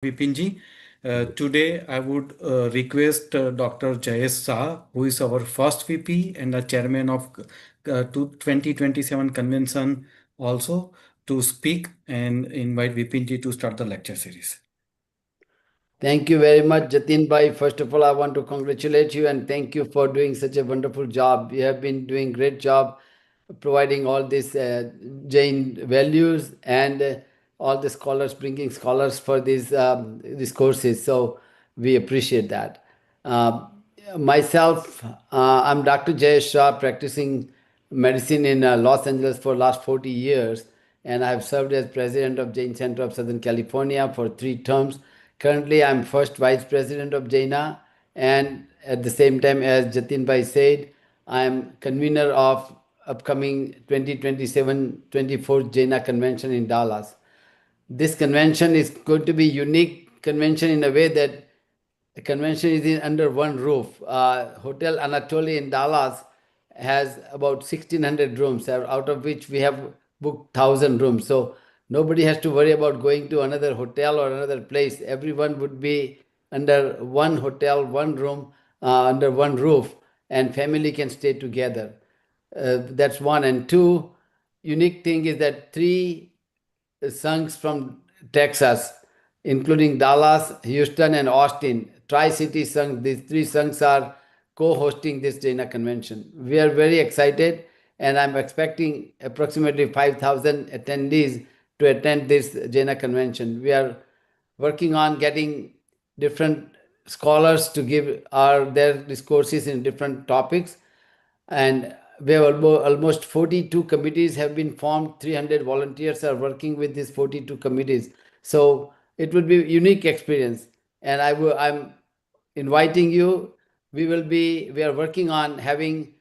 Vipinji. Today, I would request Dr. Jayesh Shah, who is our first VP and the chairman of 2027 convention, also to speak and invite Vipinji to start the lecture series. Thank you very much, Jatin Bhai. First of all, I want to congratulate you and thank you for doing such a wonderful job. You have been doing great job providing all these Jain values and all the scholars, bringing scholars for these courses. So we appreciate that. Uh, Myself, I'm Dr. Jayesh Shah, practicing medicine in Los Angeles for last 40 years, and I've served as president of Jain Center of Southern California for 3 terms. Currently, I'm first vice president of Jaina, and at the same time, as Jatin Bhai said, I'm convener of upcoming 2027-24 Jaina convention in Dallas. This convention is going to be unique convention in a way that the convention is under one roof. Hotel Anatoly in Dallas has about 1,600 rooms, out of which we have booked 1,000 rooms. So nobody has to worry about going to another hotel or another place. Everyone would be under one hotel, one room, under one roof, and family can stay together. That's one. And two, unique thing is that three songs from Texas, including Dallas, Houston, and Austin. Tri-City songs, these three songs are co-hosting this Jaina convention. We are very excited, and I'm expecting approximately 5,000 attendees to attend this Jaina convention. We are working on getting different scholars to give their discourses in different topics, and we have almost 42 committees have been formed. 300 volunteers are working with these 42 committees. So it would be a unique experience, and I'm inviting you. We are working on having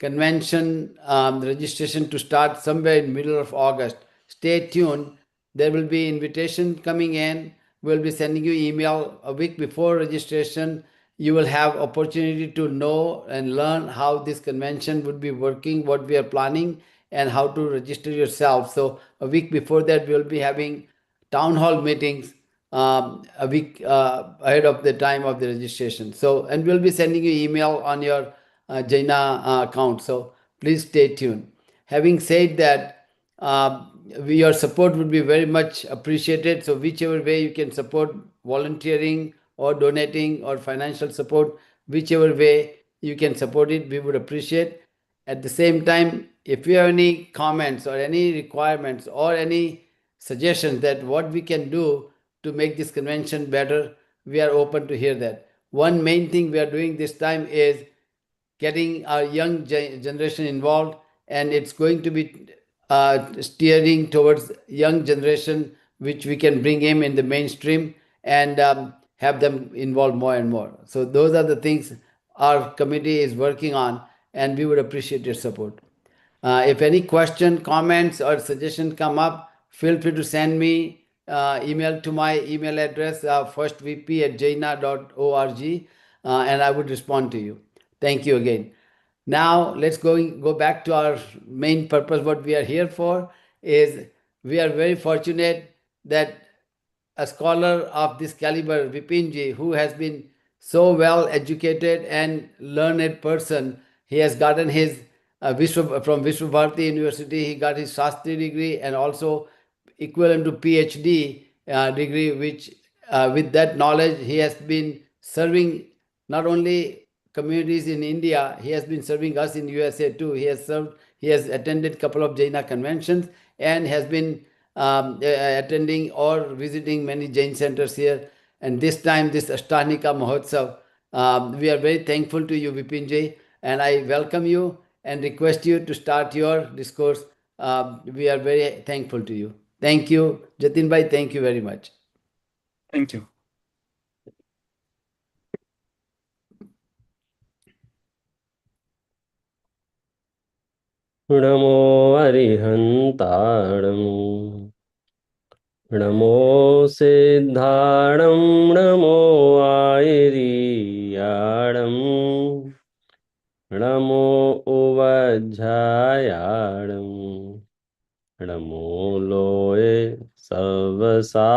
convention registration to start somewhere in middle of August. Stay tuned. There will be invitation coming in. We'll be sending you email a week before registration. You will have opportunity to know and learn how this convention would be working, what we are planning, and how to register yourself. So a week before that, we'll be having town hall meetings a week ahead of the time of the registration. So, and we'll be sending you email on your Jaina account. So please stay tuned. Having said that, your support would be very much appreciated. So whichever way you can support, volunteering or donating or financial support, whichever way you can support it, we would appreciate. At the same time, if you have any comments or any requirements or any suggestions that what we can do to make this convention better, we are open to hear that. One main thing we are doing this time is getting our young generation involved, and it's going to be steering towards young generation, which we can bring him in the mainstream and have them involved more and more. So those are the things our committee is working on, and we would appreciate your support. If any question, comments, or suggestion come up, feel free to send me email to my email address, firstvp@jaina.org, and I would respond to you. Thank you again. Now let's go back to our main purpose. What we are here for is we are very fortunate that a scholar of this caliber, Vipinji, who has been so well educated and learned person, he has gotten his from Vishwabharati University, he got his Shastri degree and also equivalent to PhD degree, which with that knowledge he has been serving not only communities in India, he has been serving us in USA too. He has attended a couple of Jaina conventions and has been attending or visiting many Jain centers here. And this time, this Ashtanika Mahotsav, we are very thankful to you, Vipinji, and I welcome you and request you to start your discourse. We are very thankful to you. Thank you, Jatin Bhai. Thank you very much. Thank you. नमो अरिहन्ताणम् नमो सिद्धाणं नमो आयिरीयाणम् नमो उवज्झायाणम् नमो लोये सर्वसाहूणम्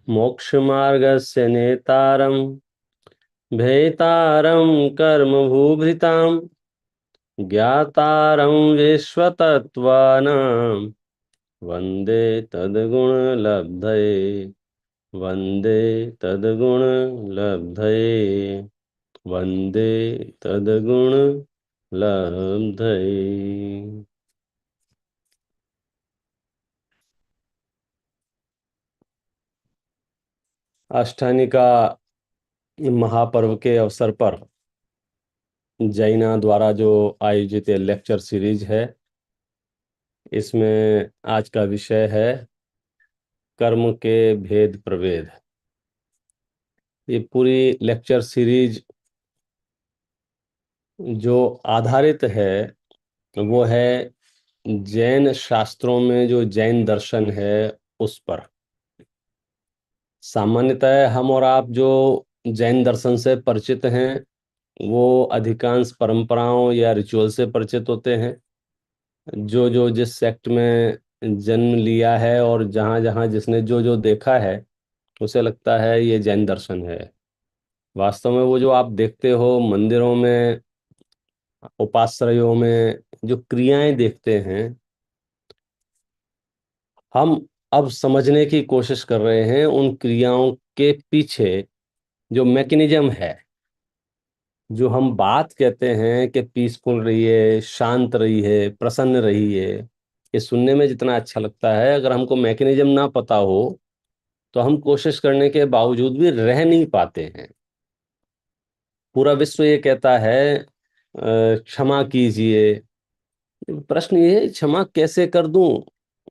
मोक्षमार्गस्य नेतारं भेतारं कर्मभूभृतां ज्ञातारं विश्वतत्त्वानां वन्दे तद्गुणलब्धये वन्दे तद्गुणलब्धये वन्दे तद्गुणलब्धये। अष्टानिका महापर्व के अवसर पर जैना द्वारा जो आयोजित लेक्चर सीरीज है, इसमें आज का विषय है कर्म के भेद प्रभेद। ये पूरी लेक्चर सीरीज जो आधारित है वो है जैन शास्त्रों में जो जैन दर्शन है उस पर। सामान्यतः हम और आप जो जैन दर्शन से परिचित हैं वो अधिकांश परंपराओं या रिचुअल से परिचित होते हैं। जो जो जिस सेक्ट में जन्म लिया है और जहाँ जहाँ जिसने जो जो देखा है उसे लगता है ये जैन दर्शन है। वास्तव में वो जो आप देखते हो मंदिरों में, उपाश्रयों में जो क्रियाएं देखते हैं, हम अब समझने की कोशिश कर रहे हैं उन क्रियाओं के पीछे जो मैकेनिज्म है। जो हम बात कहते हैं कि पीसफुल रहिए, शांत रहिए, प्रसन्न रहिए, ये सुनने में जितना अच्छा लगता है, अगर हमको मैकेनिज्म ना पता हो तो हम कोशिश करने के बावजूद भी रह नहीं पाते हैं। पूरा विश्व ये कहता है क्षमा कीजिए। प्रश्न ये है क्षमा कैसे कर दूं?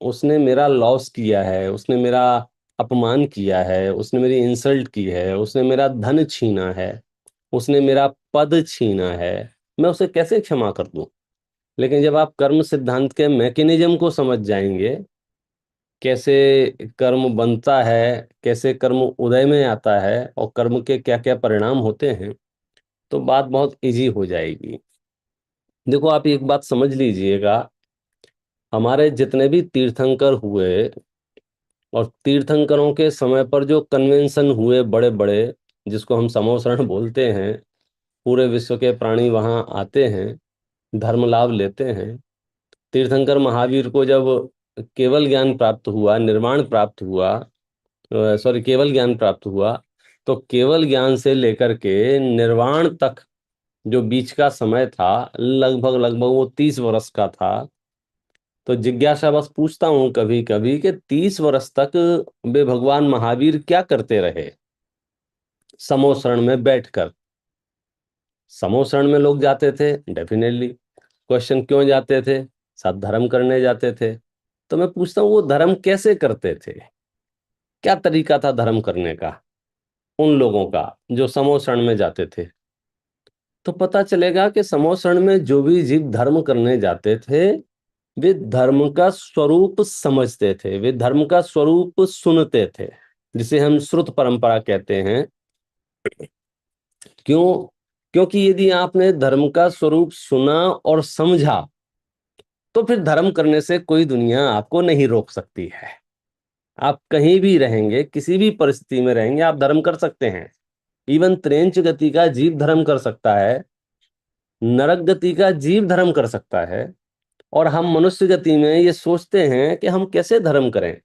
उसने मेरा लॉस किया है, उसने मेरा अपमान किया है, उसने मेरी इंसल्ट की है, उसने मेरा धन छीना है, उसने मेरा पद छीना है, मैं उसे कैसे क्षमा कर दूं? लेकिन जब आप कर्म सिद्धांत के मैकेनिज्म को समझ जाएंगे, कैसे कर्म बनता है, कैसे कर्म उदय में आता है और कर्म के क्या क्या परिणाम होते हैं, तो बात बहुत इजी हो जाएगी। देखो, आप एक बात समझ लीजिएगा, हमारे जितने भी तीर्थंकर हुए और तीर्थंकरों के समय पर जो कन्वेंशन हुए बड़े बड़े, जिसको हम समोसरण बोलते हैं, पूरे विश्व के प्राणी वहां आते हैं, धर्म लाभ लेते हैं। तीर्थंकर महावीर को जब केवल ज्ञान प्राप्त हुआ, निर्वाण प्राप्त हुआ, सॉरी केवल ज्ञान प्राप्त हुआ, तो केवल ज्ञान से लेकर के निर्वाण तक जो बीच का समय था, लगभग लगभग वो 30 वर्ष का था। तो जिज्ञासा बस पूछता हूं कभी कभी कि 30 वर्ष तक वे भगवान महावीर क्या करते रहे? समोसरण में बैठकर। समोसरण में लोग जाते थे, डेफिनेटली। क्वेश्चन क्यों जाते थे? सद्धर्म करने जाते थे। तो मैं पूछता हूँ वो धर्म कैसे करते थे? क्या तरीका था धर्म करने का उन लोगों का जो समोसरण में जाते थे? तो पता चलेगा कि समोसरण में जो भी जीव धर्म करने जाते थे, वे धर्म का स्वरूप समझते थे, वे धर्म का स्वरूप सुनते थे, जिसे हम श्रुत परंपरा कहते हैं। क्यों? क्योंकि यदि आपने धर्म का स्वरूप सुना और समझा तो फिर धर्म करने से कोई दुनिया आपको नहीं रोक सकती है। आप कहीं भी रहेंगे, किसी भी परिस्थिति में रहेंगे, आप धर्म कर सकते हैं। इवन त्रेंच गति का जीव धर्म कर सकता है, नरक गति का जीव धर्म कर सकता है, और हम मनुष्य गति में ये सोचते हैं कि हम कैसे धर्म करें।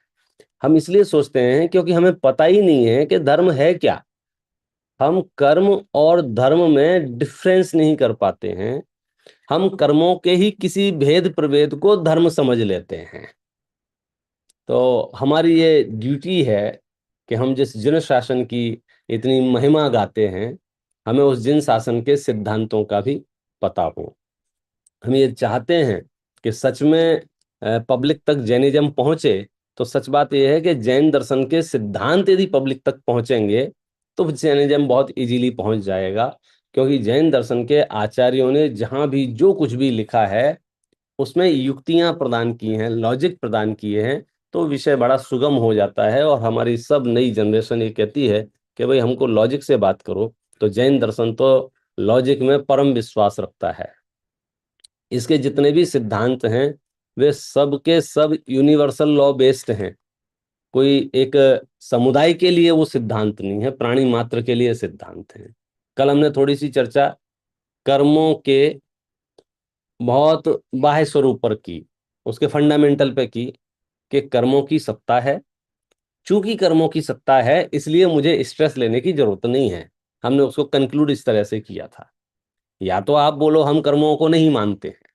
हम इसलिए सोचते हैं क्योंकि हमें पता ही नहीं है कि धर्म है क्या। हम कर्म और धर्म में डिफरेंस नहीं कर पाते हैं। हम कर्मों के ही किसी भेद प्रभेद को धर्म समझ लेते हैं। तो हमारी ये ड्यूटी है कि हम जिस जिन शासन की इतनी महिमा गाते हैं, हमें उस जिन शासन के सिद्धांतों का भी पता हो। हम ये चाहते हैं कि सच में पब्लिक तक जैनिज्म पहुंचे। तो सच बात यह है कि जैन दर्शन के सिद्धांत यदि पब्लिक तक पहुंचेंगे तो जैनिज्म बहुत इजीली पहुंच जाएगा। क्योंकि जैन दर्शन के आचार्यों ने जहां भी जो कुछ भी लिखा है उसमें युक्तियां प्रदान की हैं, लॉजिक प्रदान किए हैं, तो विषय बड़ा सुगम हो जाता है। और हमारी सब नई जनरेशन ये कहती है कि भाई हमको लॉजिक से बात करो। तो जैन दर्शन तो लॉजिक में परम विश्वास रखता है। इसके जितने भी सिद्धांत हैं वे सब के सब यूनिवर्सल लॉ बेस्ड हैं। कोई एक समुदाय के लिए वो सिद्धांत नहीं है, प्राणी मात्र के लिए सिद्धांत है। कल हमने थोड़ी सी चर्चा कर्मों के बहुत बाह्य स्वरूप पर की, उसके फंडामेंटल पे की, कि कर्मों की सत्ता है। चूंकि कर्मों की सत्ता है इसलिए मुझे स्ट्रेस लेने की जरूरत नहीं है। हमने उसको कंक्लूड इस तरह से किया था। या तो आप बोलो हम कर्मों को नहीं मानते हैं,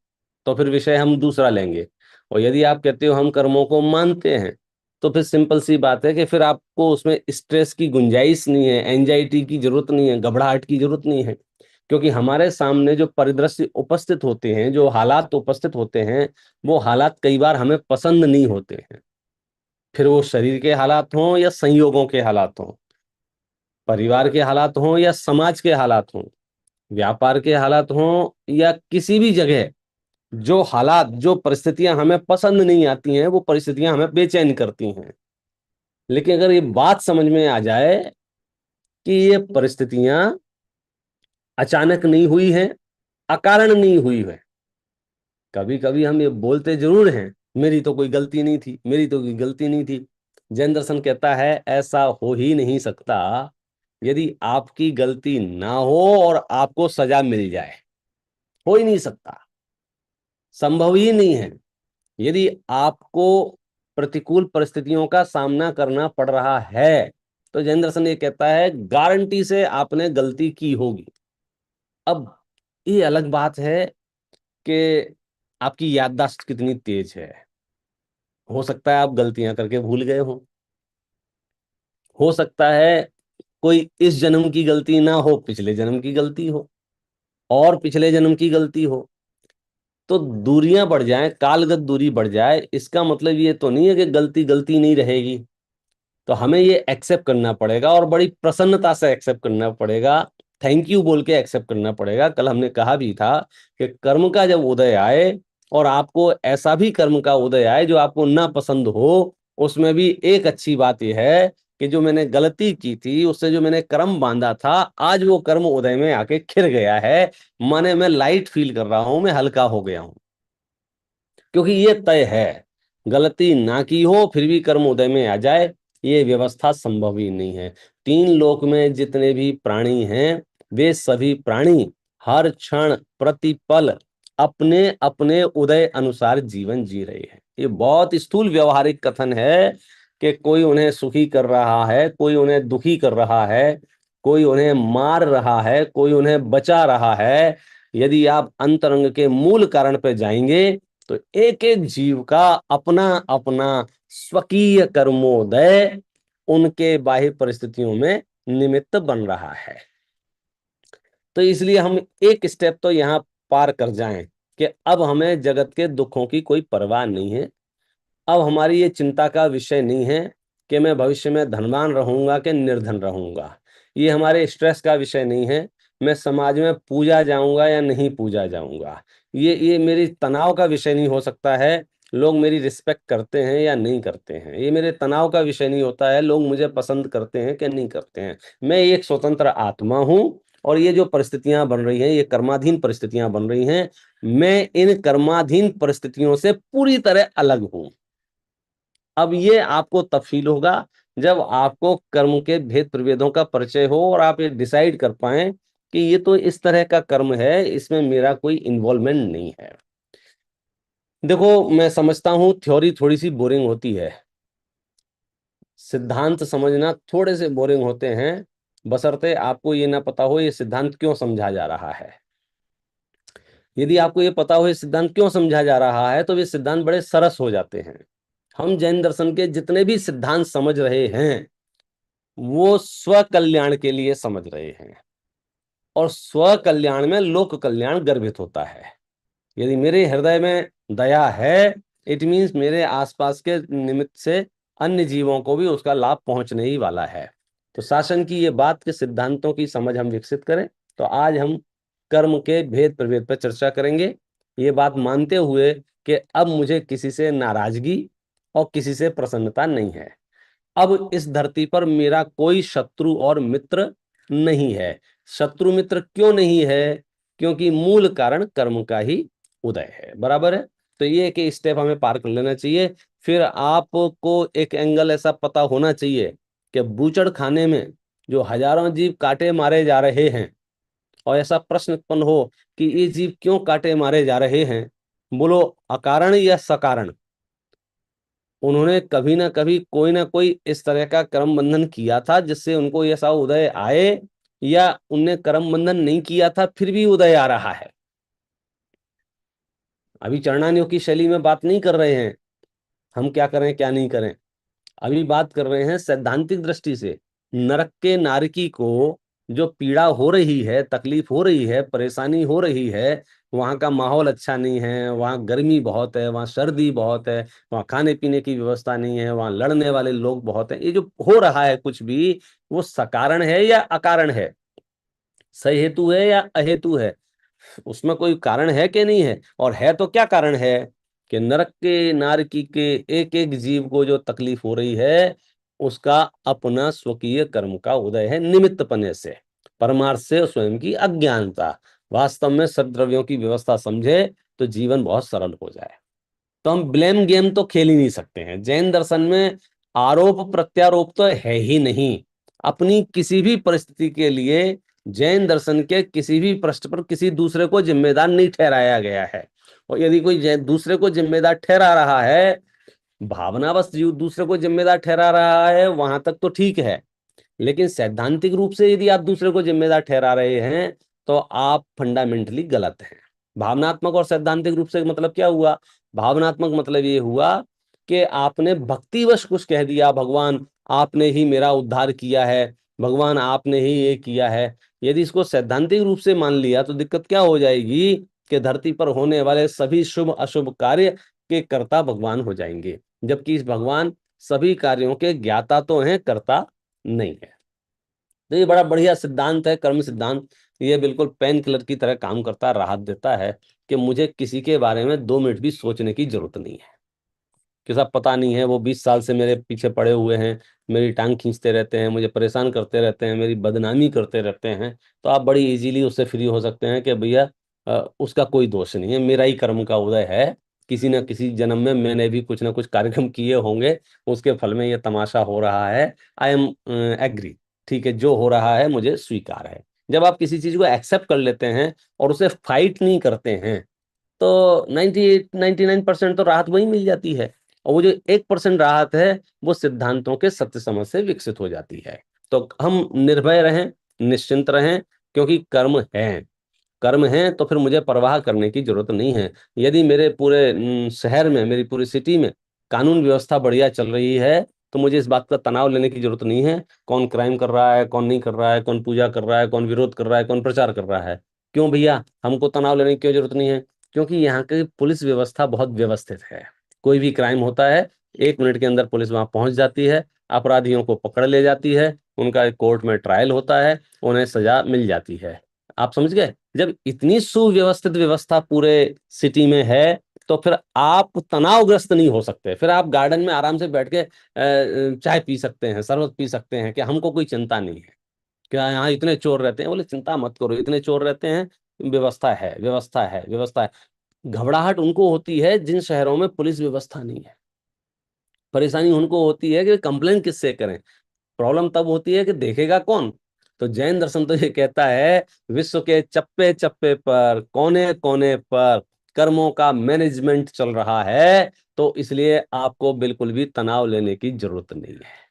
तो फिर विषय हम दूसरा लेंगे। और यदि आप कहते हो हम कर्मों को मानते हैं, तो फिर सिंपल सी बात है कि फिर आपको उसमें स्ट्रेस की गुंजाइश नहीं है, एंजाइटी की जरूरत नहीं है, घबराहट की जरूरत नहीं है। क्योंकि हमारे सामने जो परिदृश्य उपस्थित होते हैं, जो हालात उपस्थित होते हैं, वो हालात कई बार हमें पसंद नहीं होते हैं। फिर वो शरीर के हालात हों या संयोगों के हालात हों, परिवार के हालात हों या समाज के हालात हों, व्यापार के हालात हों या किसी भी जगह, जो हालात, जो परिस्थितियां हमें पसंद नहीं आती हैं, वो परिस्थितियां हमें बेचैन करती हैं। लेकिन अगर ये बात समझ में आ जाए कि ये परिस्थितियां अचानक नहीं हुई हैं, अकारण नहीं हुई है। कभी कभी हम ये बोलते जरूर हैं, मेरी तो कोई गलती नहीं थी, मेरी तो कोई गलती नहीं थी। जैन दर्शन कहता है ऐसा हो ही नहीं सकता यदि आपकी गलती ना हो और आपको सजा मिल जाए। हो ही नहीं सकता, संभव ही नहीं है। यदि आपको प्रतिकूल परिस्थितियों का सामना करना पड़ रहा है, तो जैन दर्शन ये कहता है गारंटी से आपने गलती की होगी। अब ये अलग बात है कि आपकी याददाश्त कितनी तेज है। हो सकता है आप गलतियां करके भूल गए हो सकता है कोई इस जन्म की गलती ना हो, पिछले जन्म की गलती हो, और पिछले जन्म की गलती हो। तो दूरियां बढ़ जाएं, कालगत दूरी बढ़ जाए, इसका मतलब ये तो नहीं है कि गलती गलती नहीं रहेगी। तो हमें ये एक्सेप्ट करना पड़ेगा और बड़ी प्रसन्नता से एक्सेप्ट करना पड़ेगा, थैंक यू बोल के एक्सेप्ट करना पड़ेगा। कल हमने कहा भी था कि कर्म का जब उदय आए, और आपको ऐसा भी कर्म का उदय आए जो आपको ना पसंद हो, उसमें भी एक अच्छी बात यह है कि जो मैंने गलती की थी, उससे जो मैंने कर्म बांधा था, आज वो कर्म उदय में आके खिर गया है। माने मैं लाइट फील कर रहा हूं, मैं हल्का हो गया हूं। क्योंकि ये तय है, गलती ना की हो फिर भी कर्म उदय में आ जाए, ये व्यवस्था संभव ही नहीं है। तीन लोक में जितने भी प्राणी हैं, वे सभी प्राणी हर क्षण प्रतिपल अपने अपने उदय अनुसार जीवन जी रहे हैं। ये बहुत स्थूल व्यवहारिक कथन है कि कोई उन्हें सुखी कर रहा है, कोई उन्हें दुखी कर रहा है, कोई उन्हें मार रहा है, कोई उन्हें बचा रहा है। यदि आप अंतरंग के मूल कारण पर जाएंगे, तो एक एक जीव का अपना अपना स्वकीय कर्मोदय उनके बाह्य परिस्थितियों में निमित्त बन रहा है। तो इसलिए हम एक स्टेप तो यहाँ पार कर जाएं कि अब हमें जगत के दुखों की कोई परवाह नहीं है। अब हमारी ये चिंता का विषय नहीं है कि मैं भविष्य में धनवान रहूंगा कि निर्धन रहूंगा। ये हमारे स्ट्रेस का विषय नहीं है, मैं समाज में पूजा जाऊंगा या नहीं पूजा जाऊंगा। ये मेरी तनाव का विषय नहीं हो सकता है, लोग मेरी रिस्पेक्ट करते हैं या नहीं करते हैं। ये मेरे तनाव का विषय नहीं होता है, लोग मुझे पसंद करते हैं कि नहीं करते हैं। मैं एक स्वतंत्र आत्मा हूं, और ये जो परिस्थितियां बन रही हैं, ये कर्माधीन परिस्थितियां बन रही हैं। मैं इन कर्माधीन परिस्थितियों से पूरी तरह अलग हूं। अब ये आपको तब फील होगा जब आपको कर्म के भेद प्रभेदों का परिचय हो और आप ये डिसाइड कर पाएं कि ये तो इस तरह का कर्म है, इसमें मेरा कोई इन्वॉल्वमेंट नहीं है। देखो, मैं समझता हूं थ्योरी थोड़ी सी बोरिंग होती है, सिद्धांत समझना थोड़े से बोरिंग होते हैं, बशर्ते आपको ये ना पता हो ये सिद्धांत क्यों समझा जा रहा है। यदि आपको ये पता हो ये सिद्धांत क्यों समझा जा रहा है, तो ये सिद्धांत बड़े सरस हो जाते हैं। हम जैन दर्शन के जितने भी सिद्धांत समझ रहे हैं, वो स्व कल्याण के लिए समझ रहे हैं, और स्व कल्याण में लोक कल्याण गर्भित होता है। यदि मेरे हृदय में दया है, इट मीन्स मेरे आसपास के निमित्त से अन्य जीवों को भी उसका लाभ पहुंचने ही वाला है। तो शासन की ये बात के सिद्धांतों की समझ हम विकसित करें। तो आज हम कर्म के भेद प्रभेद पर चर्चा करेंगे, ये बात मानते हुए कि अब मुझे किसी से नाराजगी और किसी से प्रसन्नता नहीं है। अब इस धरती पर मेरा कोई शत्रु और मित्र नहीं है। शत्रु मित्र क्यों नहीं है? क्योंकि मूल कारण कर्म का ही उदय है। बराबर है। तो ये कि स्टेप हमें पार कर लेना चाहिए। फिर आपको एक एंगल ऐसा पता होना चाहिए कि बूचड़ खाने में जो हजारों जीव काटे मारे जा रहे हैं, और ऐसा प्रश्न उत्पन्न हो कि ये जीव क्यों काटे मारे जा रहे हैं, बोलो अकारण या सकारण, उन्होंने कभी ना कभी कोई ना कोई इस तरह का कर्म बंधन किया था जिससे उनको ऐसा उदय आए, या उनने कर्म बंधन नहीं किया था फिर भी उदय आ रहा है। अभी चरणानियों की शैली में बात नहीं कर रहे हैं हम क्या करें क्या नहीं करें, अभी बात कर रहे हैं सैद्धांतिक दृष्टि से। नरक के नारकी को जो पीड़ा हो रही है, तकलीफ हो रही है, परेशानी हो रही है, वहां का माहौल अच्छा नहीं है, वहां गर्मी बहुत है, वहां सर्दी बहुत है, वहां खाने पीने की व्यवस्था नहीं है, वहां लड़ने वाले लोग बहुत हैं, ये जो हो रहा है कुछ भी, वो सकारण है या अकारण है, सही हेतु है या अहेतु है, उसमें कोई कारण है कि नहीं है, और है तो क्या कारण है कि नरक के नारकी के एक एक जीव को जो तकलीफ हो रही है उसका अपना स्वकीय कर्म का उदय है, निमित्त पने से, परमार्थ से स्वयं की अज्ञानता। वास्तव में सद्द्रव्यों की व्यवस्था समझे तो जीवन बहुत सरल हो जाए। तो हम ब्लेम गेम तो खेल ही नहीं सकते हैं। जैन दर्शन में आरोप प्रत्यारोप तो है ही नहीं। अपनी किसी भी परिस्थिति के लिए जैन दर्शन के किसी भी प्रश्न पर किसी दूसरे को जिम्मेदार नहीं ठहराया गया है। और यदि कोई दूसरे को जिम्मेदार ठहरा रहा है, भावनावश जीव दूसरे को जिम्मेदार ठहरा रहा है, वहां तक तो ठीक है, लेकिन सैद्धांतिक रूप से यदि आप दूसरे को जिम्मेदार ठहरा रहे हैं तो आप फंडामेंटली गलत हैं। भावनात्मक और सैद्धांतिक रूप से मतलब क्या हुआ? भावनात्मक मतलब ये हुआ कि आपने भक्तिवश कुछ कह दिया, भगवान आपने ही मेरा उद्धार किया है, भगवान आपने ही ये किया है। यदि इसको सैद्धांतिक रूप से मान लिया तो दिक्कत क्या हो जाएगी कि धरती पर होने वाले सभी शुभ अशुभ कार्य के कर्ता भगवान हो जाएंगे, जबकि इस भगवान सभी कार्यों के ज्ञाता तो हैं, कर्ता नहीं है। तो ये बड़ा बढ़िया सिद्धांत है कर्म सिद्धांत। ये बिल्कुल पेन किलर की तरह काम करता है, राहत देता है कि मुझे किसी के बारे में 2 मिनट भी सोचने की जरूरत नहीं है कि साहब पता नहीं है वो 20 साल से मेरे पीछे पड़े हुए हैं, मेरी टांग खींचते रहते हैं, मुझे परेशान करते रहते हैं, मेरी बदनामी करते रहते हैं। तो आप बड़ी इजीली उससे फ्री हो सकते हैं कि भैया उसका कोई दोष नहीं है, मेरा ही कर्म का उदय है, किसी न किसी जन्म में मैंने भी कुछ ना कुछ कार्यक्रम किए होंगे, उसके फल में ये तमाशा हो रहा है। आई एम एग्री, ठीक है, जो हो रहा है मुझे स्वीकार है। जब आप किसी चीज को एक्सेप्ट कर लेते हैं और उसे फाइट नहीं करते हैं तो 99% तो राहत वही मिल जाती है। और वो जो 1% राहत है वो सिद्धांतों के सत्य समझ से विकसित हो जाती है। तो हम निर्भय रहें, निश्चिंत रहें, क्योंकि कर्म है, कर्म है तो फिर मुझे परवाह करने की जरूरत नहीं है। यदि मेरे पूरे शहर में, मेरी पूरी सिटी में कानून व्यवस्था बढ़िया चल रही है तो मुझे इस बात का तनाव लेने की जरूरत नहीं है कौन क्राइम कर रहा है, कौन नहीं कर रहा है, कौन पूजा कर रहा है, कौन विरोध कर रहा है, कौन प्रचार कर रहा है। क्यों भैया, हमको तनाव लेने की क्यों जरूरत नहीं है? क्योंकि यहाँ की पुलिस व्यवस्था बहुत व्यवस्थित है। कोई भी क्राइम होता है 1 मिनट के अंदर पुलिस वहां पहुंच जाती है, अपराधियों को पकड़ ले जाती है, उनका कोर्ट में ट्रायल होता है, उन्हें सजा मिल जाती है। आप समझ गए? जब इतनी सुव्यवस्थित व्यवस्था पूरे सिटी में है तो फिर आप तनावग्रस्त नहीं हो सकते। फिर आप गार्डन में आराम से बैठ के चाय पी सकते हैं, शरबत पी सकते हैं कि हमको कोई चिंता नहीं है। क्या यहाँ इतने चोर रहते हैं? बोले चिंता मत करो, इतने चोर रहते हैं, व्यवस्था है, व्यवस्था है, व्यवस्था है। घबराहट उनको होती है जिन शहरों में पुलिस व्यवस्था नहीं है। परेशानी उनको होती है कि कंप्लेन किससे करें। प्रॉब्लम तब होती है कि देखेगा कौन। तो जैन दर्शन तो ये कहता है विश्व के चप्पे चप्पे पर, कोने कोने पर कर्मों का मैनेजमेंट चल रहा है, तो इसलिए आपको बिल्कुल भी तनाव लेने की जरूरत नहीं है,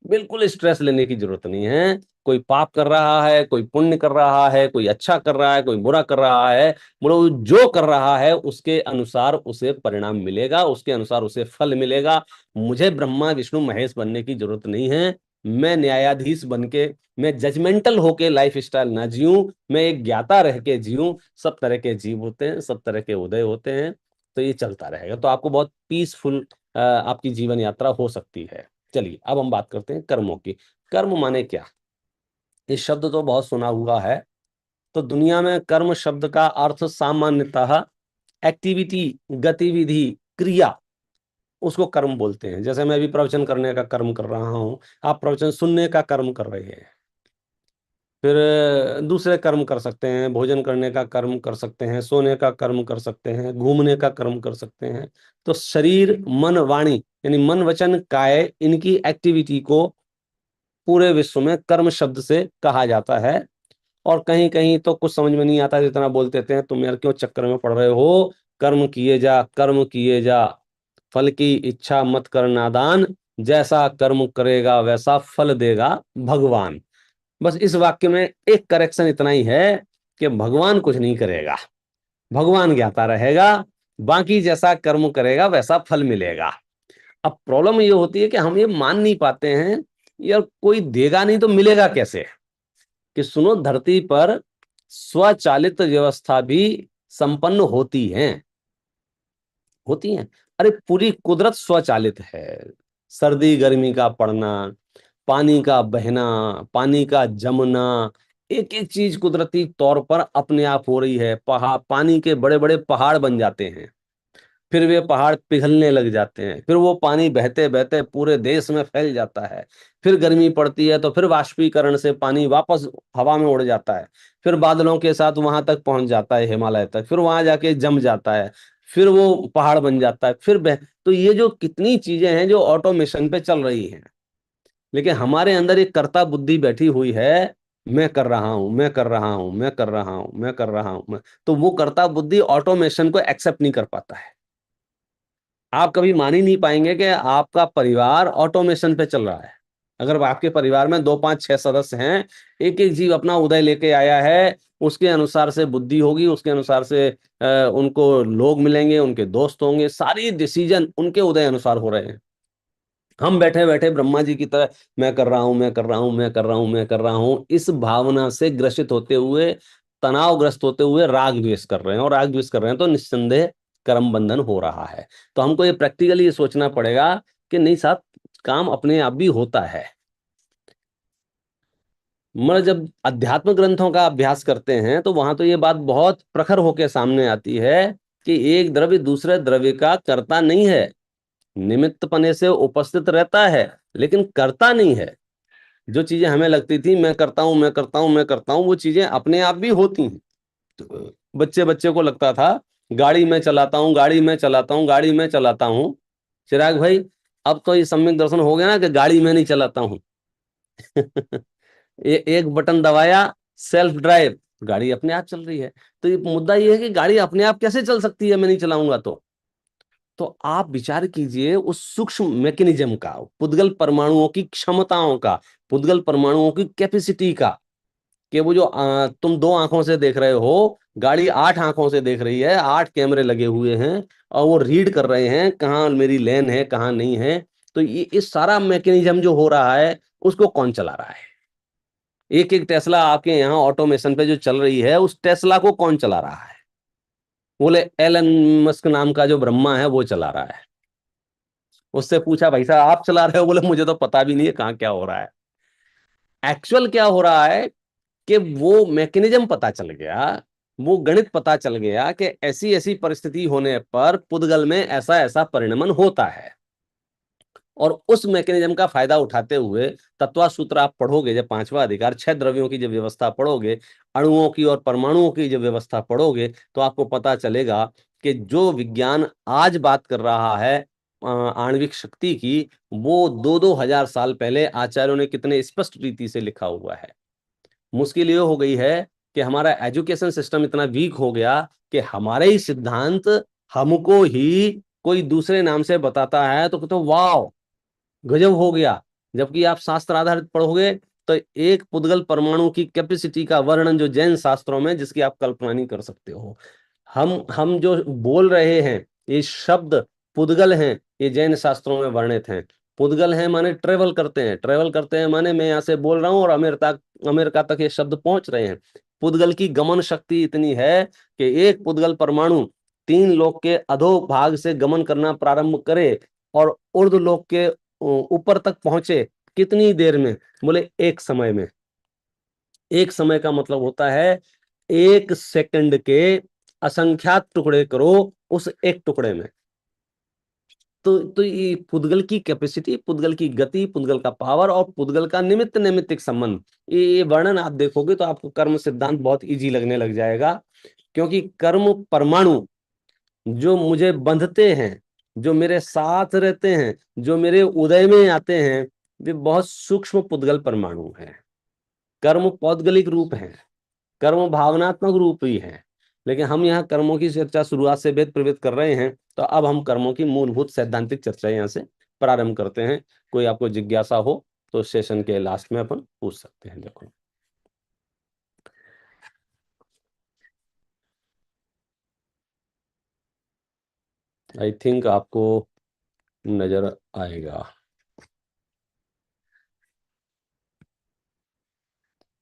बिल्कुल स्ट्रेस लेने की जरूरत नहीं है। कोई पाप कर रहा है, कोई पुण्य कर रहा है, कोई अच्छा कर रहा है, कोई बुरा कर रहा है, बोलो जो कर रहा है उसके अनुसार उसे परिणाम मिलेगा, उसके अनुसार उसे फल मिलेगा। मुझे ब्रह्मा विष्णु महेश बनने की जरूरत नहीं है। मैं न्यायाधीश बन के, मैं जजमेंटल होके लाइफ स्टाइल ना जीऊं, मैं एक ज्ञाता रह के जीऊं। सब तरह के जीव होते हैं, सब तरह के उदय होते हैं, तो ये चलता रहेगा, तो आपको बहुत पीसफुल आपकी जीवन यात्रा हो सकती है। चलिए अब हम बात करते हैं कर्मों की। कर्म माने क्या? इस शब्द तो बहुत सुना हुआ है। तो दुनिया में कर्म शब्द का अर्थ सामान्यतः एक्टिविटी, गतिविधि, क्रिया, उसको कर्म बोलते हैं। जैसे मैं अभी प्रवचन करने का कर्म कर रहा हूं, आप प्रवचन सुनने का कर्म कर रहे हैं। फिर दूसरे कर्म कर सकते हैं, भोजन करने का कर्म कर सकते हैं, सोने का कर्म कर सकते हैं, घूमने का कर्म कर सकते हैं। तो शरीर, मन, वाणी, यानी मन, वचन, काय, इनकी एक्टिविटी को पूरे विश्व में कर्म शब्द से कहा जाता है। और कहीं कहीं तो कुछ समझ में नहीं आता, जितना बोल देते हैं तुम यार क्यों चक्कर में पड़ रहे हो, कर्म किए जा, कर्म किए जा, फल की इच्छा मत कर नादान, जैसा कर्म करेगा वैसा फल देगा भगवान। बस इस वाक्य में एक करेक्शन इतना ही है कि भगवान कुछ नहीं करेगा, भगवान ज्ञाता रहेगा, बाकी जैसा कर्म करेगा वैसा फल मिलेगा। अब प्रॉब्लम ये होती है कि हम ये मान नहीं पाते हैं, यार कोई देगा नहीं तो मिलेगा कैसे। कि सुनो, धरती पर स्वचालित व्यवस्था भी संपन्न होती है, होती है। अरे पूरी कुदरत स्वचालित है। सर्दी गर्मी का पड़ना, पानी का बहना, पानी का जमना, एक एक चीज कुदरती तौर पर अपने आप हो रही है। पहाड़, पानी के बड़े बड़े पहाड़ बन जाते हैं, फिर वे पहाड़ पिघलने लग जाते हैं, फिर वो पानी बहते बहते पूरे देश में फैल जाता है। फिर गर्मी पड़ती है तो फिर वाष्पीकरण से पानी वापस हवा में उड़ जाता है, फिर बादलों के साथ वहां तक पहुंच जाता है, हिमालय तक, फिर वहां जाके जम जाता है, फिर वो पहाड़ बन जाता है, फिर तो ये जो कितनी चीजें हैं जो ऑटोमेशन पे चल रही हैं, लेकिन हमारे अंदर एक कर्ता बुद्धि बैठी हुई है, मैं कर रहा हूं, मैं कर रहा हूं, मैं कर रहा हूं, मैं कर रहा हूं, तो वो कर्ता बुद्धि ऑटोमेशन को एक्सेप्ट नहीं कर पाता है। आप कभी मान ही नहीं पाएंगे कि आपका परिवार ऑटोमेशन पे चल रहा है। अगर आपके परिवार में 2 5 6 सदस्य हैं, एक एक जीव अपना उदय लेके आया है, उसके अनुसार से बुद्धि होगी, उसके अनुसार से उनको लोग मिलेंगे, उनके दोस्त होंगे, सारी डिसीजन उनके उदय अनुसार हो रहे हैं। हम बैठे बैठे ब्रह्मा जी की तरह मैं कर रहा हूं, मैं कर रहा हूं, मैं कर रहा हूं, मैं कर रहा हूं, इस भावना से ग्रसित होते हुए, तनावग्रस्त होते हुए राग द्वेष कर रहे हैं, और राग द्वेष कर रहे हैं तो निस्संदेह कर्म बंधन हो रहा है। तो हमको ये प्रैक्टिकली ये सोचना पड़ेगा कि नहीं साहब, काम अपने आप भी होता है। मैं जब अध्यात्म ग्रंथों का अभ्यास करते हैं तो वहां तो ये बात बहुत प्रखर होकर सामने आती है कि एक द्रव्य दूसरे द्रव्य का कर्ता नहीं है, निमित्त पने से उपस्थित रहता है लेकिन करता नहीं है। जो चीजें हमें लगती थी मैं करता हूं, मैं करता हूं, मैं करता हूं, वो चीजें अपने आप भी होती हैं। तो बच्चे बच्चे को लगता था गाड़ी में चलाता हूं, गाड़ी में चलाता हूं, गाड़ी में चलाता हूं। चिराग भाई, अब तो ये सम्यक दर्शन हो गया ना कि गाड़ी में नहीं चलाता हूं। एक बटन दबाया, सेल्फ ड्राइव, गाड़ी अपने आप चल रही है। तो ये मुद्दा ये है कि गाड़ी अपने आप कैसे चल सकती है मैं नहीं चलाऊंगा तो आप विचार कीजिए उस सूक्ष्म मैकेनिज्म का, पुद्गल परमाणुओं की क्षमताओं का, पुद्गल परमाणुओं की कैपेसिटी का, कि वो जो तुम 2 आंखों से देख रहे हो, गाड़ी 8 आंखों से देख रही है, 8 कैमरे लगे हुए हैं और वो रीड कर रहे हैं कहाँ मेरी लेन है कहाँ नहीं है। तो ये इस सारा मैकेनिज्म जो हो रहा है उसको कौन चला रहा है? एक एक टेस्ला आपके यहाँ ऑटोमेशन पे जो चल रही है, उस टेस्ला को कौन चला रहा है? बोले एलन मस्क नाम का जो ब्रह्मा है वो चला रहा है। उससे पूछा भाई साहब आप चला रहे हो? बोले मुझे तो पता भी नहीं है कहाँ क्या हो रहा है। एक्चुअल क्या हो रहा है कि वो मैकेनिज्म पता चल गया, वो गणित पता चल गया कि ऐसी ऐसी परिस्थिति होने पर पुद्गल में ऐसा ऐसा परिणमन होता है। और उस मैकेनिज्म का फायदा उठाते हुए तत्वा सूत्र आप पढ़ोगे, जब 5वां अधिकार 6 द्रव्यों की जब व्यवस्था पढ़ोगे, अणुओं की और परमाणुओं की जब व्यवस्था पढ़ोगे, तो आपको पता चलेगा कि जो विज्ञान आज बात कर रहा है आणविक शक्ति की, वो 2-2 हजार साल पहले आचार्यों ने कितने स्पष्ट रीति से लिखा हुआ है। मुश्किल ये हो गई है कि हमारा एजुकेशन सिस्टम इतना वीक हो गया कि हमारे ही सिद्धांत हमको ही कोई दूसरे नाम से बताता है तो कहते वाह गजब हो गया। जबकि आप शास्त्र आधारित पढ़ोगे तो एक पुद्गल परमाणु की कैपेसिटी का वर्णन जो जैन शास्त्रों में, जिसकी आप कल्पना नहीं कर सकते हो। हम जो बोल रहे हैं ये शब्द पुद्गल हैं, ये जैन शास्त्रों में वर्णित हैं। पुद्गल हैं माने ट्रेवल करते हैं, ट्रेवल करते हैं माने मैं यहाँ से बोल रहा हूँ और अमेरिका तक ये शब्द पहुंच रहे हैं। पुद्गल की गमन शक्ति इतनी है कि एक पुद्गल परमाणु 3 लोक के अधो भाग से गमन करना प्रारंभ करे और ऊर्ध्व लोक के ऊपर तक पहुंचे कितनी देर में? बोले एक समय में। एक समय का मतलब होता है 1 सेकंड के असंख्यात टुकड़े करो उस एक टुकड़े में। तो ये पुद्गल की कैपेसिटी, पुद्गल की गति, पुद्गल का पावर और पुद्गल का निमित्त नैमित्तिक संबंध, ये वर्णन आप देखोगे तो आपको कर्म सिद्धांत बहुत इजी लगने लग जाएगा। क्योंकि कर्म परमाणु जो मुझे बंधते हैं, जो मेरे साथ रहते हैं, जो मेरे उदय में आते हैं, वे बहुत सूक्ष्म पुद्गल परमाणु हैं। कर्म पौद्गलिक रूप है, कर्म भावनात्मक रूप ही है। लेकिन हम यहाँ कर्मों की चर्चा शुरुआत से भेद प्रभेद कर रहे हैं, तो अब हम कर्मों की मूलभूत सैद्धांतिक चर्चा यहाँ से प्रारंभ करते हैं। कोई आपको जिज्ञासा हो तो सेशन के लास्ट में अपन पूछ सकते हैं। देखो, आई थिंक आपको नजर आएगा।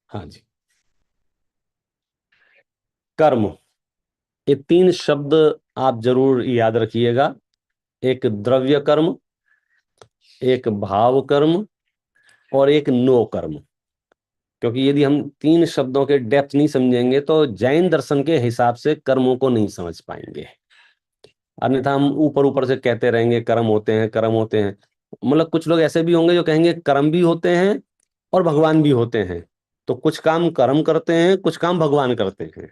हाँ जी, कर्म, ये 3 शब्द आप जरूर याद रखिएगा। एक द्रव्य कर्म, एक भाव कर्म और एक नो कर्म। क्योंकि यदि हम 3 शब्दों के डेप्थ नहीं समझेंगे तो जैन दर्शन के हिसाब से कर्मों को नहीं समझ पाएंगे। अन्यथा हम ऊपर ऊपर से कहते रहेंगे कर्म होते हैं, कर्म होते हैं। मतलब कुछ लोग ऐसे भी होंगे जो कहेंगे कर्म भी होते हैं और भगवान भी होते हैं। तो कुछ काम कर्म करते हैं, कुछ काम भगवान करते हैं।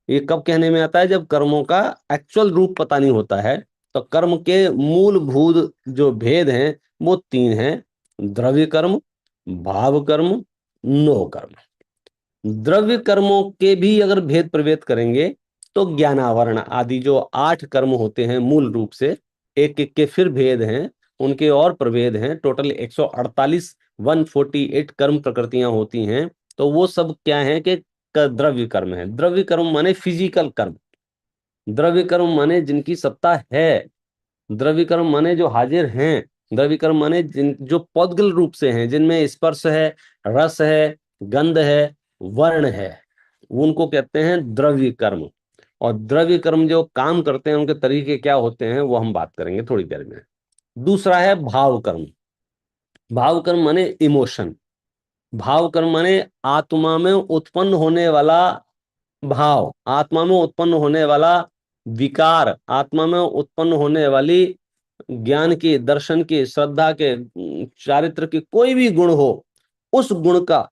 ये कब कहने में आता है? जब कर्मों का एक्चुअल रूप पता नहीं होता है। तो कर्म के मूलभूत जो भेद हैं वो 3 हैं: द्रव्य कर्म, भाव कर्म, नो कर्म। द्रव्य कर्मों के भी अगर भेद प्रभेद करेंगे तो ज्ञानावरण आदि जो 8 कर्म होते हैं मूल रूप से, एक एक के फिर भेद हैं, उनके और प्रभेद हैं। टोटल 148 148 कर्म प्रकृतियां होती हैं। तो वो सब क्या है कि द्रव्य कर्म है। द्रव्य कर्म माने फिजिकल कर्म, द्रव्य कर्म माने जिनकी सत्ता है, द्रव्य कर्म माने जो हाजिर हैं, द्रव्य कर्म माने जिन जो पौद्गल रूप से हैं, जिनमें स्पर्श है, रस है, गंध है, वर्ण है, उनको कहते हैं द्रव्य कर्म। और द्रव्य कर्म जो काम करते हैं उनके तरीके क्या होते हैं वो हम बात करेंगे थोड़ी देर में। दूसरा है भाव कर्म। भाव कर्म माने इमोशन। भाव कर्म माने आत्मा में उत्पन्न होने वाला भाव, आत्मा में उत्पन्न होने वाला विकार, आत्मा में उत्पन्न होने वाली ज्ञान की, दर्शन की, श्रद्धा के, चारित्र की कोई भी गुण हो, उस गुण का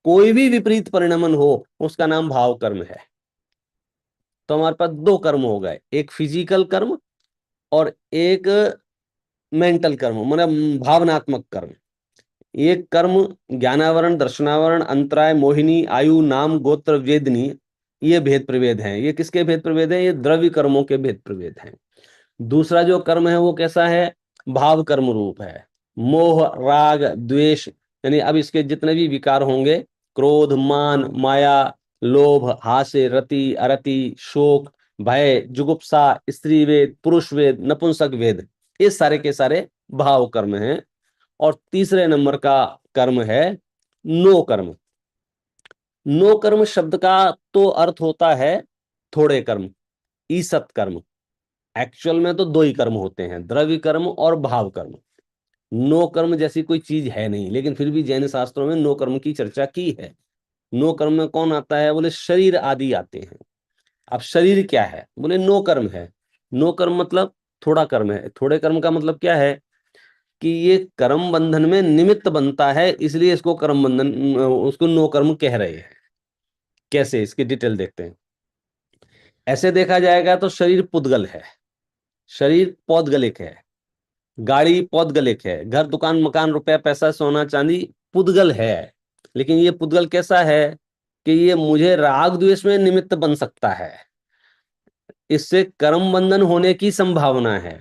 कोई भी विपरीत परिणमन हो, उसका नाम भाव कर्म है। तो हमारे पास 2 कर्म हो गए, एक फिजिकल कर्म और एक मेंटल कर्म, मतलब भावनात्मक कर्म। एक कर्म ज्ञानावरण, दर्शनावरण, अंतराय, मोहिनी, आयु, नाम, गोत्र, वेदनी, ये भेद प्रभेद हैं। ये किसके भेद प्रभेद हैं? ये द्रव्य कर्मों के भेद प्रभेद हैं। दूसरा जो कर्म है वो कैसा है? भाव कर्म रूप है। मोह, राग, द्वेष, यानी अब इसके जितने भी विकार होंगे, क्रोध, मान, माया, लोभ, हास्य, रति, अरति, शोक, भय, जुगुप्सा, स्त्री वेद, पुरुष वेद, नपुंसक वेद, ये सारे के सारे भाव कर्म हैं। और तीसरे नंबर का कर्म है नो कर्म। नो कर्म शब्द का तो अर्थ होता है थोड़े कर्म, ईसत कर्म। एक्चुअल में तो 2 ही कर्म होते हैं, द्रव्य कर्म और भाव कर्म। नो कर्म जैसी कोई चीज है नहीं, लेकिन फिर भी जैन शास्त्रों में नो कर्म की चर्चा की है। नो कर्म में कौन आता है? बोले शरीर आदि आते हैं। अब शरीर क्या है? बोले नो कर्म है। नो कर्म मतलब थोड़ा कर्म है। थोड़े कर्म का मतलब क्या है? कि ये कर्म बंधन में निमित्त बनता है, इसलिए इसको कर्म बंधन, उसको नो कर्म कह रहे हैं। कैसे? इसकी डिटेल देखते हैं। ऐसे देखा जाएगा तो शरीर पुद्गल है, शरीर पौद्गलिक है, गाड़ी पौद्गलिक है, घर दुकान मकान रुपया पैसा सोना चांदी पुद्गल है। लेकिन ये पुद्गल कैसा है कि ये मुझे राग द्वेष में निमित्त बन सकता है, इससे कर्म बंधन होने की संभावना है।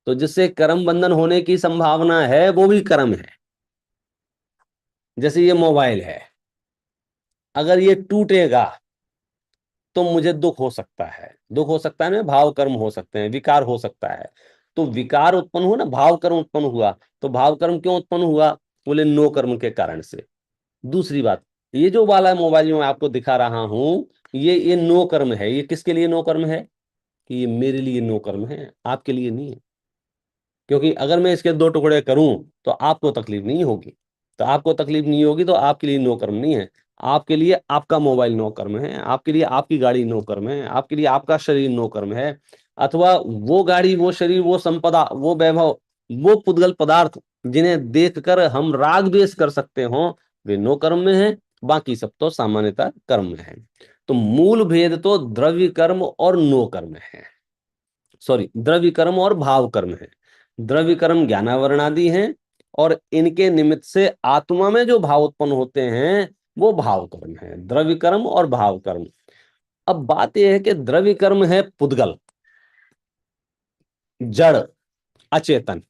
तो जिससे कर्म बंधन होने की संभावना है वो भी कर्म है। जैसे ये मोबाइल है, अगर ये टूटेगा तो मुझे दुख हो सकता है, दुख हो सकता है ना, भाव कर्म हो सकते हैं, विकार हो सकता है। तो विकार उत्पन्न हुआ ना, भाव कर्म उत्पन्न हुआ। तो भाव कर्म क्यों उत्पन्न हुआ? बोले नो कर्म के कारण से। दूसरी बात, ये जो वाला मोबाइल मैं आपको दिखा रहा हूं, ये नो कर्म है। ये किसके लिए नो कर्म है? कि ये मेरे लिए नो कर्म है, आपके लिए नहीं है। क्योंकि अगर मैं इसके 2 टुकड़े करूं तो आपको तकलीफ नहीं होगी, तो आपको तकलीफ नहीं होगी तो आपके लिए नो कर्म नहीं है। आपके लिए आपका मोबाइल नो कर्म है, आपके लिए आपकी गाड़ी नो कर्म है, आपके लिए आपका शरीर नो कर्म है, अथवा वो गाड़ी, वो शरीर, वो संपदा, वो वैभव, वो पुद्गल पदार्थ जिन्हें देखकर हम राग द्वेष कर सकते हो, वे नो कर्म में है, बाकी सब तो सामान्यतः कर्म में है। तो मूल भेद तो द्रव्य कर्म और नो कर्म है, सॉरी, द्रव्य कर्म और भाव कर्म है। द्रव्य कर्म ज्ञानावरण आदि हैं, और इनके निमित्त से आत्मा में जो भाव उत्पन्न होते हैं वो भाव कर्म है, द्रव्य कर्म और भाव कर्म। अब बात यह है कि द्रव्य कर्म है पुद्गल, जड़, अचेतन,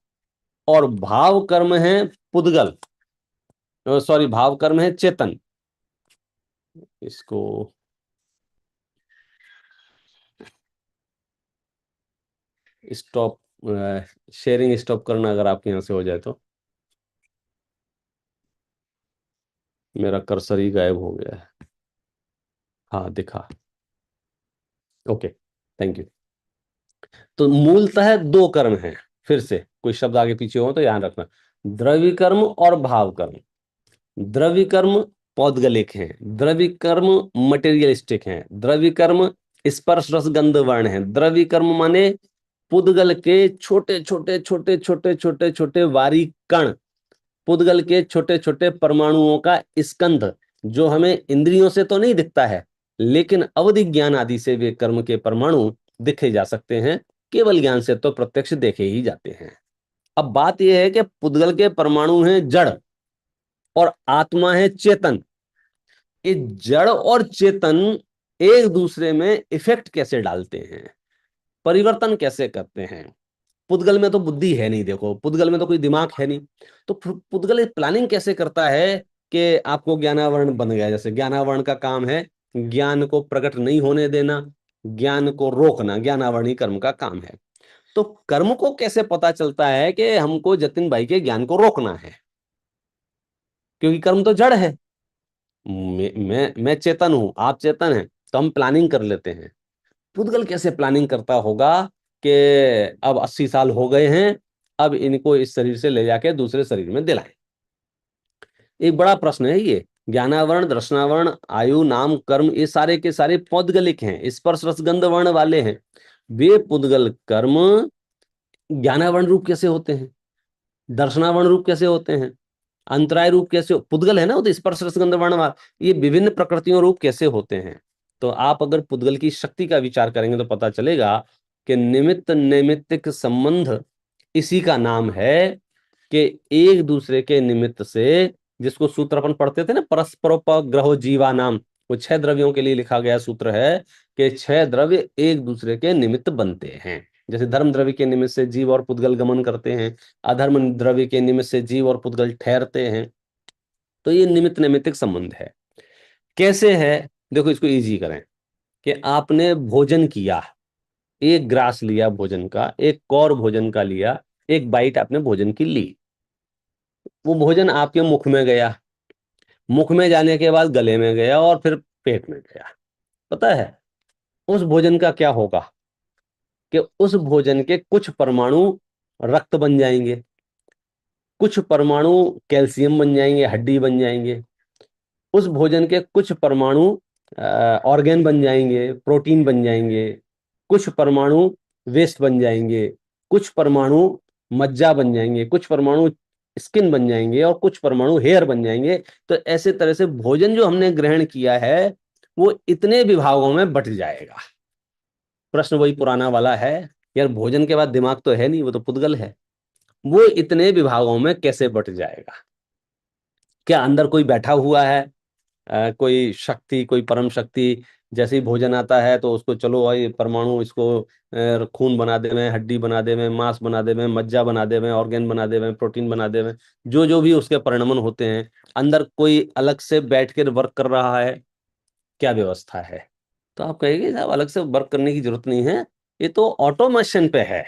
और भाव कर्म है पुद्गल, सॉरी, भाव कर्म है चेतन। इसको स्टॉप, शेयरिंग स्टॉप करना अगर आपके यहां से हो जाए तो। मेरा कर्सर ही गायब हो गया है। हाँ, दिखा। Okay, thank you. तो मूलतः दो कर्म हैं, फिर से कोई शब्द आगे पीछे हो तो ध्यान रखना, द्रव्य कर्म और भाव कर्म। द्रव्य कर्म पौद्गलिक हैं, द्रव्य कर्म मटेरियलिस्टिक हैं, द्रव्य कर्म स्पर्श रस गंध वर्ण है। द्रव्य कर्म माने पुद्गल के छोटे छोटे छोटे छोटे छोटे छोटे बारीक कण, पुद्गल के छोटे छोटे परमाणुओं का स्कंध, जो हमें इंद्रियों से तो नहीं दिखता है, लेकिन अवधि ज्ञान आदि से वे कर्म के परमाणु दिखे जा सकते हैं, केवल ज्ञान से तो प्रत्यक्ष देखे ही जाते हैं। अब बात यह है कि पुद्गल के परमाणु हैं जड़ और आत्मा है चेतन। ये जड़ और चेतन एक दूसरे में इफेक्ट कैसे डालते हैं, परिवर्तन कैसे करते हैं? पुद्गल में तो बुद्धि है नहीं, देखो पुद्गल में तो कोई दिमाग है नहीं, तो पुद्गल प्लानिंग कैसे करता है कि आपको ज्ञानावरण बन गया। जैसे ज्ञानावरण का काम है ज्ञान को प्रकट नहीं होने देना, ज्ञान को रोकना, ज्ञानावरणी कर्म का काम है। तो कर्म को कैसे पता चलता है कि हमको जतिन भाई के ज्ञान को रोकना है, क्योंकि कर्म तो जड़ है। मैं चेतन हूं, आप चेतन हैं, तो हम प्लानिंग कर लेते हैं। पुद्गल कैसे प्लानिंग करता होगा कि अब 80 साल हो गए हैं, अब इनको इस शरीर से ले जाके दूसरे शरीर में दिलाएं। एक बड़ा प्रश्न है ये। ज्ञानावरण, दर्शनावरण, आयु, नाम, कर्म, ये सारे के सारे पौद्गलिक हैं, स्पर्श रस गंध वर्ण वाले हैं। वे पुद्गल कर्म ज्ञानावरण रूप कैसे होते हैं, दर्शनावरण रूप कैसे होते हैं, अंतराय रूप कैसे, पुद्गल है ना वो तो स्पर्श रस गंध वर्ण वाला, ये विभिन्न प्रकृतियों रूप कैसे होते हैं? तो आप अगर पुद्गल की शक्ति का विचार करेंगे तो पता चलेगा कि निमित्त नैमित्तिक संबंध इसी का नाम है, कि एक दूसरे के निमित्त से, जिसको सूत्र अपन पढ़ते थे ना, परस्परोपग्रहो जीवा नाम, वो 6 द्रव्यों के लिए लिखा गया सूत्र है कि 6 द्रव्य एक दूसरे के निमित्त बनते हैं। जैसे धर्म द्रव्य के निमित्त से जीव और पुद्गल गमन करते हैं, अधर्म द्रव्य के निमित्त से जीव और पुद्गल ठहरते हैं। तो ये निमित्त नैमित्तिक संबंध है। कैसे है? देखो इसको इजी करें कि आपने भोजन किया, एक ग्रास लिया भोजन का, एक कौर भोजन का लिया, एक बाइट आपने भोजन की ली, वो भोजन आपके मुख में गया, मुख में जाने के बाद गले में गया और फिर पेट में गया। पता है उस भोजन का क्या होगा? कि उस भोजन के कुछ परमाणु रक्त बन जाएंगे, कुछ परमाणु कैल्शियम बन जाएंगे, हड्डी बन जाएंगे, उस भोजन के कुछ परमाणु ऑर्गेन बन जाएंगे, प्रोटीन बन जाएंगे, कुछ परमाणु वेस्ट बन जाएंगे, कुछ परमाणु मज्जा बन जाएंगे, कुछ परमाणु स्किन बन जाएंगे और कुछ परमाणु हेयर बन जाएंगे। तो ऐसे तरह से भोजन जो हमने ग्रहण किया है वो इतने विभागों में बट जाएगा। प्रश्न वही पुराना वाला है, यार भोजन के बाद दिमाग तो है नहीं, वो तो पुद्गल है, वो इतने विभागों में कैसे बट जाएगा? क्या अंदर कोई बैठा हुआ है, कोई शक्ति, कोई परम शक्ति, जैसे ही भोजन आता है तो उसको चलो भाई परमाणु इसको खून बना दे में, हड्डी बना दे में, मांस बना दे में, मज्जा बना दे में, ऑर्गेन बना दे में, प्रोटीन बना दे में, जो जो भी उसके परिणमन होते हैं, अंदर कोई अलग से बैठ कर वर्क कर रहा है? क्या व्यवस्था है? तो आप कहेंगे साहब अलग से वर्क करने की जरूरत नहीं है, ये तो ऑटोमेशन पे है,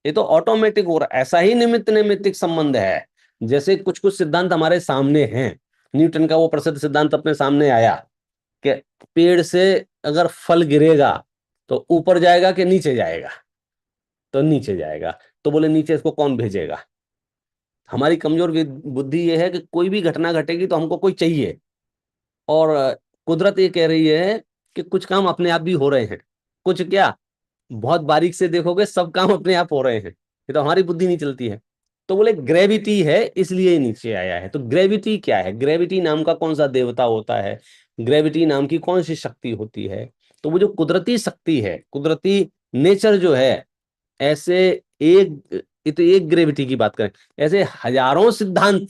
ये तो ऑटोमेटिक हो रहा है। ऐसा ही निमित्त नैमित्तिक संबंध है। जैसे कुछ कुछ सिद्धांत हमारे सामने हैं, न्यूटन का वो प्रसिद्ध सिद्धांत अपने सामने आया कि पेड़ से अगर फल गिरेगा तो ऊपर जाएगा कि नीचे जाएगा? तो नीचे जाएगा। तो बोले नीचे इसको कौन भेजेगा? हमारी कमजोर बुद्धि ये है कि कोई भी घटना घटेगी तो हमको कोई चाहिए, और कुदरत ये कह रही है कि कुछ काम अपने आप भी हो रहे हैं। कुछ क्या? बहुत बारीक से देखोगे सब काम अपने आप हो रहे हैं, ये तो हमारी बुद्धि नहीं चलती है। तो बोले ग्रेविटी है इसलिए नीचे आया है। तो ग्रेविटी क्या है? ग्रेविटी नाम का कौन सा देवता होता है? ग्रेविटी नाम की कौन सी शक्ति होती है? तो वो जो कुदरती शक्ति है, कुदरती नेचर जो है, ऐसे एक, ये तो एक ग्रेविटी की बात करें, ऐसे हजारों सिद्धांत,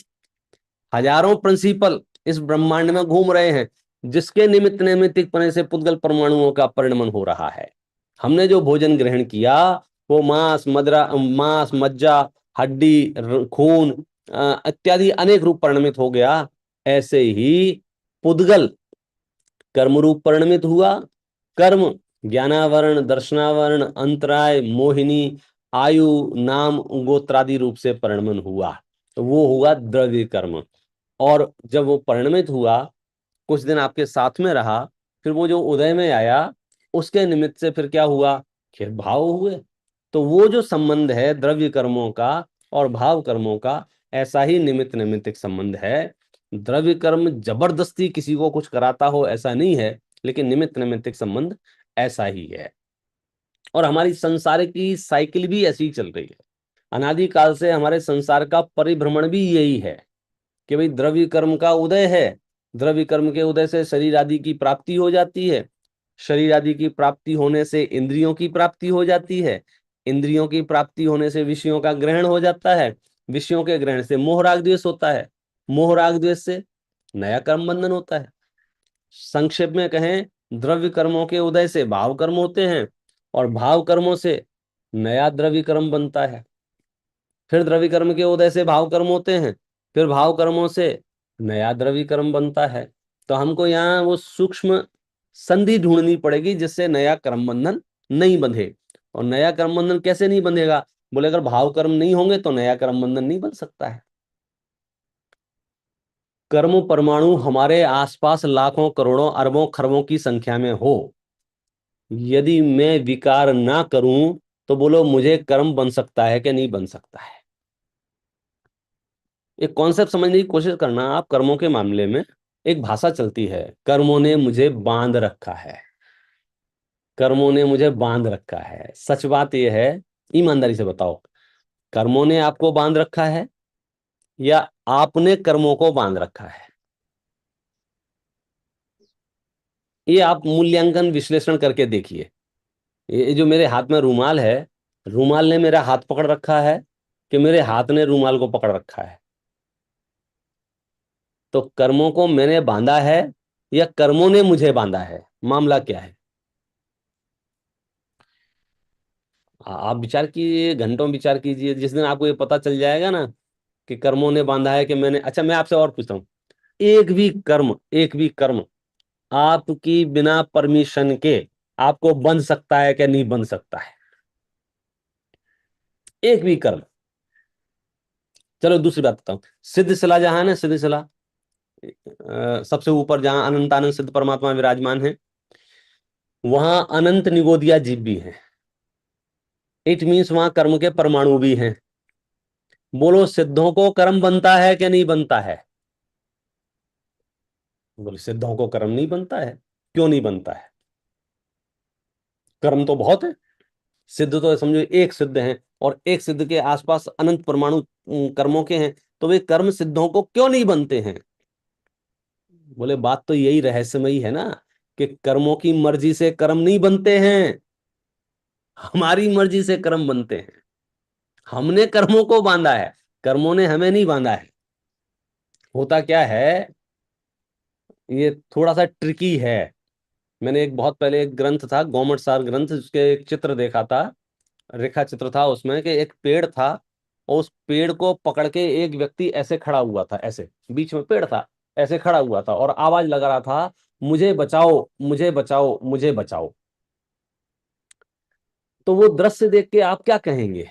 हजारों प्रिंसिपल इस ब्रह्मांड में घूम रहे हैं, जिसके निमित्त नैमित्तिकपणे से पुद्गल परमाणुओं का परिणमन हो रहा है। हमने जो भोजन ग्रहण किया वो मांस मज्जा, हड्डी, खून इत्यादि अनेक रूप परिणमित हो गया। ऐसे ही पुद्गल कर्म रूप परिणमित हुआ। कर्म ज्ञानावरण, दर्शनावरण, अंतराय, मोहिनी, आयु, नाम, गोत्रादि रूप से परिणमन हुआ। तो वो हुआ द्रव्य कर्म। और जब वो परिणमित हुआ, कुछ दिन आपके साथ में रहा, फिर वो जो उदय में आया, उसके निमित्त से फिर क्या हुआ? फिर भाव हुए। तो वो जो संबंध है द्रव्य कर्मों का और भाव कर्मों का, ऐसा ही निमित्त नैमित्तिक संबंध है। द्रव्य कर्म जबरदस्ती किसी को कुछ कराता हो ऐसा नहीं है, लेकिन निमित्त नैमित्तिक संबंध ऐसा ही है। और हमारी संसार की साइकिल भी ऐसी ही चल रही है। अनादिकाल से हमारे संसार का परिभ्रमण भी यही है कि भाई द्रव्य कर्म का उदय है, द्रव्य कर्म के उदय से शरीर आदि की प्राप्ति हो जाती है, शरीर आदि की प्राप्ति होने से इंद्रियों की प्राप्ति हो जाती है, इंद्रियों की प्राप्ति होने से विषयों का ग्रहण हो जाता है, विषयों के ग्रहण से मोह राग द्वेष होता है, मोह राग द्वेष से नया कर्म बंधन होता है। संक्षेप में कहें, द्रव्य कर्मों के उदय से भाव कर्म होते हैं और भाव कर्मों से नया द्रव्य कर्म बनता है। फिर द्रव्य कर्म के उदय से भाव कर्म होते हैं, फिर भाव कर्मों से नया द्रव्य कर्म बनता है। तो हमको यहाँ वो सूक्ष्म संधि ढूंढनी पड़ेगी जिससे नया कर्म बंधन नहीं बंधे। और नया कर्म बंधन कैसे नहीं बंधेगा? बोले अगर भाव कर्म नहीं होंगे तो नया कर्म बंधन नहीं बन सकता है। कर्म परमाणु हमारे आसपास लाखों करोड़ों अरबों खरबों की संख्या में हो, यदि मैं विकार ना करूं तो बोलो मुझे कर्म बन सकता है कि नहीं बन सकता है? एक कॉन्सेप्ट समझने की कोशिश करना आप। कर्मों के मामले में एक भाषा चलती है, कर्मों ने मुझे बांध रखा है, कर्मों ने मुझे बांध रखा है। सच बात यह है, ईमानदारी से बताओ, कर्मों ने आपको बांध रखा है या आपने कर्मों को बांध रखा है? ये आप मूल्यांकन विश्लेषण करके देखिए। ये जो मेरे हाथ में रूमाल है, रूमाल ने मेरा हाथ पकड़ रखा है कि मेरे हाथ ने रूमाल को पकड़ रखा है? तो कर्मों को मैंने बांधा है या कर्मों ने मुझे बांधा है? मामला क्या है? आप विचार कीजिए, घंटों विचार कीजिए। जिस दिन आपको ये पता चल जाएगा ना कि कर्मों ने बांधा है कि मैंने। अच्छा, मैं आपसे और पूछता हूं, एक भी कर्म आपकी बिना परमिशन के आपको बंध सकता है कि नहीं बंध सकता है? एक भी कर्म। चलो दूसरी बात बताऊं, सिद्ध शिला जहां है ना, सिद्ध शिला, सबसे ऊपर जहां अनंत आनंद सिद्ध परमात्मा विराजमान है, वहां अनंत निगोदिया जीव भी हैं। इट मीन्स वहां कर्म के परमाणु भी हैं। बोलो सिद्धों को कर्म बनता है कि नहीं बनता है? बोले सिद्धों को कर्म नहीं बनता है। क्यों नहीं बनता है? कर्म तो बहुत है। सिद्ध तो समझो एक सिद्ध है और एक सिद्ध के आसपास अनंत परमाणु कर्मों के हैं, तो वे कर्म सिद्धों को क्यों नहीं बनते हैं? बोले बात तो यही रहस्यमयी है ना कि कर्मों की मर्जी से कर्म नहीं बनते हैं, हमारी मर्जी से कर्म बनते हैं। हमने कर्मों को बांधा है, कर्मों ने हमें नहीं बांधा है। होता क्या है, ये थोड़ा सा ट्रिकी है। मैंने एक बहुत पहले एक ग्रंथ था, गौमट सार ग्रंथ, उसके एक चित्र देखा था, रेखा चित्र था उसमें कि एक पेड़ था और उस पेड़ को पकड़ के एक व्यक्ति ऐसे खड़ा हुआ था, ऐसे बीच में पेड़ था, ऐसे खड़ा हुआ था और आवाज लगा रहा था, मुझे बचाओ मुझे बचाओ मुझे बचाओ। तो वो दृश्य देख के आप क्या कहेंगे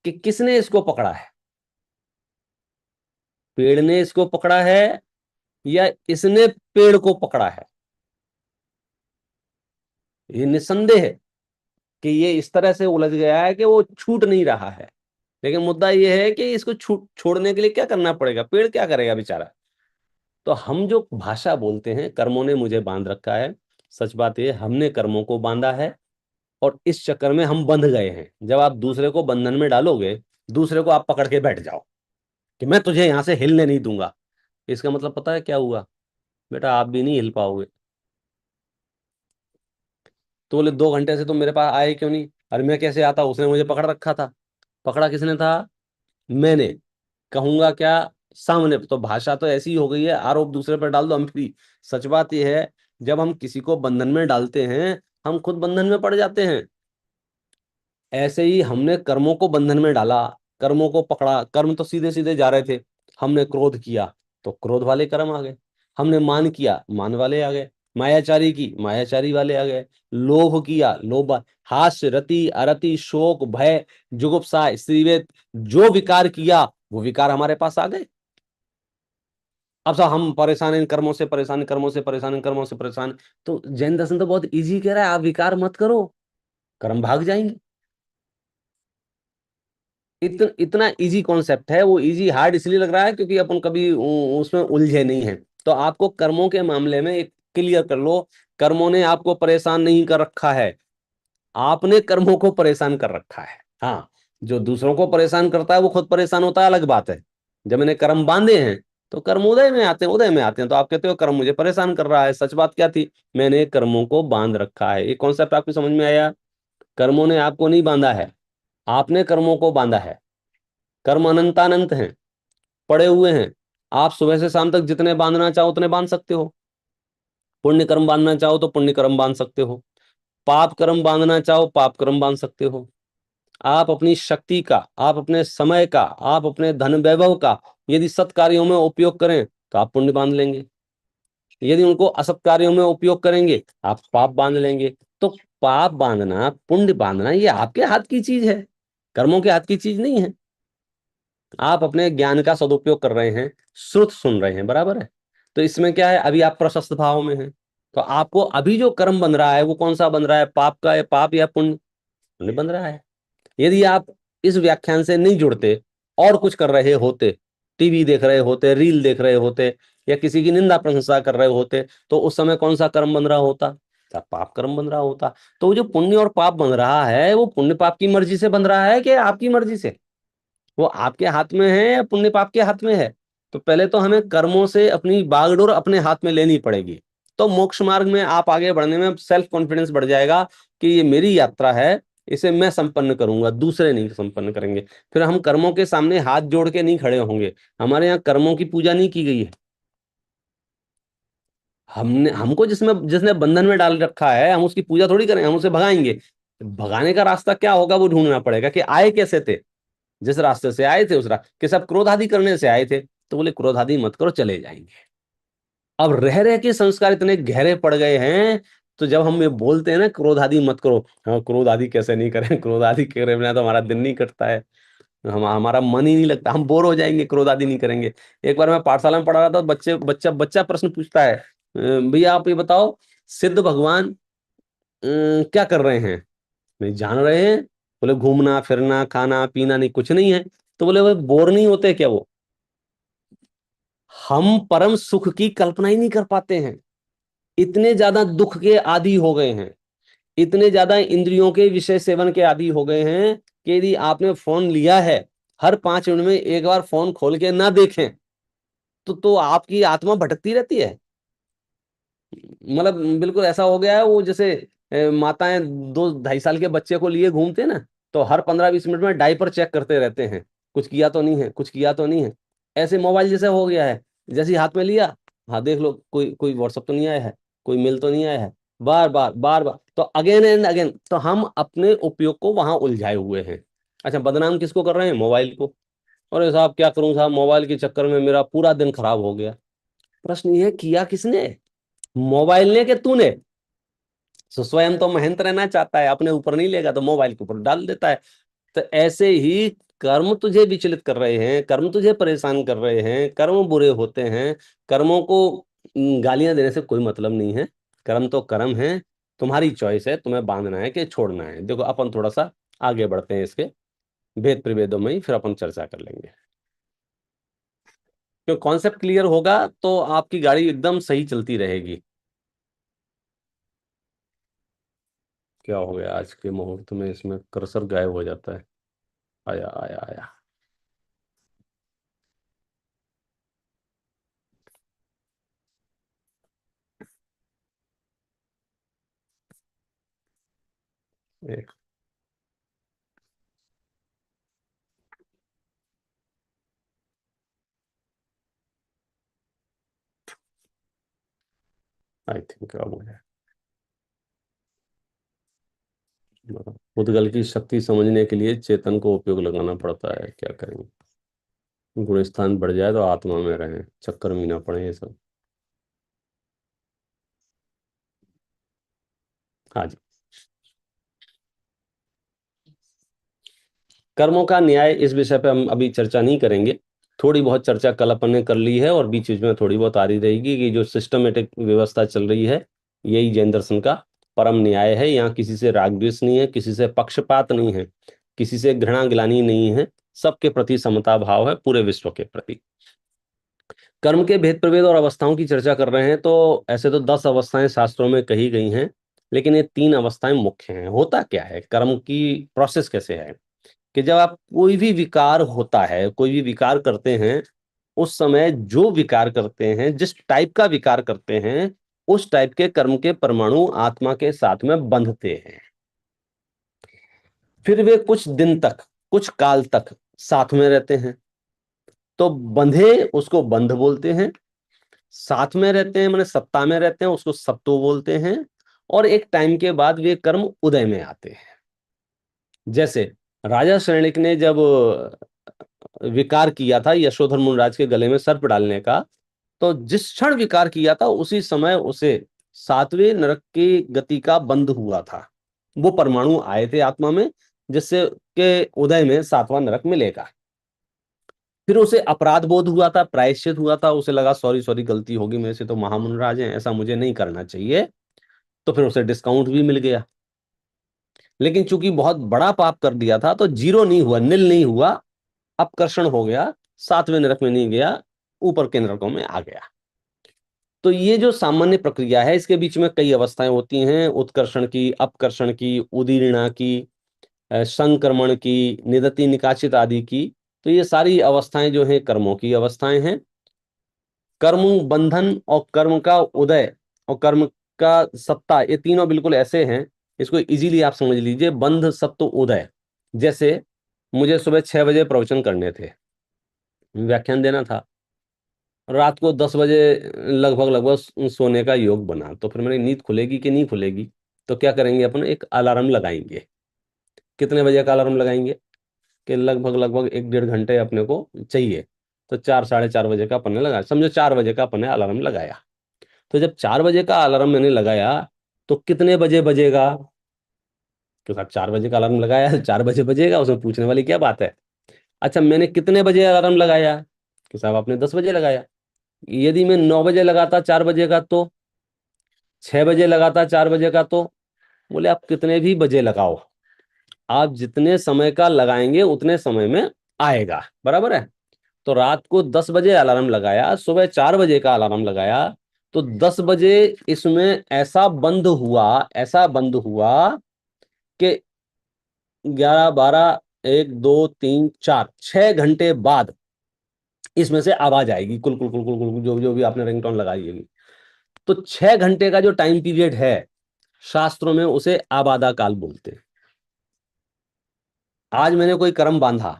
कि किसने इसको पकड़ा है? पेड़ ने इसको पकड़ा है या इसने पेड़ को पकड़ा है? ये निस्संदेह है कि ये इस तरह से उलझ गया है कि वो छूट नहीं रहा है। लेकिन मुद्दा ये है कि इसको छोड़ने के लिए क्या करना पड़ेगा? पेड़ क्या करेगा बेचारा? तो हम जो भाषा बोलते हैं, कर्मों ने मुझे बांध रखा है, सच बात ये हमने कर्मों को बांधा है और इस चक्कर में हम बंध गए हैं। जब आप दूसरे को बंधन में डालोगे, दूसरे को आप पकड़ के बैठ जाओ कि मैं तुझे यहां से हिलने नहीं दूंगा, इसका मतलब पता है क्या हुआ? बेटा आप भी नहीं हिल पाओगे। तो बोले 2 घंटे से तुम मेरे पास आए क्यों नहीं? अरे मैं कैसे आता, उसने मुझे पकड़ रखा था। पकड़ा किसने था? मैंने। कहूंगा क्या? सामने। तो भाषा तो ऐसी ही हो गई है, आरोप दूसरे पर डाल दो हम फ्री। सच बात यह है, जब हम किसी को बंधन में डालते हैं, हम खुद बंधन में पड़ जाते हैं। ऐसे ही हमने कर्मों को बंधन में डाला, कर्मों को पकड़ा। कर्म तो सीधे सीधे जा रहे थे। हमने क्रोध किया तो क्रोध वाले कर्म आ गए, हमने मान किया मान वाले आ गए, मायाचारी की मायाचारी वाले आ गए, लोभ किया लोभ हास्य रति अरति शोक भय जुगुप्सा स्त्रीवेद, जो विकार किया वो विकार हमारे पास आ गए। अब सब हम परेशान इन कर्मों से, परेशान इन कर्मों से, परेशान इन कर्मों से परेशान। तो जैन दर्शन तो बहुत इजी कह रहा है, आप विकार मत करो, कर्म भाग जाएंगे। इतना इजी कॉन्सेप्ट है। वो इजी हार्ड इसलिए लग रहा है क्योंकि अपन कभी उसमें उलझे नहीं है। तो आपको कर्मों के मामले में एक क्लियर कर लो, कर्मों ने आपको परेशान नहीं कर रखा है, आपने कर्मों को परेशान कर रखा है। हाँ, जो दूसरों को परेशान करता है वो खुद परेशान होता है, अलग बात है। जब मैंने कर्म बांधे हैं तो कर्म उदय में आते हैं, उदय में आते हैं, तो आप कहते हो कर्म मुझे परेशान कर रहा है। सच बात क्या थी? मैंने कर्मों को बांध रखा है। ये कॉन्सेप्ट आपको समझ में आया? कर्मों ने आपको नहीं बांधा है, आपने कर्मों को बांधा है। कर्म अनंतानंत हैं, पड़े हुए हैं। आप सुबह से शाम तक जितने बांधना चाहो उतने बांध सकते हो। पुण्य कर्म बांधना चाहो तो पुण्य कर्म बांध सकते हो, पाप कर्म बांधना चाहो पाप कर्म बांध सकते हो। आप अपनी शक्ति का, आप अपने समय का, आप अपने धन वैभव का यदि सत् कार्यों में उपयोग करें तो आप पुण्य बांध लेंगे, यदि उनको असत् कार्यों में उपयोग करेंगे आप पाप बांध लेंगे। तो पाप बांधना पुण्य बांधना ये आपके हाथ की चीज है, कर्मों के हाथ की चीज नहीं है। आप अपने ज्ञान का सदुपयोग कर रहे हैं, श्रुत सुन रहे हैं, बराबर है। तो इसमें क्या है, अभी आप प्रशस्त भाव में हैं, तो आपको अभी जो कर्म बन रहा है वो कौन सा बन रहा है? पाप का है, पाप या पुण्य? पुण्य बन रहा है। यदि आप इस व्याख्यान से नहीं जुड़ते और कुछ कर रहे होते, टीवी देख रहे होते, रील देख रहे होते, या किसी की निंदा प्रशंसा कर रहे होते, तो उस समय कौन सा कर्म बन रहा होता? पाप कर्म बन रहा होता। तो वो जो पुण्य और पाप बन रहा है, वो पुण्य पाप की मर्जी से बन रहा है कि आपकी मर्जी से? वो आपके हाथ में है या पुण्य पाप के हाथ में है? तो पहले तो हमें कर्मों से अपनी बागडोर अपने हाथ में लेनी पड़ेगी। तो मोक्ष मार्ग में आप आगे बढ़ने में सेल्फ कॉन्फिडेंस बढ़ जाएगा कि ये मेरी यात्रा है, इसे मैं संपन्न करूंगा, दूसरे नहीं संपन्न करेंगे। फिर हम कर्मों के सामने हाथ जोड़ के नहीं खड़े होंगे। हमारे यहाँ कर्मों की पूजा नहीं की गई है। हमने हमको जिसमें जिसने बंधन में डाल रखा है, हम उसकी पूजा थोड़ी करें, हम उसे भगाएंगे। भगाने का रास्ता क्या होगा वो ढूंढना पड़ेगा कि आए कैसे थे, जिस रास्ते से आए थे उस रास्ते कि सब क्रोध आदि करने से आए थे, तो बोले क्रोध आदि मत करो, चले जाएंगे। अब रह रह के संस्कार इतने गहरे पड़ गए हैं, तो जब हम ये बोलते हैं ना क्रोध आदि मत करो, हाँ क्रोध आदि कैसे नहीं करें, क्रोध आदि करे बिना तो हमारा दिन नहीं कटता है, हमारा मन ही नहीं लगता, हम बोर हो जाएंगे क्रोध आदि नहीं करेंगे। एक बार मैं पाठशाला में पढ़ा रहा था, बच्चा बच्चा प्रश्न पूछता है, भैया आप ये बताओ, सिद्ध भगवान क्या कर रहे हैं? नहीं जान रहे हैं। बोले घूमना फिरना खाना पीना, नहीं कुछ नहीं है। तो बोले वो बोर नहीं होते क्या वो? हम परम सुख की कल्पना ही नहीं कर पाते हैं, इतने ज्यादा दुख के आदी हो गए हैं, इतने ज्यादा इंद्रियों के विषय सेवन के आदी हो गए हैं कि यदि आपने फोन लिया है, हर 5 मिनट में एक बार फोन खोल के ना देखें तो आपकी आत्मा भटकती रहती है। मतलब बिल्कुल ऐसा हो गया है वो, जैसे माताएं 2-2.5 साल के बच्चे को लिए घूमते हैं ना, तो हर 15-20 मिनट में डायपर चेक करते रहते हैं, कुछ किया तो नहीं है, कुछ किया तो नहीं है। ऐसे मोबाइल जैसे हो गया है, जैसे ही हाथ में लिया, हाँ देख लो कोई कोई व्हाट्सअप तो नहीं आया है, कोई मेल तो नहीं आया है, बार बार बार बार, तो अगेन एंड अगेन, तो हम अपने उपयोग को वहां उलझाए हुए हैं। अच्छा, बदनाम किसको कर रहे हैं? मोबाइल को। अरे साहब क्या करूं साहब, मोबाइल के चक्कर में मेरा पूरा दिन खराब हो गया। प्रश्न ये है, किया किसने? मोबाइल ने कि तूने? तो स्वयं तो महंत रहना चाहता है, अपने ऊपर नहीं लेगा तो मोबाइल के ऊपर डाल देता है। तो ऐसे ही कर्म तुझे विचलित कर रहे हैं, कर्म तुझे परेशान कर रहे हैं, कर्म बुरे होते हैं। कर्मों को गालियां देने से कोई मतलब नहीं है, कर्म तो कर्म है। तुम्हारी चॉइस है, तुम्हें बांधना है कि छोड़ना है। देखो अपन थोड़ा सा आगे बढ़ते हैं, इसके भेद प्रभेदों में ही फिर अपन चर्चा कर लेंगे। क्यों कॉन्सेप्ट क्लियर होगा तो आपकी गाड़ी एकदम सही चलती रहेगी। क्या हो गया आज के मुहूर्त में, इसमें कर्सर गायब हो जाता है। आया आया आया। एक आई थिंक अब हो गया। उद्गल की शक्ति समझने के लिए चेतन को उपयोग लगाना पड़ता है, क्या करेंगे। गुण स्थान बढ़ जाए तो आत्मा में रहे, चक्कर में ना पड़े ये सब। हाँ जी। कर्मों का न्याय, इस विषय पे हम अभी चर्चा नहीं करेंगे। थोड़ी बहुत चर्चा कल अपन ने कर ली है और बीच बीच में थोड़ी बहुत आ रही रहेगी कि जो सिस्टमेटिक व्यवस्था चल रही है यही जैन दर्शन का परम न्याय है। यहाँ किसी से राग द्वेष नहीं है, किसी से पक्षपात नहीं है, किसी से घृणा गिलानी नहीं है, सबके प्रति समता भाव है, पूरे विश्व के प्रति। कर्म के भेद प्रभेद और अवस्थाओं की चर्चा कर रहे हैं तो ऐसे तो 10 अवस्थाएं शास्त्रों में कही गई हैं, लेकिन ये 3 अवस्थाएं मुख्य हैं। होता क्या है, कर्म की प्रोसेस कैसे है कि जब आप कोई भी विकार होता है, कोई भी विकार करते हैं, उस समय जो विकार करते हैं, जिस टाइप का विकार करते हैं, उस टाइप के कर्म के परमाणु आत्मा के साथ में बंधते हैं। फिर वे कुछ दिन तक, कुछ काल तक साथ में रहते हैं, तो बंधे उसको बंध बोलते हैं। साथ में रहते हैं माने सत्ता में रहते हैं, उसको सत्तो बोलते हैं। और एक टाइम के बाद वे कर्म उदय में आते हैं। जैसे राजा शरणिक ने जब विकार किया था यशोधर मुनिराज के गले में सर्प डालने का, तो जिस क्षण विकार किया था उसी समय उसे 7वें नरक की गति का बंध हुआ था। वो परमाणु आए थे आत्मा में, जिससे के उदय में 7वां नरक मिलेगा। फिर उसे अपराध बोध हुआ था, प्रायश्चित हुआ था, उसे लगा सॉरी सॉरी गलती होगी मेरे से, तो महामुनिराज हैं, ऐसा मुझे नहीं करना चाहिए। तो फिर उसे डिस्काउंट भी मिल गया। लेकिन चूंकि बहुत बड़ा पाप कर दिया था तो जीरो नहीं हुआ, नील नहीं हुआ, अपकर्षण हो गया, 7वें नरक में नहीं गया, ऊपर के नरकों में आ गया। तो ये जो सामान्य प्रक्रिया है, इसके बीच में कई अवस्थाएं होती हैं, उत्कर्षण की, अपकर्षण की, उदीर्णा की, संक्रमण की, निदति निकाचित आदि की। तो ये सारी अवस्थाएं जो हैं कर्मों की अवस्थाएं हैं। कर्म बंधन और कर्म का उदय और कर्म का सत्ता, ये तीनों बिल्कुल ऐसे हैं, इसको इजीली आप समझ लीजिए। बंध सत्व उदय, जैसे मुझे सुबह 6 बजे प्रवचन करने थे, व्याख्यान देना था, रात को 10 बजे लगभग लगभग सोने का योग बना, तो फिर मेरी नींद खुलेगी कि नहीं खुलेगी। तो क्या करेंगे अपन, एक अलार्म लगाएंगे। कितने बजे का अलार्म लगाएंगे कि लगभग लगभग 1 डेढ़ घंटे अपने को चाहिए, तो 4 साढ़े 4 बजे का अपन ने लगाया, समझो 4 बजे का अपन ने अलार्म लगाया। तो जब 4 बजे का अलार्म मैंने लगाया तो कितने बजे बजेगा, तो साहब 4 बजे का अलार्म लगाया है, 4 बजे बजेगा, उसमें पूछने वाली क्या बात है। अच्छा मैंने कितने बजे अलार्म लगाया, कि साहब आपने 10 बजे लगाया। यदि मैं 9 बजे लगाता 4 बजे का, तो 6 बजे लगाता 4 बजे का, तो बोले आप कितने भी बजे लगाओ, आप जितने समय का लगाएंगे उतने समय में आएगा, बराबर है। तो रात को 10 बजे अलार्म लगाया, सुबह 4 बजे का अलार्म लगाया, तो 10 बजे इसमें ऐसा बंद हुआ, ऐसा बंद हुआ कि 11 12 1 2 3 4 6 घंटे बाद इसमें से आवाज आएगी, कुल कुल कुल कुल कुल, जो जो भी आपने रिंगटोन लगाई होगी। तो 6 घंटे का जो टाइम पीरियड है, शास्त्रों में उसे आबादा काल बोलते हैं। आज मैंने कोई कर्म बांधा,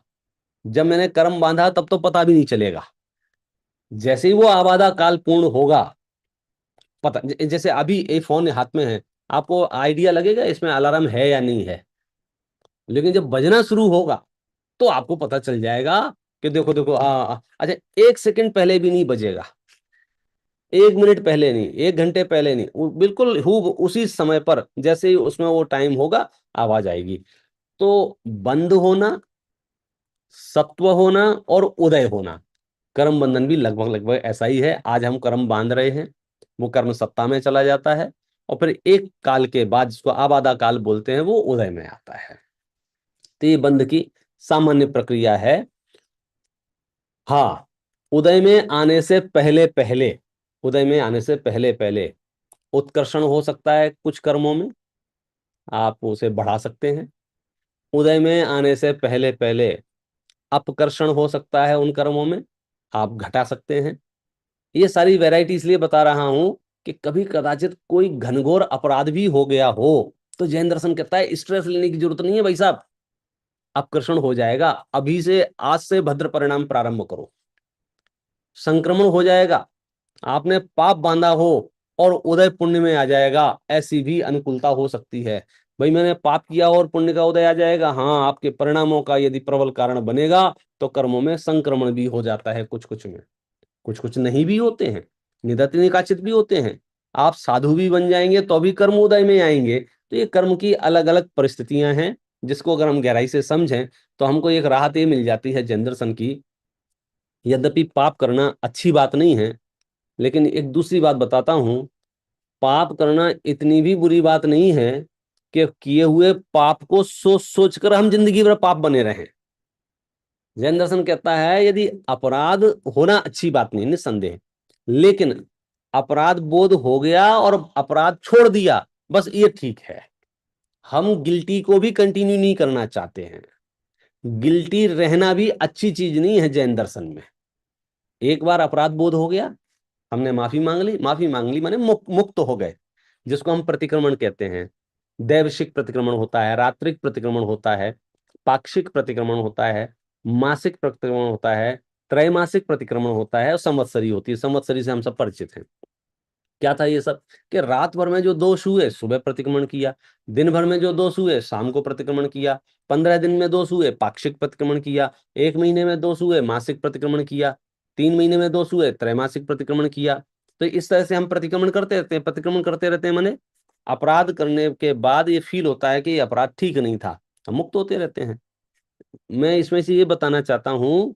जब मैंने कर्म बांधा तब तो पता भी नहीं चलेगा, जैसे ही वो आबादा काल पूर्ण होगा पता। जैसे अभी ये फोन हाथ में है, आपको आइडिया लगेगा इसमें अलार्म है या नहीं है, लेकिन जब बजना शुरू होगा तो आपको पता चल जाएगा कि देखो देखो अच्छा 1 सेकंड पहले भी नहीं बजेगा, 1 मिनट पहले नहीं, 1 घंटे पहले नहीं, बिल्कुल खूब उसी समय पर जैसे ही उसमें वो टाइम होगा आवाज आएगी। तो बंद होना, सत्व होना और उदय होना, कर्म बंधन भी लगभग लगभग ऐसा ही है। आज हम कर्म बांध रहे हैं, वो कर्म सत्ता में चला जाता है, और फिर एक काल के बाद, जिसको आबादा काल बोलते हैं, वो उदय में आता है। तो ये बंध की सामान्य प्रक्रिया है। हाँ, उदय में आने से पहले पहले, उदय में आने से पहले पहले उत्कर्षण हो सकता है कुछ कर्मों में, आप उसे बढ़ा सकते हैं। उदय में आने से पहले पहले अपकर्षण हो सकता है उन कर्मों में, आप घटा सकते हैं। ये सारी वैरायटी इसलिए बता रहा हूं कि कभी कदाचित कोई घनघोर अपराध भी हो गया हो तो जैन दर्शन कहता है स्ट्रेस लेने की जरूरत नहीं है भाई साहब, अपकर्षण हो जाएगा। अभी से, आज से भद्र परिणाम प्रारंभ करो। संक्रमण हो जाएगा, आपने पाप बांधा हो और उदय पुण्य में आ जाएगा, ऐसी भी अनुकूलता हो सकती है। भाई मैंने पाप किया और पुण्य का उदय आ जाएगा, हाँ, आपके परिणामों का यदि प्रबल कारण बनेगा तो कर्मों में संक्रमण भी हो जाता है, कुछ कुछ में, कुछ कुछ नहीं भी होते हैं, निदति निकाचित भी होते हैं। आप साधु भी बन जाएंगे तो भी कर्म उदय में आएंगे। तो ये कर्म की अलग अलग परिस्थितियां हैं, जिसको अगर हम गहराई से समझें तो हमको एक राहत ये मिल जाती है जैन दर्शन की। यद्यपि पाप करना अच्छी बात नहीं है, लेकिन एक दूसरी बात बताता हूं, पाप करना इतनी भी बुरी बात नहीं है कि किए हुए पाप को सोच सोच कर हम जिंदगी भर पाप बने रहें। जैन दर्शन कहता है यदि अपराध होना अच्छी बात नहीं, निस्संदेह, लेकिन अपराध बोध हो गया और अपराध छोड़ दिया, बस ये ठीक है। हम गिल्टी को भी कंटिन्यू नहीं करना चाहते हैं। गिल्टी रहना भी अच्छी चीज नहीं है जैन दर्शन में। एक बार अपराध बोध हो गया, हमने माफी मांग ली, माफी मांग ली माने मुक्त हो गए, जिसको हम प्रतिक्रमण कहते हैं। दैवशिक प्रतिक्रमण होता है, रात्रिक प्रतिक्रमण होता है, पाक्षिक प्रतिक्रमण होता है, मासिक प्रतिक्रमण होता है, त्रैमासिक प्रतिक्रमण होता है और संवत्सरी होती है। संवत्सरी से हम सब परिचित हैं। क्या था ये सब कि रात भर में जो दोष हुए सुबह प्रतिक्रमण किया, दिन भर में जो दोष हुए शाम को प्रतिक्रमण किया, 15 दिन में दोष हुए पाक्षिक प्रतिक्रमण किया, 1 महीने में दोष हुए मासिक प्रतिक्रमण किया, 3 महीने में दोष हुए त्रैमासिक प्रतिक्रमण किया। तो इस तरह से हम प्रतिक्रमण करते रहते हैं, प्रतिक्रमण करते रहते हैं। माने अपराध करने के बाद ये फील होता है कि ये अपराध ठीक नहीं था, हम मुक्त होते रहते हैं। मैं इसमें से ये बताना चाहता हूं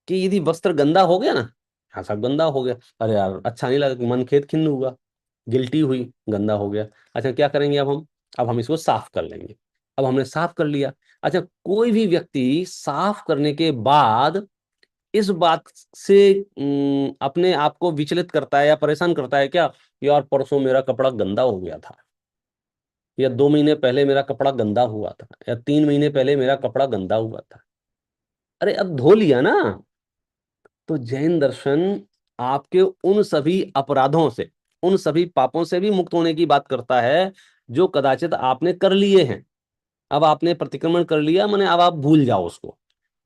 कि यदि वस्त्र गंदा हो गया ना, हाँ सब गंदा हो गया, अरे यार अच्छा नहीं लगा, मन खेद खिन्न हुआ, गिल्टी हुई, गंदा हो गया। अच्छा क्या करेंगे अब हम? अब हम इसको साफ कर लेंगे। अब हमने साफ कर लिया। अच्छा, कोई भी व्यक्ति साफ करने के बाद इस बात से अपने आप को विचलित करता है या परेशान करता है क्या, यार परसों मेरा कपड़ा गंदा हो गया था, या 2 महीने पहले मेरा कपड़ा गंदा हुआ था, या 3 महीने पहले मेरा कपड़ा गंदा हुआ था। अरे अब धो लिया ना। तो जैन दर्शन आपके उन सभी अपराधों से, उन सभी पापों से भी मुक्त होने की बात करता है जो कदाचित आपने कर लिए हैं। अब आपने प्रतिक्रमण कर लिया, माने अब आप भूल जाओ उसको।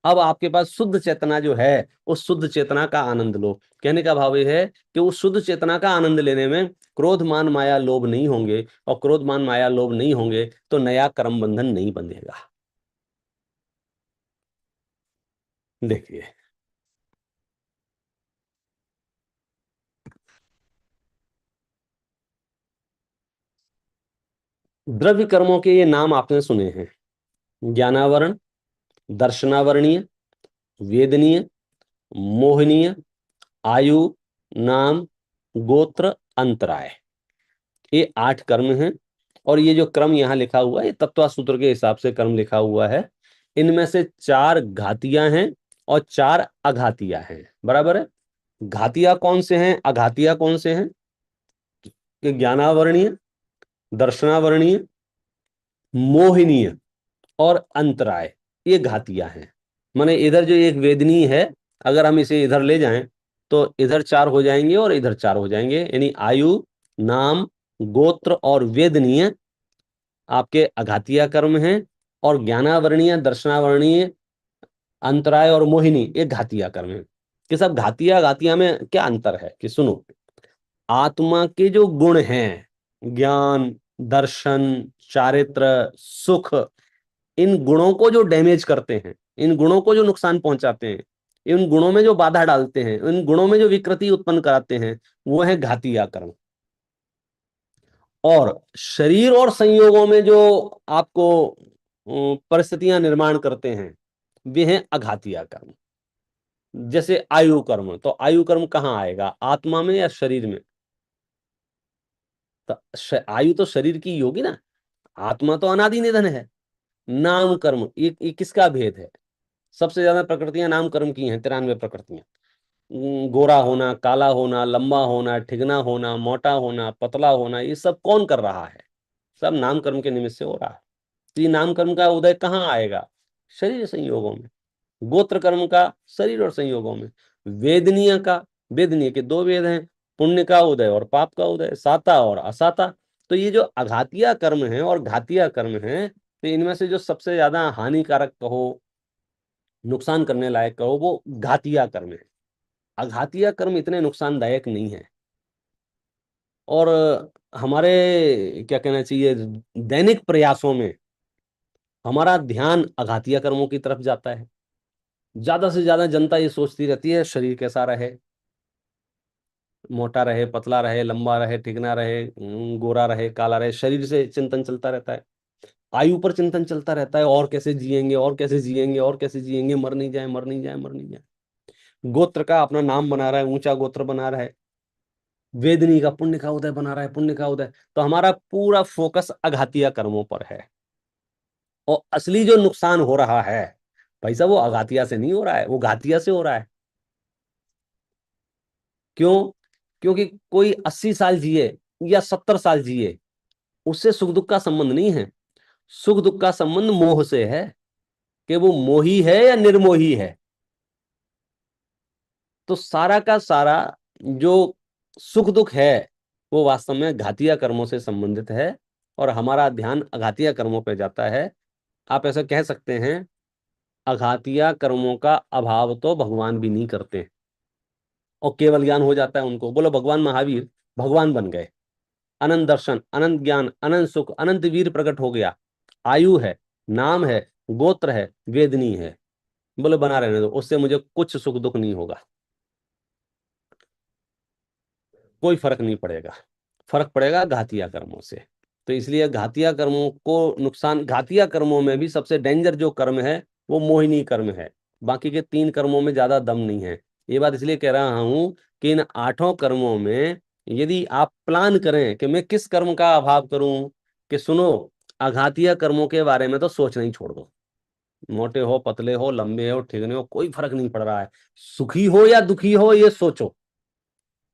अब आपके पास शुद्ध चेतना जो है, उस शुद्ध चेतना का आनंद लो। कहने का भाव यह है कि उस शुद्ध चेतना का आनंद लेने में क्रोध मान माया लोभ नहीं होंगे, और क्रोध मान माया लोभ नहीं होंगे तो नया कर्म बंधन नहीं बंधेगा। देखिए, द्रव्य कर्मों के ये नाम आपने सुने हैं: ज्ञानावरण, दर्शनावरणीय, वेदनीय, मोहनीय, आयु, नाम, गोत्र, अंतराय। ये 8 कर्म हैं। और ये जो क्रम यहाँ लिखा हुआ है, ये तत्वा सूत्र के हिसाब से क्रम लिखा हुआ है। इनमें से 4 घातियां हैं और 4 अघातियां हैं, बराबर है। घातिया कौन से हैं, अघातिया कौन से हैं? कि ज्ञानावरणीय, दर्शनावरणीय, मोहिनीय और अंतराय, ये घातियां हैं। माने इधर जो एक वेदनीय है, अगर हम इसे इधर ले जाएं तो इधर 4 हो जाएंगे और इधर 4 हो जाएंगे, यानी आयु, नाम, गोत्र और वेदनीय आपके अघातिया कर्म हैं, और ज्ञानावरणीय, दर्शनावरणीय, अंतराय और मोहिनी ये घातिया कर्म है। कि सब घातिया घातिया में क्या अंतर है कि सुनो, आत्मा के जो गुण हैं, ज्ञान, दर्शन, चारित्र, सुख, इन गुणों को जो डैमेज करते हैं, इन गुणों को जो नुकसान पहुंचाते हैं, इन गुणों में जो बाधा डालते हैं, इन गुणों में जो विकृति उत्पन्न कराते हैं, वो है घातिया कर्म। और शरीर और संयोगों में जो आपको परिस्थितियां निर्माण करते हैं, वे हैं अघातिया कर्म। जैसे आयु कर्म, तो आयु कर्म कहाँ आएगा, आत्मा में या शरीर में? तो आयु तो शरीर की ही होगी ना, आत्मा तो अनादि निधन है। नाम कर्म, ये किसका भेद है? सबसे ज्यादा प्रकृतियां नाम कर्म की हैं, 93 प्रकृतियां। गोरा होना, काला होना, लंबा होना, ठिगना होना, मोटा होना, पतला होना, ये सब कौन कर रहा है? सब नाम कर्म के निमित्त से हो रहा है। तो ये नाम कर्म का उदय कहाँ आएगा? शरीर संयोगों में। गोत्र कर्म का शरीर और संयोगों में। वेदनीय का, वेदनीय के दो वेद हैं, पुण्य का उदय और पाप का उदय, साता और असाता। तो ये जो अघातिया कर्म है और घातिया कर्म है, तो इनमें से जो सबसे ज्यादा हानिकारक कहो, नुकसान करने लायक कहो, वो घातिया कर्म है। अघातिया कर्म इतने नुकसानदायक नहीं है। और हमारे क्या कहना चाहिए, दैनिक प्रयासों में हमारा ध्यान अघातिया कर्मों की तरफ जाता है। ज्यादा से ज्यादा जनता ये सोचती रहती है शरीर कैसा रहे, मोटा रहे, पतला रहे, लंबा रहे, चिकना रहे, गोरा रहे, काला रहे। शरीर से चिंतन चलता रहता है, आयु पर चिंतन चलता रहता है, और कैसे जिएंगे, और कैसे जिएंगे, और कैसे जिएंगे, मर नहीं जाए, मर नहीं जाए, मर नहीं जाए। गोत्र का अपना नाम बना रहा है, ऊंचा गोत्र बना रहा है। वेदनी का पुण्य का उदय बना रहा है, पुण्य का उदय। तो हमारा पूरा फोकस अघातिया कर्मों पर है। और असली जो नुकसान हो रहा है भाई साहब, वो अघातिया से नहीं हो रहा है, वो घातिया से हो रहा है। क्यों? क्योंकि कोई 80 साल जिए या 70 साल जिए, उससे सुख दुख का संबंध नहीं है। सुख दुख का संबंध मोह से है, कि वो मोही है या निर्मोही है। तो सारा का सारा जो सुख दुख है वो वास्तव में घातिया कर्मों से संबंधित है, और हमारा ध्यान अघातिया कर्मों पर जाता है। आप ऐसा कह सकते हैं, अघातिया कर्मों का अभाव तो भगवान भी नहीं करते, और केवल ज्ञान हो जाता है उनको। बोलो भगवान महावीर भगवान बन गए, अनंत दर्शन, अनंत ज्ञान, अनंत सुख, अनंत वीर प्रकट हो गया, आयु है, नाम है, गोत्र है, वेदनी है। बोले बना रहने दो, उससे मुझे कुछ सुख दुख नहीं होगा, कोई फर्क नहीं पड़ेगा। फर्क पड़ेगा घातिया कर्मों से। तो इसलिए घातिया कर्मों को नुकसान, घातिया कर्मों में भी सबसे डेंजर जो कर्म है वो मोहिनी कर्म है। बाकी के 3 कर्मों में ज्यादा दम नहीं है। ये बात इसलिए कह रहा हूं कि इन 8 कर्मों में यदि आप प्लान करें कि मैं किस कर्म का अभाव करूं, कि सुनो, अघातिया कर्मों के बारे में तो सोचना ही छोड़ दो। मोटे हो, पतले हो, लंबे हो, ठिगने हो, कोई फर्क नहीं पड़ रहा है। सुखी हो या दुखी हो ये सोचो,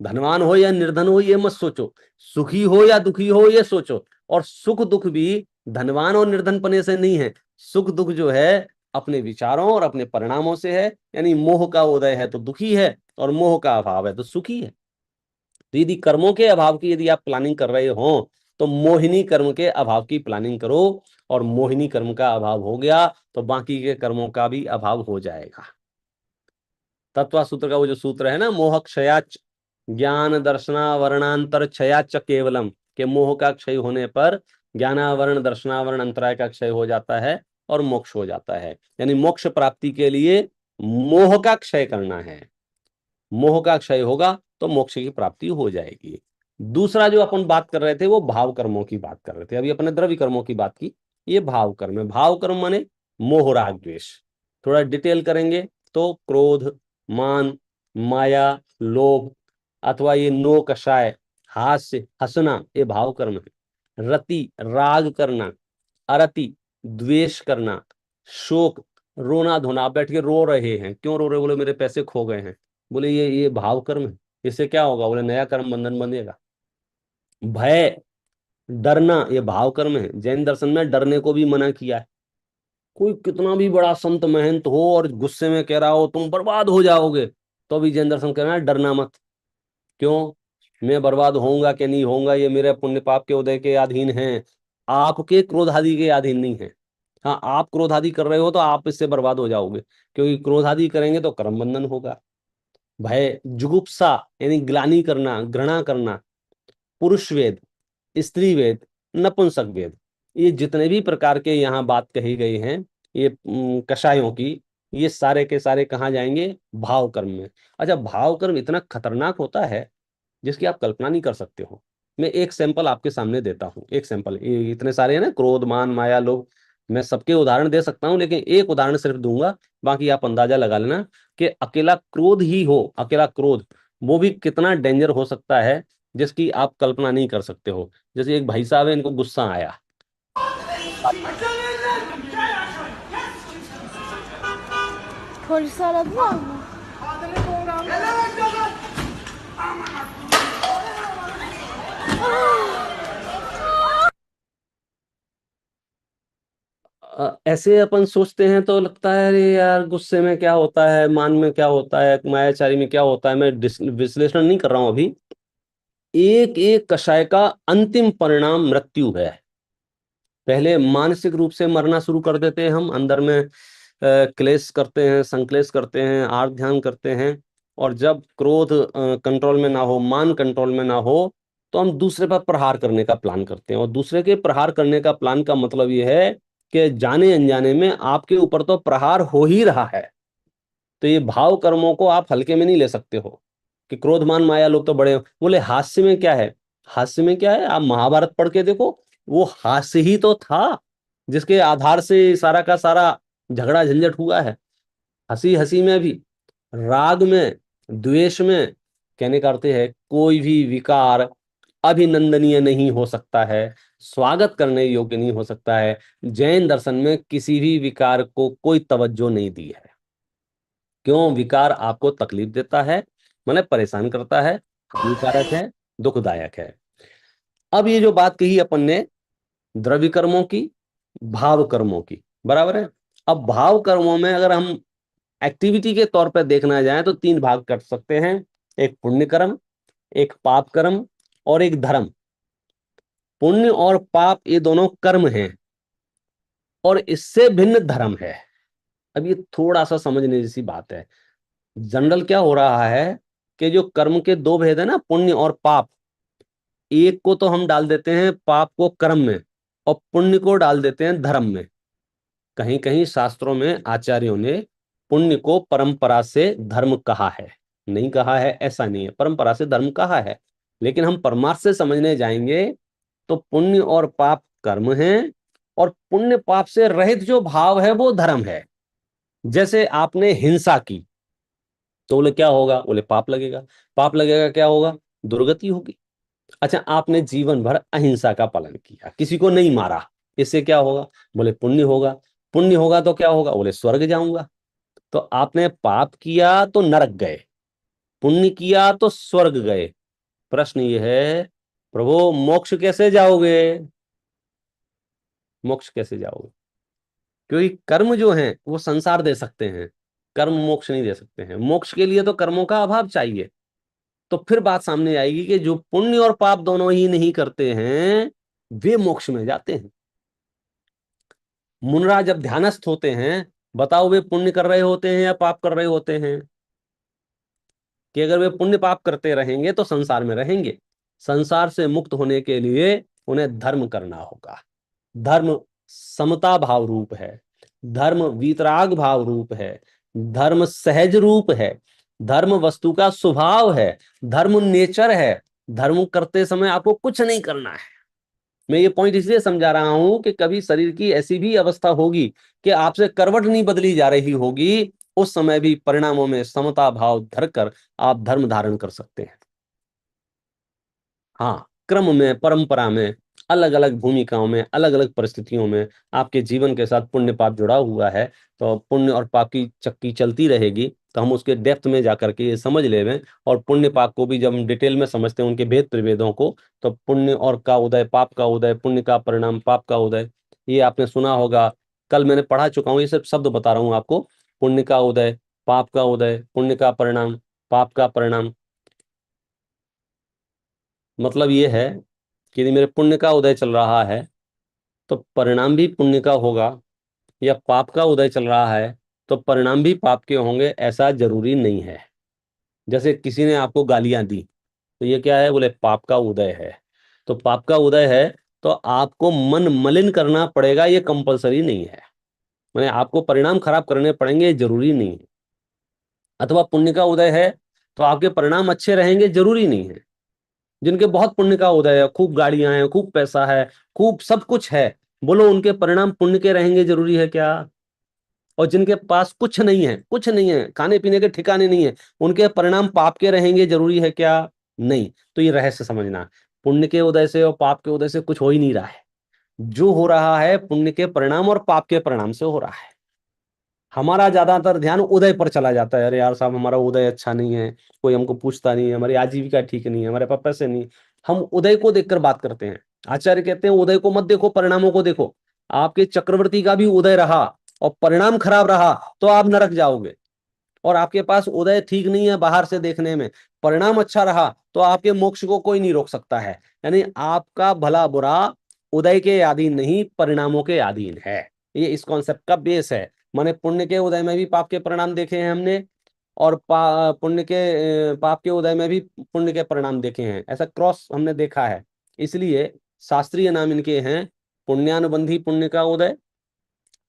धनवान हो या निर्धन हो ये मत सोचो, सुखी हो या दुखी हो ये सोचो। और सुख दुख भी धनवान और निर्धन पने से नहीं है। सुख दुख जो है अपने विचारों और अपने परिणामों से है। यानी मोह का उदय है तो दुखी है, और मोह का अभाव है तो सुखी है। तो यदि कर्मों के अभाव की यदि आप प्लानिंग कर रहे हो, तो मोहिनी कर्म के अभाव की प्लानिंग करो। और मोहिनी कर्म का अभाव हो गया तो बाकी के कर्मों का भी अभाव हो जाएगा। तत्वा सूत्र का वो जो सूत्र है ना, मोह क्षयाच ज्ञान दर्शनावरणांतर क्षयाच केवलम, के मोह का क्षय होने पर ज्ञानावरण दर्शनावरण अंतराय का क्षय हो जाता है और मोक्ष हो जाता है। यानी मोक्ष प्राप्ति के लिए मोह का क्षय करना है। मोह का क्षय होगा तो मोक्ष की प्राप्ति हो जाएगी। दूसरा जो अपन बात कर रहे थे वो भाव कर्मों की बात कर रहे थे। अभी अपने द्रव्य कर्मों की बात की, ये भाव कर्म है। भाव कर्म माने मोह राग द्वेष। थोड़ा डिटेल करेंगे तो क्रोध, मान, माया, लोभ, अथवा ये नो कषाय, हास्य, हंसना, ये भाव कर्म है। रति राग करना, अरति द्वेष करना, शोक रोना धोना। आप बैठ के रो रहे हैं, क्यों रो रहे? बोले मेरे पैसे खो गए हैं। बोले ये भाव कर्म है, इससे क्या होगा? बोले नया कर्म बंधन बंधेगा। भय डरना, ये भाव कर्म है। जैन दर्शन में डरने को भी मना किया है। कोई कितना भी बड़ा संत महंत हो और गुस्से में कह रहा हो तुम बर्बाद हो जाओगे, तो भी जैन दर्शन कह रहा है डरना मत। क्यों? मैं बर्बाद होऊंगा कि नहीं होऊंगा ये मेरे पुण्य पाप के उदय के अधीन है, आपके क्रोध आदि के अधीन नहीं है। हाँ, आप क्रोध आदि कर रहे हो तो आप इससे बर्बाद हो जाओगे, क्योंकि क्रोध आदि करेंगे तो कर्म बंधन होगा। भय जुगुप्सा यानी ग्लानि करना, घृणा करना। पुरुष वेद, स्त्री वेद, नपुंसक वेद, ये जितने भी प्रकार के यहाँ बात कही गई हैं ये कषायों की, ये सारे के सारे कहाँ जाएंगे? भाव कर्म में। अच्छा, भाव कर्म इतना खतरनाक होता है जिसकी आप कल्पना नहीं कर सकते हो। मैं एक सैंपल आपके सामने देता हूँ। एक सैंपल, ये इतने सारे हैं ना, क्रोध, मान, माया, लोभ, मैं सबके उदाहरण दे सकता हूँ, लेकिन एक उदाहरण सिर्फ दूंगा। बाकी आप अंदाजा लगा लेना कि अकेला क्रोध ही हो, अकेला क्रोध, वो भी कितना डेंजर हो सकता है जिसकी आप कल्पना नहीं कर सकते हो। जैसे एक भाई साहब है, इनको गुस्सा आया, Polis aradılar mı? ऐसे अपन सोचते हैं तो लगता है अरे यार गुस्से में क्या होता है, मान में क्या होता है, मायाचारी में क्या होता है। मैं विश्लेषण नहीं कर रहा हूं अभी। एक एक कषाय का अंतिम परिणाम मृत्यु है। पहले मानसिक रूप से मरना शुरू कर देते हैं हम, अंदर में क्लेश करते हैं, संक्लेश करते हैं, आर्त ध्यान करते हैं। और जब क्रोध कंट्रोल में ना हो, मान कंट्रोल में ना हो, तो हम दूसरे पर प्रहार करने का प्लान करते हैं। और दूसरे के प्रहार करने का प्लान का मतलब यह है कि जाने अनजाने में आपके ऊपर तो प्रहार हो ही रहा है। तो ये भाव कर्मों को आप हल्के में नहीं ले सकते हो कि क्रोध मान माया लोग तो बड़े बोले। हास्य में क्या है? हास्य में क्या है? आप महाभारत पढ़ के देखो, वो हास्य ही तो था जिसके आधार से सारा का सारा झगड़ा झंझट हुआ है। हंसी हंसी में भी, राग में, द्वेष में, कहने का अर्थ है कोई भी विकार अभिनंदनीय नहीं हो सकता है, स्वागत करने योग्य नहीं हो सकता है। जैन दर्शन में किसी भी विकार को कोई तवज्जो नहीं दी है। क्यों? विकार आपको तकलीफ देता है, मतलब परेशान करता है, हानिकारक है, दुखदायक है। अब ये जो बात कही अपन ने द्रव्य कर्मों की, भाव कर्मों की, बराबर है। अब भाव कर्मों में अगर हम एक्टिविटी के तौर पर देखना जाए तो तीन भाग कर सकते हैं। एक पुण्य कर्म, एक पाप कर्म और एक धर्म। पुण्य और पाप ये दोनों कर्म हैं और इससे भिन्न धर्म है। अब ये थोड़ा सा समझने जैसी बात है। जनरल क्या हो रहा है कि जो कर्म के दो भेद है ना, पुण्य और पाप, एक को तो हम डाल देते हैं पाप को कर्म में और पुण्य को डाल देते हैं धर्म में। कहीं कहीं शास्त्रों में आचार्यों ने पुण्य को परंपरा से धर्म कहा है, नहीं कहा है ऐसा नहीं है, परंपरा से धर्म कहा है। लेकिन हम परमार्थ से समझने जाएंगे तो पुण्य और पाप कर्म है और पुण्य पाप से रहित जो भाव है वो धर्म है। जैसे आपने हिंसा की तो बोले क्या होगा? बोले पाप लगेगा। पाप लगेगा, क्या होगा? दुर्गति होगी। अच्छा, आपने जीवन भर अहिंसा का पालन किया, किसी को नहीं मारा, इससे क्या होगा? बोले पुण्य होगा। पुण्य होगा तो क्या होगा? बोले स्वर्ग जाऊंगा। तो आपने पाप किया तो नरक गए, पुण्य किया तो स्वर्ग गए। प्रश्न ये है, प्रभु मोक्ष कैसे जाओगे? मोक्ष कैसे जाओगे? क्योंकि कर्म जो हैं वो संसार दे सकते हैं, कर्म मोक्ष नहीं दे सकते हैं। मोक्ष के लिए तो कर्मों का अभाव चाहिए। तो फिर बात सामने आएगी कि जो पुण्य और पाप दोनों ही नहीं करते हैं वे मोक्ष में जाते हैं। मुनरा जब ध्यानस्थ होते हैं, बताओ वे पुण्य कर रहे होते हैं या पाप कर रहे होते हैं? कि अगर वे पुण्य पाप करते रहेंगे तो संसार में रहेंगे। संसार से मुक्त होने के लिए उन्हें धर्म करना होगा। धर्म समता भाव रूप है, धर्म वीतराग भाव रूप है, धर्म सहज रूप है, धर्म वस्तु का स्वभाव है, धर्म नेचर है। धर्म करते समय आपको कुछ नहीं करना है। मैं ये पॉइंट इसलिए समझा रहा हूं कि कभी शरीर की ऐसी भी अवस्था होगी कि आपसे करवट नहीं बदली जा रही होगी, उस समय भी परिणामों में समता भाव धरकर आप धर्म धारण कर सकते हैं। हाँ, क्रम में, परंपरा में, अलग अलग भूमिकाओं में, अलग अलग परिस्थितियों में आपके जीवन के साथ पुण्य पाप जुड़ा हुआ है। तो पुण्य और पाप की चक्की चलती रहेगी। तो हम उसके डेप्थ में जाकर के ये समझ लें। और पुण्य पाप को भी जब हम डिटेल में समझते हैं, उनके भेद प्रभेदों को, तो पुण्य और का उदय, पाप का उदय, पुण्य का परिणाम, पाप का उदय, ये आपने सुना होगा। कल मैंने पढ़ा चुका हूँ, ये सब शब्द बता रहा हूँ आपको। पुण्य का उदय, पाप का उदय, पुण्य का परिणाम, पाप का परिणाम। मतलब ये है कि यदि मेरे पुण्य का उदय चल रहा है तो परिणाम भी पुण्य का होगा, या पाप का उदय चल रहा है तो परिणाम भी पाप के होंगे, ऐसा जरूरी नहीं है। जैसे किसी ने आपको गालियां दी तो ये क्या है? बोले पाप का उदय है। तो पाप का उदय है तो आपको मन मलिन करना पड़ेगा, ये कंपलसरी नहीं है। मैंने आपको परिणाम खराब करने पड़ेंगे, ये जरूरी नहीं है। अथवा पुण्य का उदय है तो आपके परिणाम अच्छे रहेंगे, जरूरी नहीं है। जिनके बहुत पुण्य का उदय है, खूब गाड़ियां हैं, खूब पैसा है, खूब सब कुछ है, बोलो उनके परिणाम पुण्य के रहेंगे, जरूरी है क्या? और जिनके पास कुछ नहीं है, कुछ नहीं है, खाने पीने के ठिकाने नहीं है, उनके परिणाम पाप के रहेंगे, जरूरी है क्या? नहीं। तो ये रहस्य समझना, पुण्य के उदय से और पाप के उदय से कुछ हो ही नहीं रहा है। जो हो रहा है पुण्य के परिणाम और पाप के परिणाम से हो रहा है। हमारा ज्यादातर ध्यान उदय पर चला जाता है। अरे यार साहब, हमारा उदय अच्छा नहीं है, कोई हमको पूछता नहीं है, हमारी आजीविका ठीक नहीं है, हमारे पास पैसे नहीं। हम उदय को देखकर बात करते हैं। आचार्य कहते हैं उदय को मत देखो, परिणामों को देखो। आपके चक्रवर्ती का भी उदय रहा और परिणाम खराब रहा तो आप नरक जाओगे। और आपके पास उदय ठीक नहीं है बाहर से देखने में, परिणाम अच्छा रहा तो आपके मोक्ष को कोई नहीं रोक सकता है। यानी आपका भला बुरा उदय के अधीन नहीं, परिणामों के अधीन है। ये इस कॉन्सेप्ट का बेस है। माने पुण्य के उदय में भी पाप के परिणाम देखे हैं हमने, और पाप के उदय में भी पुण्य के परिणाम देखे हैं। ऐसा क्रॉस हमने देखा है। इसलिए शास्त्रीय नाम इनके हैं पुण्यानुबंधी पुण्य का उदय,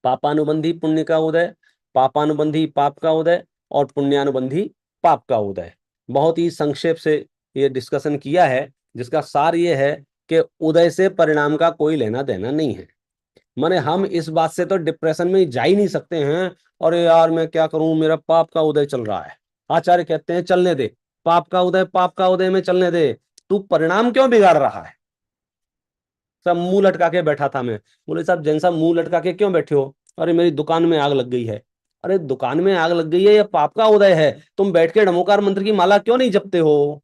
पापानुबंधी पुण्य का उदय, पापानुबंधी पाप का उदय और पुण्यानुबंधी पाप का उदय। बहुत ही संक्षेप से ये डिस्कशन किया है, जिसका सार ये है कि उदय से परिणाम का कोई लेना देना नहीं है। माने हम इस बात से तो डिप्रेशन में जा ही नहीं सकते हैं, और यार मैं क्या करूं, मेरा पाप का उदय चल रहा है। आचार्य कहते हैं चलने दे, पाप का उदय में चलने दे, तू परिणाम क्यों बिगाड़ रहा है। सब मुंह लटका के बैठा था मैं, बोले साहब जैन साहब मुंह लटका के क्यों बैठे हो। अरे मेरी दुकान में आग लग गई है। अरे दुकान में आग लग गई है, ये पाप का उदय है, तुम बैठ के नमोकार मंत्र की माला क्यों नहीं जपते हो।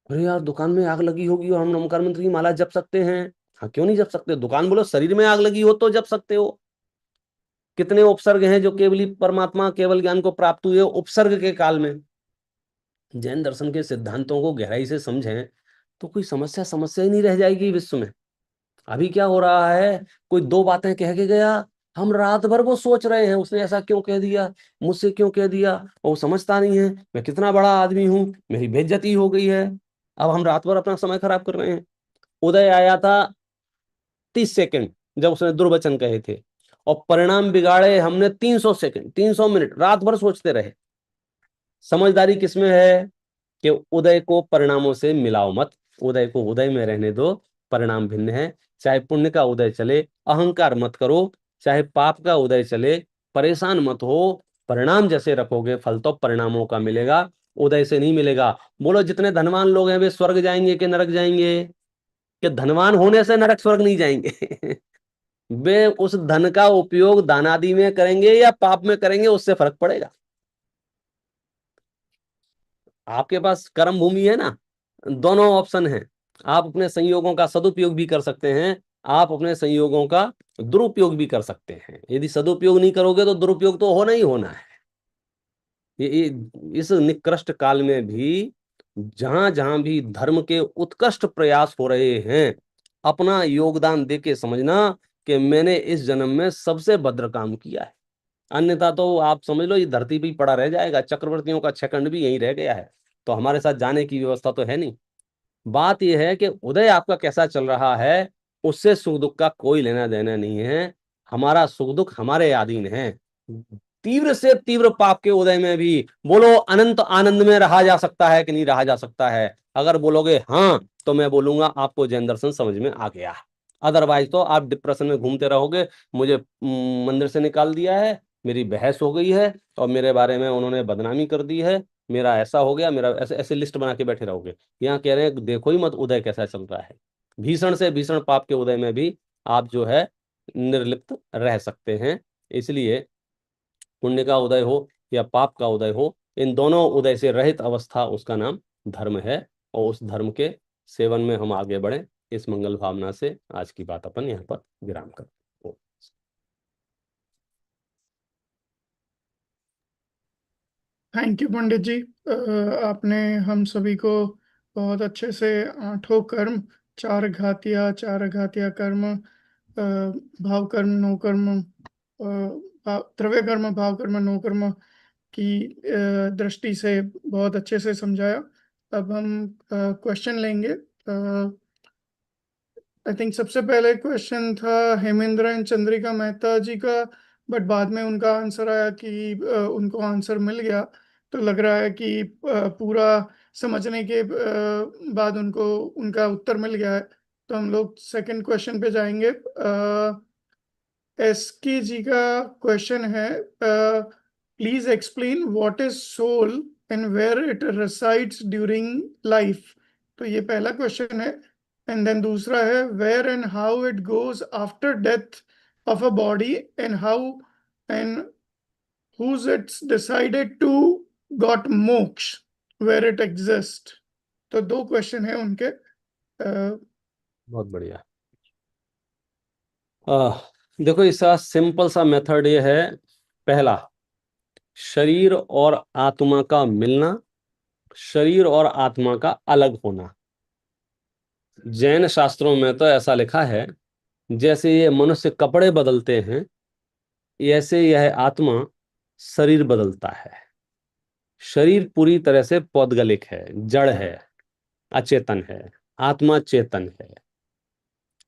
अरे यार दुकान में आग लगी होगी और हम नमोकार मंत्र की माला जप सकते हैं। हाँ क्यों नहीं जप सकते। दुकान बोलो शरीर में आग लगी हो तो जप सकते हो। कितने उपसर्ग हैं जो केवल परमात्मा केवल ज्ञान को प्राप्त हुए उपसर्ग के काल में। जैन दर्शन के सिद्धांतों को गहराई से समझें तो कोई समस्या ही नहीं रह जाएगी विश्व में। अभी क्या हो रहा है, कोई दो बातें कह के गया, हम रात भर वो सोच रहे हैं उसने ऐसा क्यों कह दिया, मुझसे क्यों कह दिया, वो समझता नहीं है मैं कितना बड़ा आदमी हूं, मेरी बेइज्जती हो गई है। अब हम रात भर अपना समय खराब कर रहे हैं। उदय आया था 30 सेकंड जब उसने दुर्वचन कहे थे, और परिणाम बिगाड़े हमने 300 सेकंड, 300 मिनट, रात भर सोचते रहे। समझदारी किसमें है कि उदय को परिणामों से मिलाओ मत, उदय को उदय में रहने दो, परिणाम भिन्न है। चाहे पुण्य का उदय चले अहंकार मत करो, चाहे पाप का उदय चले परेशान मत हो। परिणाम जैसे रखोगे फल तो परिणामों का मिलेगा, उदय से नहीं मिलेगा। बोलो जितने धनवान लोग हैं वे स्वर्ग जाएंगे कि नरक जाएंगे। कि धनवान होने से नरक स्वर्ग नहीं जाएंगे वे उस धन का उपयोग दान आदि में करेंगे या पाप में करेंगे उससे फर्क पड़ेगा। आपके पास कर्म भूमि है ना, दोनों ऑप्शन है। आप अपने संयोगों का सदुपयोग भी कर सकते हैं, आप अपने संयोगों का दुरुपयोग भी कर सकते हैं। यदि सदुपयोग नहीं करोगे तो दुरुपयोग तो होना ही होना है। इस निकृष्ट काल में भी जहां जहां भी धर्म के उत्कृष्ट प्रयास हो रहे हैं, अपना योगदान देके समझना कि मैंने इस जन्म में सबसे भद्र काम किया है। अन्यथा तो आप समझ लो ये धरती पे ही पड़ा रह जाएगा। चक्रवर्तियों का 6 खंड भी यहीं रह गया है, तो हमारे साथ जाने की व्यवस्था तो है नहीं। बात यह है कि उदय आपका कैसा चल रहा है उससे सुख दुख का कोई लेना देना नहीं है। हमारा सुख दुख हमारे अधीन है। तीव्र से तीव्र पाप के उदय में भी बोलो अनंत आनंद में रहा जा सकता है कि नहीं रहा जा सकता है। अगर बोलोगे हाँ तो मैं बोलूंगा आपको जैन दर्शन समझ में आ गया। अदरवाइज तो आप डिप्रेशन में घूमते रहोगे। मुझे मंदिर से निकाल दिया है, मेरी बहस हो गई है और मेरे बारे में उन्होंने बदनामी कर दी है, मेरा ऐसा हो गया, मेरा ऐसे ऐसे लिस्ट बना के बैठे रहोगे। यहाँ कह रहे हैं देखो ही मत उदय कैसा चल रहा है। भीषण से भीषण पाप के उदय में भी आप जो है निर्लिप्त रह सकते हैं। इसलिए पुण्य का उदय हो या पाप का उदय हो, इन दोनों उदय से रहित अवस्था उसका नाम धर्म है, और उस धर्म के सेवन में हम आगे बढ़े। इस मंगल भावना से आज की बात अपन यहाँ पर विराम करते हैं। थैंक यू पंडित जी। आपने हम सभी को बहुत अच्छे से 8 कर्म, 4 घातिया कर्म, भाव कर्म, नो कर्म, द्रव्य कर्म, भाव कर्म, नो कर्म की दृष्टि से बहुत अच्छे से समझाया। अब हम क्वेश्चन लेंगे। आई थिंक सबसे पहले क्वेश्चन था हेमेंद्र एंड चंद्रिका मेहता जी का, बट बाद में उनका आंसर आया कि उनको आंसर मिल गया। तो लग रहा है कि पूरा समझने के बाद उनको उनका उत्तर मिल गया है। तो हम लोग सेकंड क्वेश्चन पे जाएंगे। एसके जी का क्वेश्चन है, please explain what is soul and where it resides during life. तो ये पहला क्वेश्चन है। एंड देन दूसरा है where and how it goes after death of a body and how and whose it's decided to got मोक्ष where it exists। तो 2 question है उनके। बहुत बढ़िया। देखो, इसका सिंपल सा मेथड ये है। पहला, शरीर और आत्मा का मिलना, शरीर और आत्मा का अलग होना। जैन शास्त्रों में तो ऐसा लिखा है, जैसे ये मनुष्य कपड़े बदलते हैं, ऐसे यह आत्मा शरीर बदलता है। शरीर पूरी तरह से पौद्गलिक है, जड़ है, अचेतन है। आत्मा चेतन है।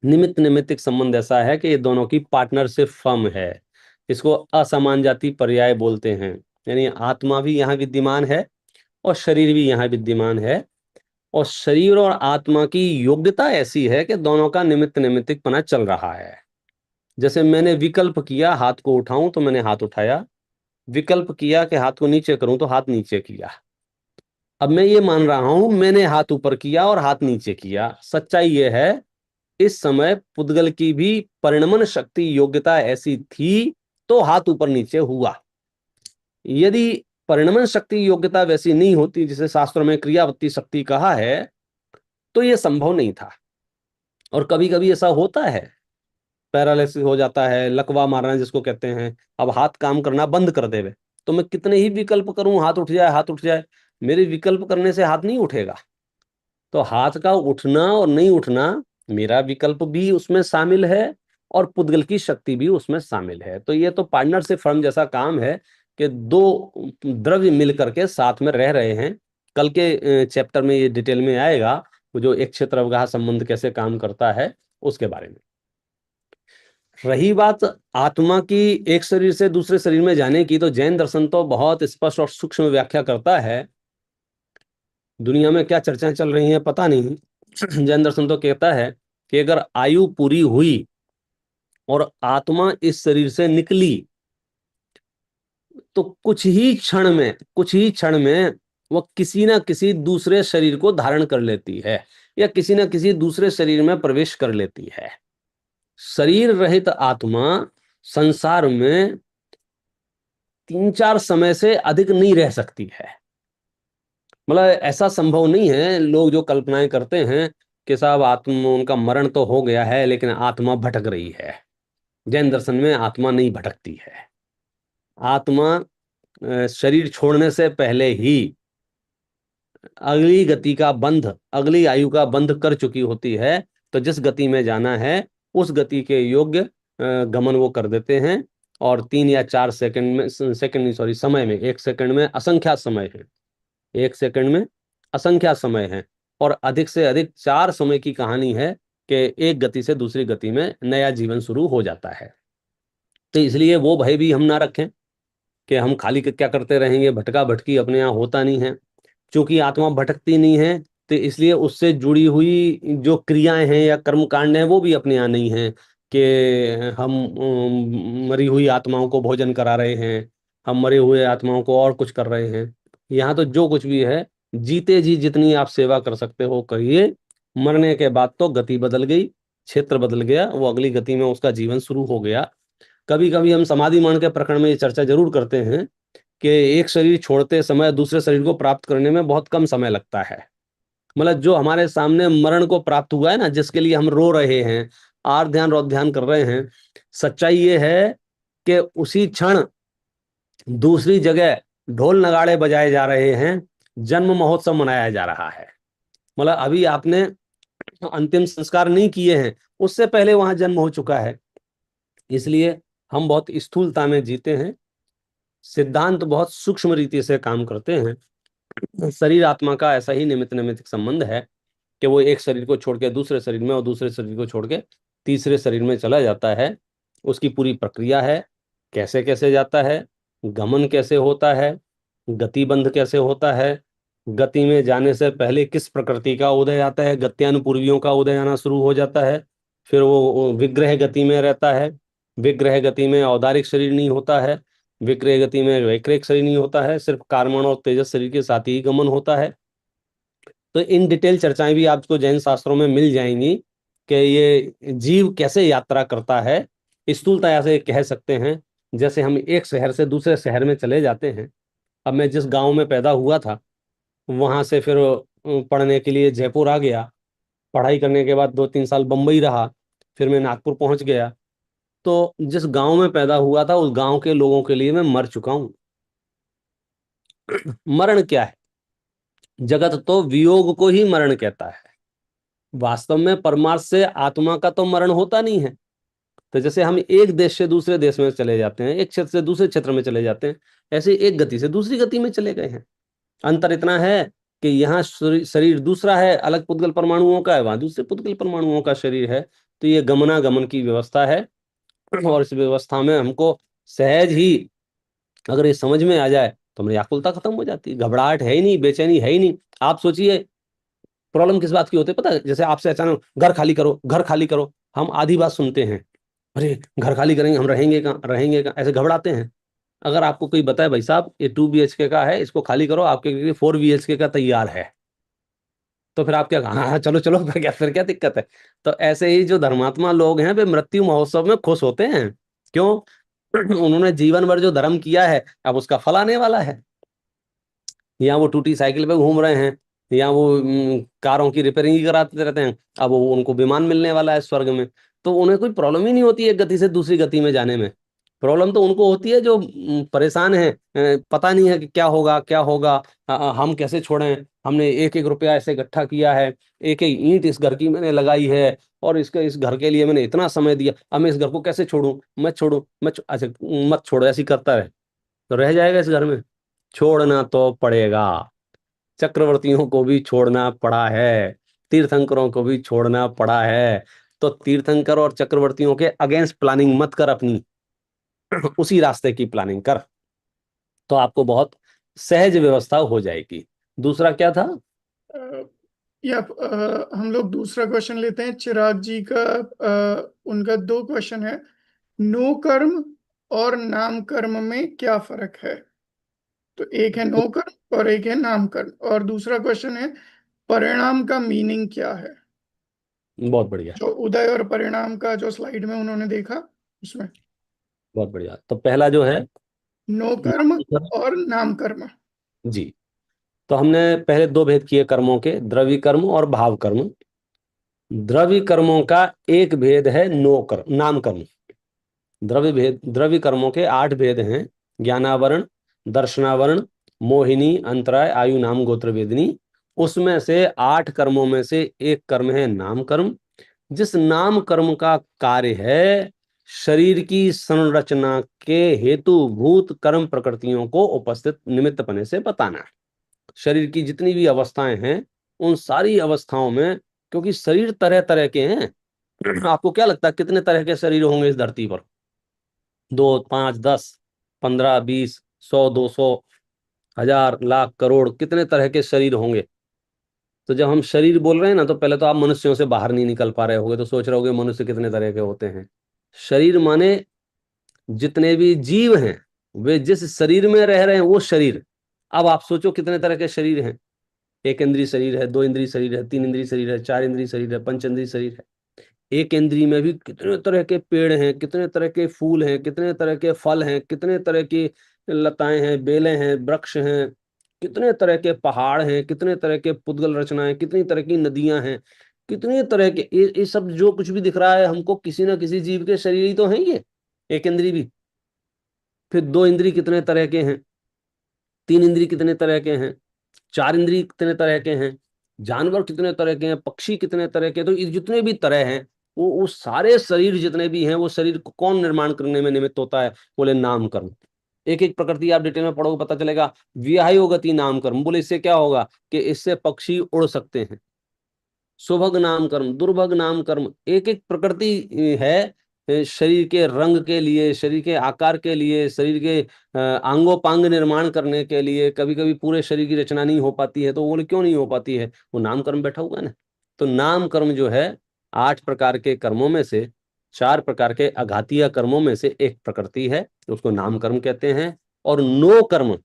निमित्त निमित्तिक संबंध ऐसा है कि ये दोनों की पार्टनरशिप फर्म है। इसको असमान जाति पर्याय बोलते हैं। यानी आत्मा भी यहाँ विद्यमान है और शरीर भी यहाँ विद्यमान है, और शरीर और आत्मा की योग्यता ऐसी है कि दोनों का निमित्त निमित्तिकपना चल रहा है। जैसे मैंने विकल्प किया हाथ को उठाऊं तो मैंने हाथ उठाया, विकल्प किया कि हाथ को नीचे करूं तो हाथ नीचे किया। अब मैं ये मान रहा हूं मैंने हाथ ऊपर किया और हाथ नीचे किया। सच्चाई ये है, इस समय पुद्गल की भी परिणमन शक्ति योग्यता ऐसी थी तो हाथ ऊपर नीचे हुआ। यदि परिणमन शक्ति योग्यता वैसी नहीं होती, जिसे शास्त्रों में क्रियावत्ती शक्ति कहा है, तो यह संभव नहीं था। और कभी कभी ऐसा होता है, पैरालिसिस हो जाता है, लकवा मारना जिसको कहते हैं। अब हाथ काम करना बंद कर देवे तो मैं कितने ही विकल्प करूं, हाथ उठ जाए हाथ उठ जाए, मेरे विकल्प करने से हाथ नहीं उठेगा। तो हाथ का उठना और नहीं उठना, मेरा विकल्प भी उसमें शामिल है और पुद्गल की शक्ति भी उसमें शामिल है। तो ये तो पार्टनरशिप फर्म जैसा काम है कि दो द्रव्य मिल करके साथ में रह रहे हैं। कल के चैप्टर में ये डिटेल में आएगा, वो जो एक क्षेत्र अवगाह संबंध कैसे काम करता है उसके बारे में। रही बात आत्मा की एक शरीर से दूसरे शरीर में जाने की, तो जैन दर्शन तो बहुत स्पष्ट और सूक्ष्म व्याख्या करता है। दुनिया में क्या चर्चाएं चल रही हैं पता नहीं, जैन दर्शन तो कहता है कि अगर आयु पूरी हुई और आत्मा इस शरीर से निकली तो कुछ ही क्षण में वह किसी ना किसी दूसरे शरीर को धारण कर लेती है या किसी ना किसी दूसरे शरीर में प्रवेश कर लेती है। शरीर रहित आत्मा संसार में 3-4 समय से अधिक नहीं रह सकती है। मतलब ऐसा संभव नहीं है। लोग जो कल्पनाएं करते हैं कि साहब आत्मा, उनका मरण तो हो गया है लेकिन आत्मा भटक रही है। जैन दर्शन में आत्मा नहीं भटकती है। आत्मा शरीर छोड़ने से पहले ही अगली गति का बंध, अगली आयु का बंध कर चुकी होती है। तो जिस गति में जाना है उस गति के योग्य गमन वो कर देते हैं। और 3 या 4 सेकंड में, सेकंड नहीं सॉरी, समय में, 1 सेकंड में असंख्या समय है, 1 सेकंड में असंख्या समय है। और अधिक से अधिक 4 समय की कहानी है कि एक गति से दूसरी गति में नया जीवन शुरू हो जाता है। तो इसलिए वो भय भी हम ना रखें कि हम खाली क्या करते रहेंगे, भटका भटकी अपने यहाँ होता नहीं है। क्योंकि आत्मा भटकती नहीं है तो इसलिए उससे जुड़ी हुई जो क्रियाएं हैं या कर्म कांड हैं वो भी अपने यहाँ नहीं है कि हम मरी हुई आत्माओं को भोजन करा रहे हैं, हम मरे हुए आत्माओं को और कुछ कर रहे हैं। यहाँ तो जो कुछ भी है, जीते जी जितनी आप सेवा कर सकते हो करिए। मरने के बाद तो गति बदल गई, क्षेत्र बदल गया, वो अगली गति में उसका जीवन शुरू हो गया। कभी कभी हम समाधि मान के प्रकरण में ये चर्चा जरूर करते हैं कि एक शरीर छोड़ते समय दूसरे शरीर को प्राप्त करने में बहुत कम समय लगता है। मतलब जो हमारे सामने मरण को प्राप्त हुआ है ना, जिसके लिए हम रो रहे हैं, आर ध्यान रोध ध्यान कर रहे हैं, सच्चाई ये है कि उसी क्षण दूसरी जगह ढोल नगाड़े बजाए जा रहे हैं, जन्म महोत्सव मनाया जा रहा है। मतलब अभी आपने अंतिम संस्कार नहीं किए हैं, उससे पहले वहां जन्म हो चुका है। इसलिए हम बहुत स्थूलता में जीते हैं, सिद्धांत बहुत सूक्ष्म रीति से काम करते हैं। शरीर आत्मा का ऐसा ही निमित्त निमित्त संबंध है कि वो एक शरीर को छोड़ के दूसरे शरीर में और दूसरे शरीर को छोड़ के तीसरे शरीर में चला जाता है। उसकी पूरी प्रक्रिया है, कैसे कैसे जाता है, गमन कैसे होता है, गतिबंध कैसे होता है, गति में जाने से पहले किस प्रकृति का उदय आता है, गत्यानुपूर्वियों का उदय आना शुरू हो जाता है। फिर वो विग्रह गति में रहता है। विग्रह गति में औदारिक शरीर नहीं होता है, विक्रय गति में वैक्रिक शरीर नहीं होता है, सिर्फ कार्मण और तेजस शरीर के साथ ही गमन होता है। तो इन डिटेल चर्चाएं भी आपको जैन शास्त्रों में मिल जाएंगी कि ये जीव कैसे यात्रा करता है। स्थूलता से कह सकते हैं, जैसे हम एक शहर से दूसरे शहर में चले जाते हैं। अब मैं जिस गांव में पैदा हुआ था वहां से फिर पढ़ने के लिए जयपुर आ गया। पढ़ाई करने के बाद 2-3 साल बम्बई रहा, फिर मैं नागपुर पहुंच गया। तो जिस गांव में पैदा हुआ था उस गांव के लोगों के लिए मैं मर चुका हूं। मरण क्या है? जगत तो वियोग को ही मरण कहता है। वास्तव में परमार्थ से आत्मा का तो मरण होता नहीं है। तो जैसे हम एक देश से दूसरे देश में चले जाते हैं, एक क्षेत्र से दूसरे क्षेत्र में चले जाते हैं, ऐसे एक गति से दूसरी गति में चले गए हैं। अंतर इतना है कि यहाँ शरीर दूसरा है, अलग पुद्गल परमाणुओं का है, वहां दूसरे पुद्गल परमाणुओं का शरीर है। तो ये गमनागमन की व्यवस्था है, और इस व्यवस्था में हमको सहज ही अगर ये समझ में आ जाए तो हमारी आकुलता खत्म हो जाती है, घबराहट है ही नहीं, बेचैनी है ही नहीं। आप सोचिए प्रॉब्लम किस बात की होती है पता है? जैसे आपसे अचानक घर खाली करो, घर खाली करो, हम आधी बात सुनते हैं, अरे घर खाली करेंगे, हम रहेंगे कहाँ, रहेंगे कहाँ, ऐसे घबराते हैं। अगर आपको कोई बताए भाई साहब ये 2 BHK का है, इसको खाली करो, आपके लिए 4 BHK का तैयार है, तो फिर आप क्या, हाँ हाँ चलो चलो, फिर क्या दिक्कत है? तो ऐसे ही जो धर्मात्मा लोग हैं वे मृत्यु महोत्सव में खुश होते हैं। क्यों? उन्होंने जीवन भर जो धर्म किया है अब उसका फल आने वाला है। या वो टूटी साइकिल पे घूम रहे हैं, या वो कारों की रिपेयरिंग ही कराते रहते हैं, अब वो उनको विमान मिलने वाला है स्वर्ग में। तो उन्हें कोई प्रॉब्लम ही नहीं होती एक गति से दूसरी गति में जाने में। प्रॉब्लम तो उनको होती है जो परेशान है, पता नहीं है कि क्या होगा क्या होगा, हम कैसे छोड़ें, हमने एक एक रुपया ऐसे इकट्ठा किया है, एक एक ईंट इस घर की मैंने लगाई है, और इस घर के लिए मैंने इतना समय दिया, अब मैं इस घर को कैसे छोड़ूं, मत छोड़ू अच्छा मत छोड़ो, ऐसी करता रहे तो रह जाएगा इस घर में। छोड़ना तो पड़ेगा। चक्रवर्तियों को भी छोड़ना पड़ा है, तीर्थंकरों को भी छोड़ना पड़ा है। तो तीर्थंकर और चक्रवर्तियों के अगेंस्ट प्लानिंग मत कर अपनी, उसी रास्ते की प्लानिंग कर, तो आपको बहुत सहज व्यवस्था हो जाएगी। दूसरा क्या था? या हम लोग दूसरा क्वेश्चन लेते हैं चिराग जी का। उनका 2 क्वेश्चन है, नो कर्म और नाम कर्म में क्या फर्क है? तो एक है नो कर्म और एक है नाम कर्म, और दूसरा क्वेश्चन है परिणाम का मीनिंग क्या है? बहुत बढ़िया, जो उदय और परिणाम का जो स्लाइड में उन्होंने देखा उसमें। बहुत बढ़िया। तो पहला जो है नो कर्म और नाम कर्म। जी, तो हमने पहले 2 भेद किए कर्मों के, द्रव्य कर्म और भाव कर्म। द्रव्य कर्मों का एक भेद है नो कर्म, नाम कर्म। द्रव्य कर्मों के 8 भेद हैं, ज्ञानावरण, दर्शनावरण, मोहिनी, अंतराय, आयु, नाम, गोत्र, वेदिनी। उसमें से 8 कर्मों में से एक कर्म है नाम कर्म, जिस नाम कर्म का कार्य है शरीर की संरचना के हेतुभूत कर्म प्रकृतियों को उपस्थित निमित्तपने से बताना। शरीर की जितनी भी अवस्थाएं हैं उन सारी अवस्थाओं में, क्योंकि शरीर तरह तरह के हैं, आपको क्या लगता है कितने तरह के शरीर होंगे इस धरती पर? 2, 5, 10, 15, 20, 100, 200, 1000, लाख, करोड़, कितने तरह के शरीर होंगे? तो जब हम शरीर बोल रहे हैं ना, तो पहले तो आप मनुष्यों से बाहर नहीं निकल पा रहे होगे, तो सोच रहे होगे मनुष्य कितने तरह के होते हैं। शरीर माने जितने भी जीव हैं वे जिस शरीर में रह रहे हैं वो शरीर। अब आप सोचो कितने तरह के शरीर हैं। 1 इंद्रिय शरीर है, 2 इंद्रिय शरीर है, 3 इंद्रिय शरीर है, 4 इंद्रिय शरीर है, 5 इंद्रिय शरीर है। एक इंद्री में भी कितने तरह के पेड़ हैं, कितने तरह के फूल हैं, कितने तरह के फल हैं, कितने तरह की लताएं हैं, बेलें हैं, वृक्ष हैं, कितने तरह के पहाड़ हैं, कितने तरह के पुद्गल रचनाएं, कितनी तरह की नदियां हैं, कितने तरह के ये सब जो कुछ भी दिख रहा है हमको किसी ना किसी जीव के शरीर ही तो हैं ये। एक इंद्री भी, फिर 2 इंद्री कितने तरह के हैं, 3 इंद्री कितने तरह के हैं, 4 इंद्री कितने तरह के हैं, जानवर कितने तरह के हैं, पक्षी कितने तरह के। तो ये जितने भी तरह हैं वो सारे शरीर जितने भी हैं वो शरीर को कौन निर्माण करने में निमित्त होता है? बोले नाम कर्म। एक एक प्रकृति आप डिटेल में पढ़ोगे पता चलेगा। विहायो गति नाम कर्म, बोले इससे क्या होगा कि इससे पक्षी उड़ सकते हैं। सुभग नाम कर्म, दुर्भग नाम कर्म, एक एक प्रकृति है शरीर के रंग के लिए, शरीर के आकार के लिए, शरीर के आंगोपांग निर्माण करने के लिए। कभी कभी पूरे शरीर की रचना नहीं हो पाती है, तो बोले क्यों नहीं हो पाती है? वो नाम कर्म बैठा हुआ है ना। तो नाम कर्म जो है 8 प्रकार के कर्मों में से 4 प्रकार के अघातीय कर्मों में से एक प्रकृति है, उसको नाम कर्म कहते हैं। और नो कर्म,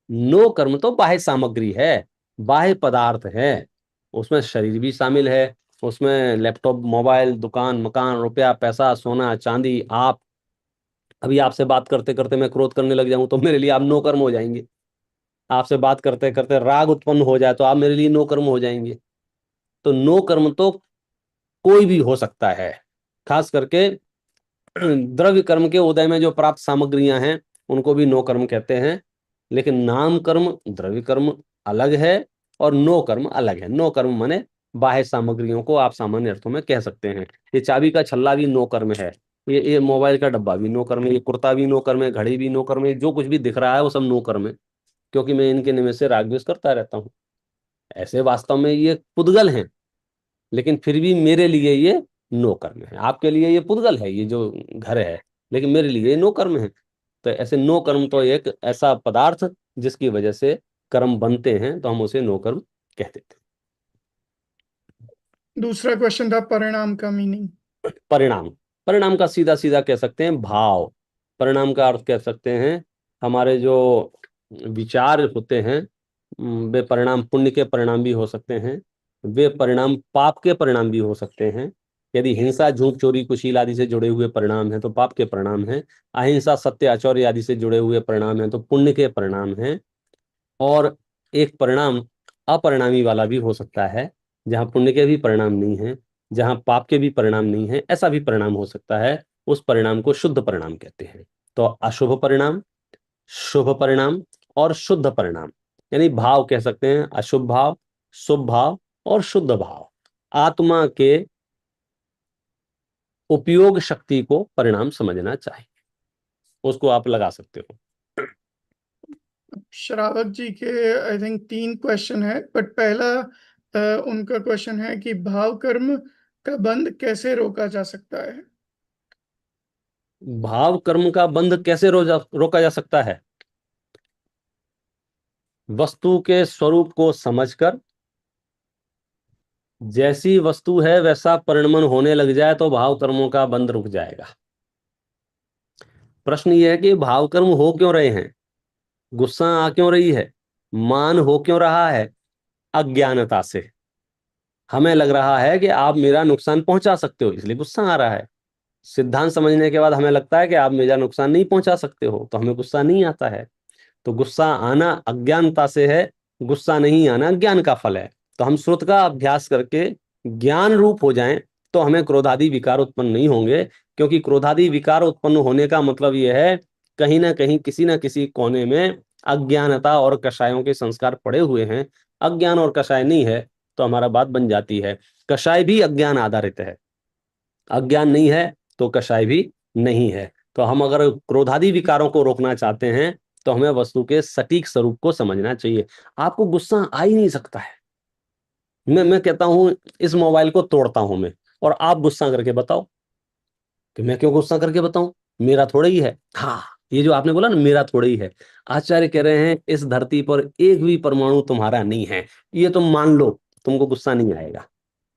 नो कर्म तो बाह्य सामग्री है, बाह्य पदार्थ है, उसमें शरीर भी शामिल है, उसमें लैपटॉप, मोबाइल, दुकान, मकान, रुपया, पैसा, सोना, चांदी। आप अभी आपसे बात करते करते मैं क्रोध करने लग जाऊं तो मेरे लिए आप नो कर्म हो जाएंगे। आपसे बात करते करते राग उत्पन्न हो जाए तो आप मेरे लिए नो कर्म हो जाएंगे। तो नो कर्म तो कोई भी हो सकता है, खास करके द्रव्य कर्म के उदय में जो प्राप्त सामग्रियां हैं उनको भी नो कर्म कहते हैं, लेकिन नाम कर्म द्रव्य कर्म अलग है और नो कर्म अलग है। नो कर्म माने बाह्य सामग्रियों को आप सामान्य अर्थों में कह सकते हैं। ये चाबी का छल्ला भी नो कर्म है, ये मोबाइल का डब्बा भी नो कर्म है, ये कुर्ता भी नो कर्म है, घड़ी भी नो कर्म है, जो कुछ भी दिख रहा है वो सब नो कर्म है, क्योंकि मैं इनके निमित्त से राग द्वेष करता रहता हूँ। ऐसे वास्तव में ये पुद्गल हैं, लेकिन फिर भी मेरे लिए ये नो कर्म है। आपके लिए ये पुद्गल है, ये जो घर है, लेकिन मेरे लिए ये नो कर्म है। तो ऐसे नो कर्म तो एक ऐसा पदार्थ जिसकी वजह से कर्म बनते हैं, तो हम उसे नो कर्म कहते थे। दूसरा क्वेश्चन था परिणाम का मीनिंग। परिणाम, परिणाम का सीधा सीधा कह सकते हैं भाव। परिणाम का अर्थ कह सकते हैं हमारे जो विचार होते हैं, वे परिणाम पुण्य के परिणाम भी हो सकते हैं, वे परिणाम पाप के परिणाम भी हो सकते हैं। यदि हिंसा झूठ चोरी कुशील आदि से जुड़े हुए परिणाम हैं तो पाप के परिणाम हैं। अहिंसा सत्य आचौर्य आदि से जुड़े हुए परिणाम हैं तो पुण्य के परिणाम हैं। और एक परिणाम अपरिणामी वाला भी हो सकता है, जहां पुण्य के भी परिणाम नहीं है, जहां पाप के भी परिणाम नहीं है, ऐसा भी परिणाम हो सकता है। उस परिणाम को शुद्ध परिणाम कहते हैं। तो अशुभ परिणाम, शुभ परिणाम और शुद्ध परिणाम, यानी भाव कह सकते हैं अशुभ भाव, शुभ भाव और शुद्ध भाव। आत्मा के उपयोग शक्ति को परिणाम समझना चाहिए, उसको आप लगा सकते हो। श्रावक जी के आई थिंक 3 क्वेश्चन है, बट पहला उनका क्वेश्चन है कि भाव कर्म का बंध कैसे रोका जा सकता है। भाव कर्म का बंध कैसे रोका जा सकता है? वस्तु के स्वरूप को समझकर, जैसी वस्तु है वैसा परिणमन होने लग जाए तो भाव कर्मों का बंध रुक जाएगा। प्रश्न यह है कि भाव कर्म हो क्यों रहे हैं, गुस्सा आ क्यों रही है, मान हो क्यों रहा है? अज्ञानता से। हमें लग रहा है कि आप मेरा नुकसान पहुंचा सकते हो, इसलिए गुस्सा आ रहा है। सिद्धांत समझने के बाद हमें लगता है कि आप मेरा नुकसान नहीं पहुंचा सकते हो, तो हमें गुस्सा नहीं आता है। तो गुस्सा आना अज्ञानता से है, गुस्सा नहीं आना ज्ञान का फल है। तो हम श्रुत का अभ्यास करके ज्ञान रूप हो जाएं तो हमें क्रोधादि विकार उत्पन्न नहीं होंगे, क्योंकि क्रोधादि विकार उत्पन्न होने का मतलब यह है कहीं ना कहीं किसी ना किसी कोने में अज्ञानता और कषायों के संस्कार पड़े हुए हैं। अज्ञान और कषाय नहीं है तो हमारा बात बन जाती है। कषाय भी अज्ञान आधारित है, अज्ञान नहीं है तो कषाय भी नहीं है। तो हम अगर क्रोधादि विकारों को रोकना चाहते हैं तो हमें वस्तु के सटीक स्वरूप को समझना चाहिए। आपको गुस्सा आ ही नहीं सकता है। मैं कहता हूं इस मोबाइल को तोड़ता हूं मैं, और आप गुस्सा करके बताओ कि मैं क्यों गुस्सा करके बताऊं, मेरा थोड़ा ही है। हाँ, ये जो आपने बोला ना मेरा थोड़ा ही है, आचार्य कह रहे हैं इस धरती पर एक भी परमाणु तुम्हारा नहीं है, ये तुम मान लो, तुमको गुस्सा नहीं आएगा।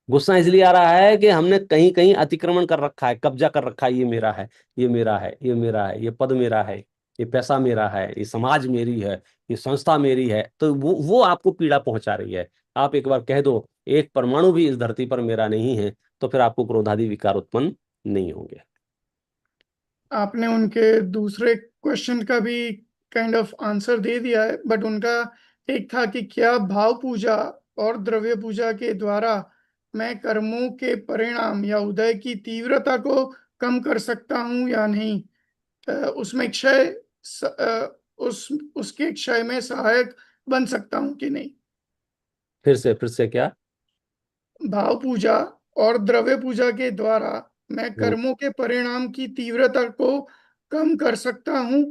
गुस्सा इसलिए आ रहा है कि हमने कहीं कहीं अतिक्रमण कर रखा है, कब्जा कर रखा है, ये मेरा है, ये मेरा है, ये मेरा है, ये पद मेरा है, ये पैसा मेरा है, ये समाज मेरी है, ये संस्था मेरी है। तो वो आपको पीड़ा पहुंचा रही है। आप एक बार कह दो एक परमाणु भी इस धरती पर मेरा नहीं है, तो फिर आपको क्रोधादि विकार उत्पन्न नहीं होंगे। आपने उनके दूसरे क्वेश्चन का भी काइंड ऑफ आंसर दे दिया है, बट उनका एक था कि क्या भाव पूजा और द्रव्य पूजा के द्वारा मैं कर्मों के परिणाम या उदय की तीव्रता को कम कर सकता हूं या नहीं, उसमें क्षय उसके क्षय में सहायक बन सकता हूं कि नहीं। फिर से क्या? भाव पूजा और द्रव्य पूजा के द्वारा मैं कर्मों के परिणाम की तीव्रता को कम कर सकता हूं,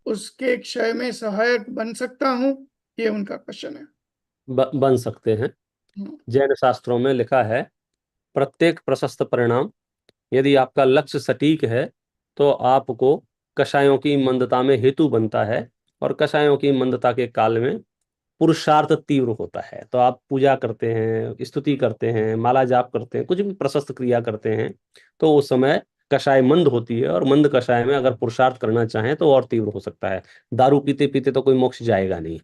उसके क्षय में सहायक बन सकता हूं, ये उनका क्वेश्चन है। बन सकते हैं। जैन शास्त्रों में लिखा है प्रत्येक प्रशस्त परिणाम, यदि आपका लक्ष्य सटीक है तो आपको कषायों की मंदता में हेतु बनता है, और कषायों की मंदता के काल में पुरुषार्थ तीव्र होता है। तो आप पूजा करते हैं, स्तुति करते हैं, माला जाप करते हैं, कुछ भी प्रशस्त क्रिया करते हैं, तो उस समय कषाय मंद होती है, और मंद कषाय में अगर पुरुषार्थ करना चाहें तो और तीव्र हो सकता है। दारू पीते पीते तो कोई मोक्ष जाएगा नहीं,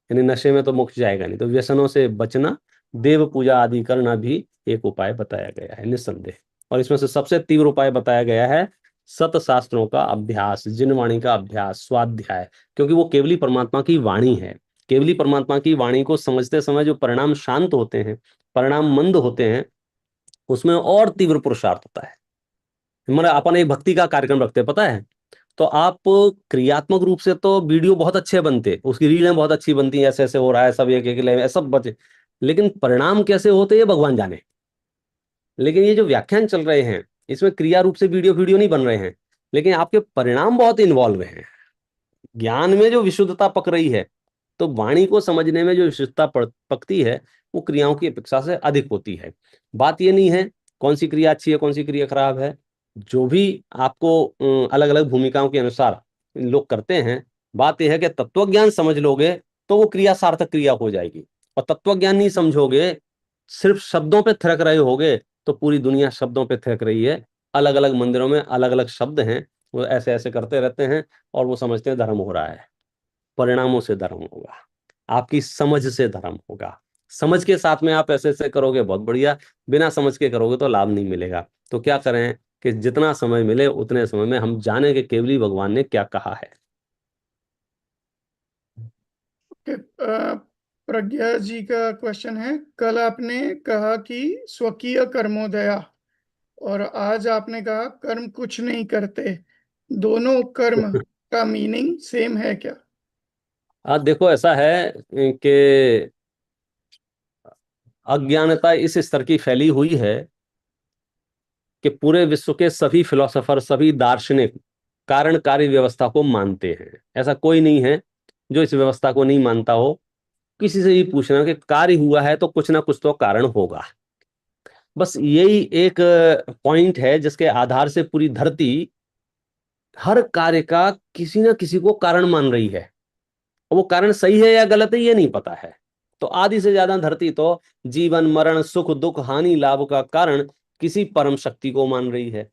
यानी नशे में तो मोक्ष जाएगा नहीं। तो व्यसनों से बचना, देव पूजा आदि करना भी एक उपाय बताया गया है निस्संदेह। और इसमें से सबसे तीव्र उपाय बताया गया है सत शास्त्रों का अभ्यास, जिनवाणी का अभ्यास, स्वाध्याय, क्योंकि वो केवली परमात्मा की वाणी है। केवली परमात्मा की वाणी को समझते समय जो परिणाम शांत होते हैं, परिणाम मंद होते हैं, उसमें और तीव्र पुरुषार्थ होता है मतलब अपन एक भक्ति का कार्यक्रम रखते हैं, पता है, तो आप क्रियात्मक रूप से तो वीडियो बहुत अच्छे बनते, उसकी रीलें बहुत अच्छी बनती हैं, ऐसे ऐसे हो रहा है, सब एक एक लाइन सब बचे, लेकिन परिणाम कैसे होते हैं ये भगवान जाने। लेकिन ये जो व्याख्यान चल रहे हैं इसमें क्रिया रूप से वीडियो वीडियो नहीं बन रहे हैं, लेकिन आपके परिणाम बहुत इन्वॉल्व हैं। ज्ञान में जो विशुद्धता पक रही है, तो वाणी को समझने में जो विशुद्धता पकती है वो क्रियाओं की अपेक्षा से अधिक होती है। बात ये नहीं है कौन सी क्रिया अच्छी है कौन सी क्रिया खराब है, जो भी आपको अलग अलग भूमिकाओं के अनुसार लोग करते हैं, बात यह है कि तत्व ज्ञान समझ लोगे तो वो क्रिया सार्थक क्रिया हो जाएगी, और तत्व ज्ञान नहीं समझोगे, सिर्फ शब्दों पे थिरक रहे होगे, तो पूरी दुनिया शब्दों पे थिरक रही है। अलग अलग मंदिरों में अलग अलग शब्द हैं, वो ऐसे ऐसे करते रहते हैं और वो समझते हैं धर्म हो रहा है। परिणामों से धर्म होगा, आपकी समझ से धर्म होगा। समझ के साथ में आप ऐसे ऐसे करोगे बहुत बढ़िया, बिना समझ के करोगे तो लाभ नहीं मिलेगा। तो क्या करें कि जितना समय मिले उतने समय में हम जाने कि केवली भगवान ने क्या कहा है। प्रज्ञा जी का क्वेश्चन है, कल आपने कहा कि स्वकीय कर्मोदया और आज आपने कहा कर्म कुछ नहीं करते, दोनों कर्म का मीनिंग सेम है क्या? आज देखो ऐसा है कि अज्ञानता इस स्तर की फैली हुई है कि पूरे विश्व के सभी फिलोसोफर सभी दार्शनिक कारण कार्य व्यवस्था को मानते हैं। ऐसा कोई नहीं है जो इस व्यवस्था को नहीं मानता हो। किसी से भी पूछना कि कार्य हुआ है तो कुछ ना कुछ तो कारण होगा। बस यही एक पॉइंट है जिसके आधार से पूरी धरती हर कार्य का किसी ना किसी को कारण मान रही है। वो कारण सही है या गलत है ये नहीं पता है। तो आधी से ज्यादा धरती तो जीवन मरण सुख दुख हानि लाभ का कारण किसी परम शक्ति को मान रही है।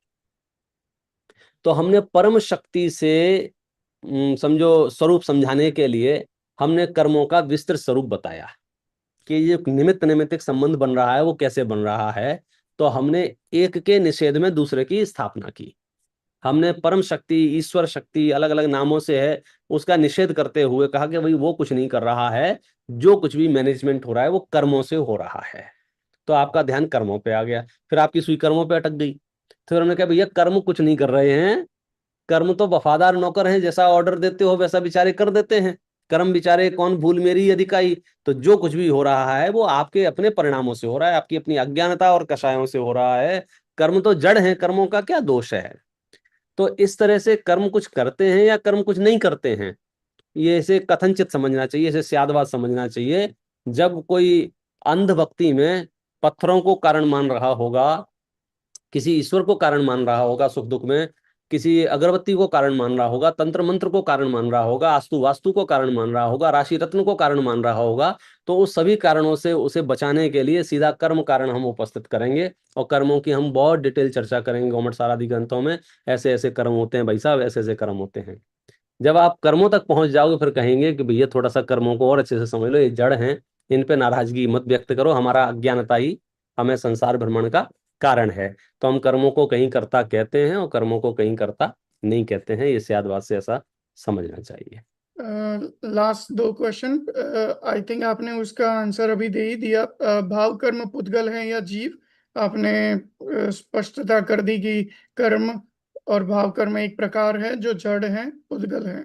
तो हमने परम शक्ति से समझो स्वरूप समझाने के लिए हमने कर्मों का विस्तृत स्वरूप बताया कि ये निमित्त निमित्तिक संबंध बन रहा है वो कैसे बन रहा है। तो हमने एक के निषेध में दूसरे की स्थापना की। हमने परम शक्ति ईश्वर शक्ति अलग अलग नामों से है उसका निषेध करते हुए कहा कि भाई वो कुछ नहीं कर रहा है, जो कुछ भी मैनेजमेंट हो रहा है वो कर्मों से हो रहा है। तो आपका ध्यान कर्मों पे आ गया, फिर आपकी सुई कर्मों पे अटक गई। फिर हमने कहा भैया कर्म कुछ नहीं कर रहे हैं, कर्म तो वफादार नौकर हैं, जैसा ऑर्डर देते हो वैसा बेचारे कर देते हैं। कर्म बेचारे कौन भूल मेरी अधिकाई। तो जो कुछ भी हो रहा है वो आपके अपने परिणामों से हो रहा है, आपकी अपनी अज्ञानता और कषायों से हो रहा है। कर्म तो जड़ है, कर्मों का क्या दोष है। तो इस तरह से कर्म कुछ करते हैं या कर्म कुछ नहीं करते हैं, ये इसे कथनचित समझना चाहिए, इसे स्यादवाद समझना चाहिए। जब कोई अंध भक्ति में पत्थरों को कारण मान रहा होगा, किसी ईश्वर को कारण मान रहा होगा सुख दुख में, किसी अगरबत्ती को कारण मान रहा होगा, तंत्र मंत्र को कारण मान रहा होगा, आस्तु वास्तु को कारण मान रहा होगा, राशि रत्न को कारण मान रहा होगा, तो उस सभी कारणों से उसे बचाने के लिए सीधा कर्म कारण हम उपस्थित करेंगे। और कर्मों की हम बहुत डिटेल चर्चा करेंगे गौमट सारादि ग्रंथों में। ऐसे ऐसे कर्म होते हैं भाई साहब, ऐसे ऐसे कर्म होते हैं। जब आप कर्मों तक पहुंच जाओगे फिर कहेंगे कि भैया थोड़ा सा कर्मों को और अच्छे से समझ लो, ये जड़ हैं, इन पे नाराजगी मत व्यक्त करो, हमारा अज्ञानता ही हमें संसार भ्रमण का कारण है। तो हम कर्मों को कहीं कर्ता कहते हैं और कर्मों को कहीं कर्ता नहीं कहते हैं, ये सियादवाद से ऐसा समझना चाहिए। लास्ट दो क्वेश्चन, आई थिंक आपने उसका आंसर अभी दे ही दिया। भाव कर्म पुद्गल है या जीव, आपने स्पष्टता कर दी कि कर्म और भाव कर्म एक प्रकार है जो जड़ है, पुद्गल है।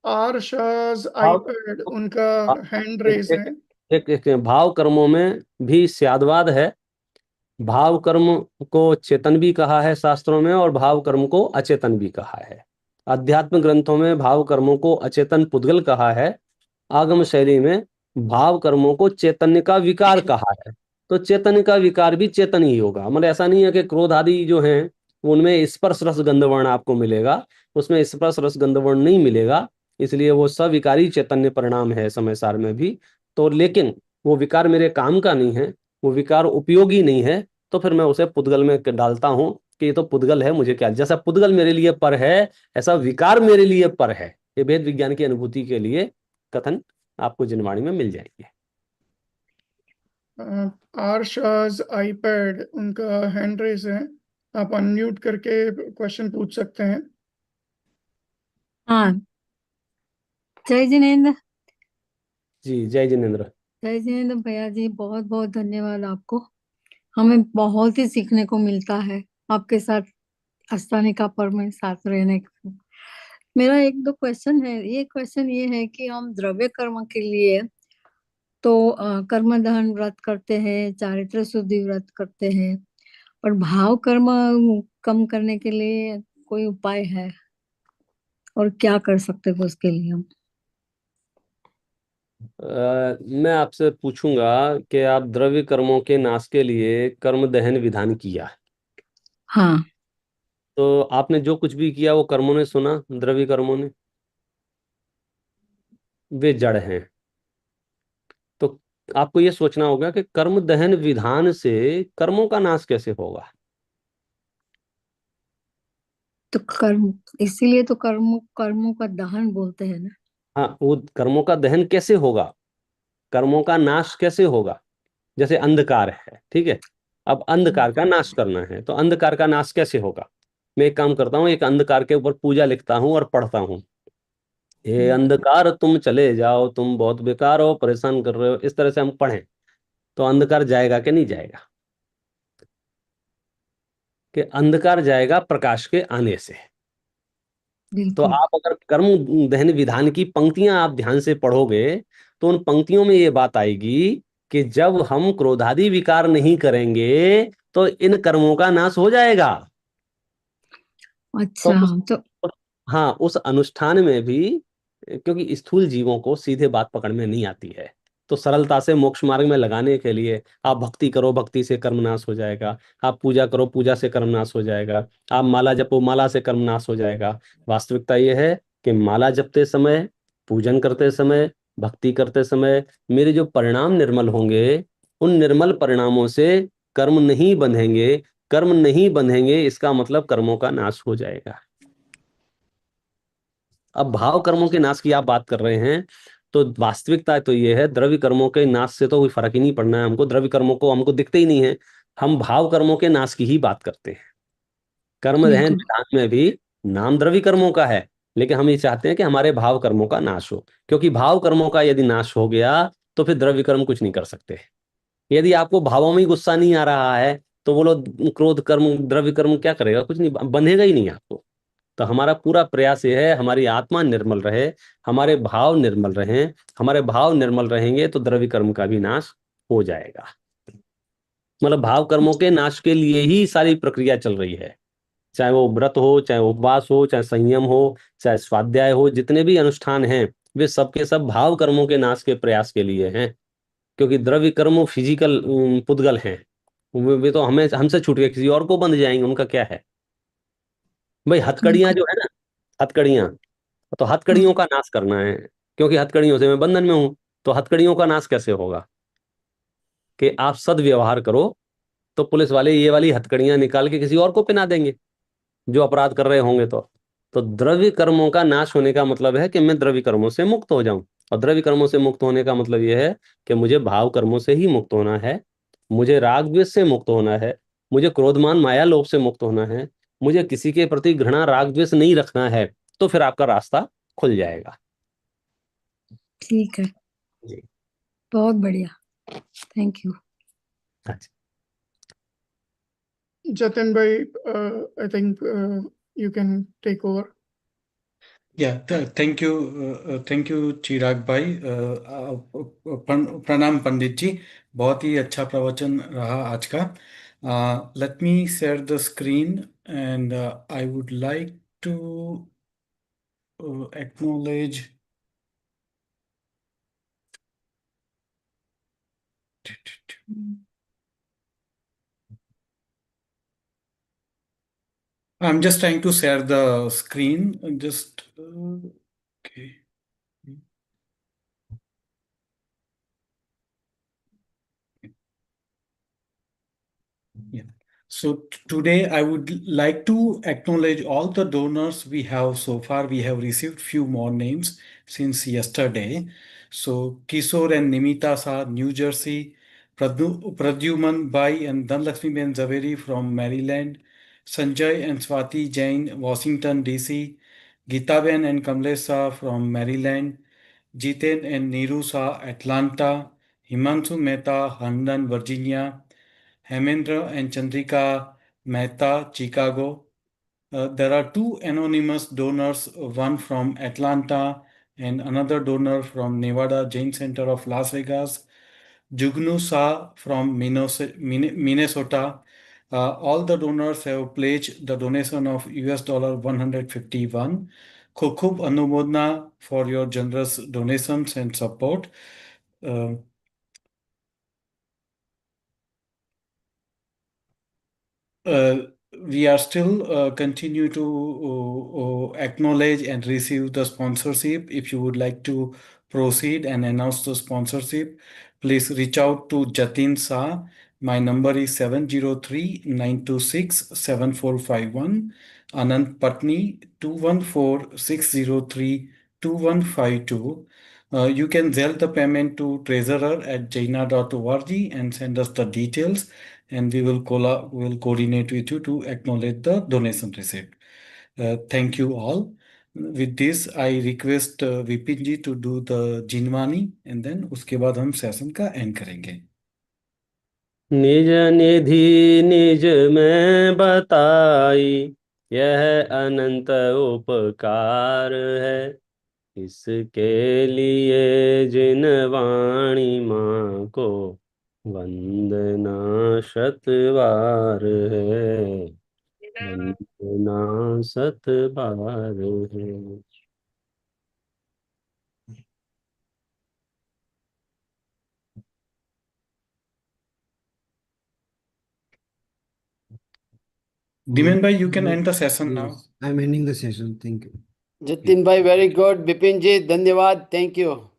आर शाज आईपैड, उनका हैंड रेस है। एक भाव कर्मों में भी स्यादवाद है। भाव कर्म को चेतन भी कहा है शास्त्रों में और भाव कर्म को अचेतन भी कहा है। अध्यात्म ग्रंथों में भाव कर्मों को अचेतन पुद्गल कहा है, आगम शैली में भाव कर्मों को चैतन्य का विकार कहा है। तो चैतन्य का विकार भी चेतन ही होगा। मतलब ऐसा नहीं है कि क्रोध आदि जो हैं उनमें स्पर्श रस गंधवर्ण आपको मिलेगा, उसमें स्पर्श रस गंधवर्ण नहीं मिलेगा, इसलिए वो सविकारी चैतन्य परिणाम है समय सार में भी। तो लेकिन वो विकार मेरे काम का नहीं है, वो विकार उपयोगी नहीं है, तो फिर मैं उसे पुद्गल में डालता हूं कि ये तो पुद्गल है, मुझे क्या। जैसा पुद्गल मेरे लिए पर है ऐसा विकार मेरे लिए पर है। ये वेद विज्ञान की अनुभूति के लिए कथन आपको जिनवाणी में मिल जाएंगे। आर शाज आईपैड, उनका हैंड रेस है, आप अनम्यूट करके क्वेश्चन पूछ सकते हैं। हाँ, जय जिनेन्द्र। जी जय जिनेन्द्र। जय जिनेन्द्र भैया जी, बहुत बहुत धन्यवाद आपको। हमें बहुत ही सीखने को मिलता है। आपके साथ अष्टानिका पर्व में साथ रहने का। मेरा एक दो क्वेश्चन है। ये क्वेश्चन ये है कि हम द्रव्य कर्म के लिए तो कर्म दहन व्रत करते हैं, चारित्र शुद्धि व्रत करते हैं, पर भाव कर्म कम करने के लिए कोई उपाय है और क्या कर सकते हैं उसके लिए हम? मैं आपसे पूछूंगा कि आप द्रव्य कर्मों के नाश के लिए कर्म दहन विधान किया, हाँ। तो आपने जो कुछ भी किया वो कर्मों ने सुना, द्रव्य कर्मों ने, वे जड़ हैं। तो आपको ये सोचना होगा कि कर्म दहन विधान से कर्मों का नाश कैसे होगा। तो कर्म, इसीलिए तो कर्मों का दहन बोलते हैं ना। हाँ, वो कर्मों का दहन कैसे होगा, कर्मों का नाश कैसे होगा। जैसे अंधकार है, ठीक है, अब अंधकार का नाश करना है तो अंधकार का नाश कैसे होगा। मैं एक काम करता हूँ, एक अंधकार के ऊपर पूजा लिखता हूँ और पढ़ता हूँ, हे अंधकार तुम चले जाओ, तुम बहुत बेकार हो, परेशान कर रहे हो, इस तरह से हम पढ़ें तो अंधकार जाएगा कि नहीं जाएगा। कि अंधकार जाएगा प्रकाश के आने से। तो बिल्कुल। आप अगर कर्म दहन विधान की पंक्तियां आप ध्यान से पढ़ोगे तो उन पंक्तियों में ये बात आएगी कि जब हम क्रोधादि विकार नहीं करेंगे तो इन कर्मों का नाश हो जाएगा। तो अच्छा, तो हाँ, उस अनुष्ठान में भी, क्योंकि स्थूल जीवों को सीधे बात पकड़ में नहीं आती है, तो सरलता से मोक्ष मार्ग में लगाने के लिए आप भक्ति करो, भक्ति से कर्म नाश हो जाएगा। आप पूजा करो, पूजा से कर्म नाश हो जाएगा। आप माला जपो, माला से कर्म नाश हो जाएगा। वास्तविकता यह है कि माला जपते समय, पूजन करते समय, भक्ति करते समय मेरे जो परिणाम निर्मल होंगे, उन निर्मल परिणामों से कर्म नहीं बंधेंगे। कर्म नहीं बंधेंगे इसका मतलब कर्मों का नाश हो जाएगा। अब भाव कर्मों के नाश की आप बात कर रहे हैं, तो वास्तविकता तो ये है, द्रव्य कर्मों के नाश से तो कोई फर्क ही नहीं पड़ना है हमको, द्रव्य कर्मों को हमको दिखते ही नहीं है। हम भाव कर्मों के नाश की ही बात करते हैं। कर्म दहन बिल्कुल विधान में भी नाम द्रव्य कर्मों का है, लेकिन हम ये चाहते हैं कि हमारे भाव कर्मों का नाश हो, क्योंकि भाव कर्मों का यदि नाश हो गया तो फिर द्रव्य कर्म कुछ नहीं कर सकते। यदि आपको भावों में ही गुस्सा नहीं आ रहा है तो बोलो क्रोध कर्म, द्रव्य कर्म क्या करेगा, कुछ नहीं, बंधेगा ही नहीं आपको। तो हमारा पूरा प्रयास ये है हमारी आत्मा निर्मल रहे, हमारे भाव निर्मल रहें। हमारे भाव निर्मल रहेंगे तो द्रव्य कर्म का भी नाश हो जाएगा। मतलब भाव कर्मों के नाश के लिए ही सारी प्रक्रिया चल रही है, चाहे वो व्रत हो, चाहे उपवास हो, चाहे संयम हो, चाहे स्वाध्याय हो, जितने भी अनुष्ठान हैं वे सबके सब भाव कर्मों के नाश के प्रयास के लिए हैं। क्योंकि द्रव्य कर्म फिजिकल पुद्गल हैं, वे तो हमें हमसे छूट के किसी और को बंध जाएंगे, उनका क्या है। भाई हथकड़ियां बिल्कुल। जो है ना, हथकड़ियां, तो हाँ, हथकड़ियों का नाश करना है, क्योंकि हथकड़ियों से मैं बंधन में हूं। तो हथकड़ियों का नाश कैसे होगा कि आप सदव्यवहार करो तो पुलिस वाले ये वाली हथकड़ियां निकाल के किसी और को पहना देंगे जो अपराध कर रहे होंगे। तो द्रव्य कर्मों का नाश होने का मतलब है कि मैं द्रव्य कर्मों से मुक्त हो जाऊं, और द्रव्य कर्मों से मुक्त होने का मतलब यह है कि मुझे भाव कर्मों से ही मुक्त होना है, मुझे राग द्वेष से मुक्त होना है, मुझे क्रोधमान माया लोभ से मुक्त होना है, मुझे किसी के प्रति घृणा राग द्वेष नहीं रखना है। तो फिर आपका रास्ता खुल जाएगा। ठीक है, जी। बहुत बढ़िया, थैंक यू। अच्छा। Jatin bhai, I think you can take over. Yeah, thank you चिराग भाई। प्रणाम पंडित जी, बहुत ही अच्छा प्रवचन रहा आज का। Let me share the screen and I would like to acknowledge. I'm just trying to share the screen. Just okay. Yeah. So today I would like to acknowledge all the donors we have so far. We have received few more names since yesterday. So Kishore and Nimita Sa, New Jersey, Pradyuman Bai and Dhanlakshmi Ben Zaveri from Maryland, Sanjay and Swati Jain, Washington DC, Geetaben and Kamlesh Sa from Maryland, Jiten and Neeru Sa, Atlanta, Himanshu Mehta, London, Virginia, Hemendra and Chandrika Mehta, Chicago. There are two anonymous donors, one from Atlanta and another donor from Nevada Jain Center of Las Vegas. Jugnu Shah from Minnesota. All the donors have pledged the donation of $151. Khub Anumodna for your generous donations and support. Uh, we are still continue to acknowledge and receive the sponsorship. If you would like to proceed and announce the sponsorship, please reach out to Jatin Shah. My number is 703-926-7451. Anand Patni 214-603-2152. You can Zelle the payment to treasurer@jaina.org and send us the details, and we will coordinate with you to acknowledge the donation receipt. Thank you all. With this, I request Vipin ji to do the Jinwani, and then उसके बाद हम session का and करेंगे. निज निधि निज में बताई, यह अनंत उपकार है. इसके लिए जिन वाणी माँ को वंदना शतबार है, वंदना शतबार है. Dhimen bhai, you can end the session now. Yes, I'm ending the session. Thank you. Jatin bhai, very good. Bipin ji, dhanyawad. Thank you.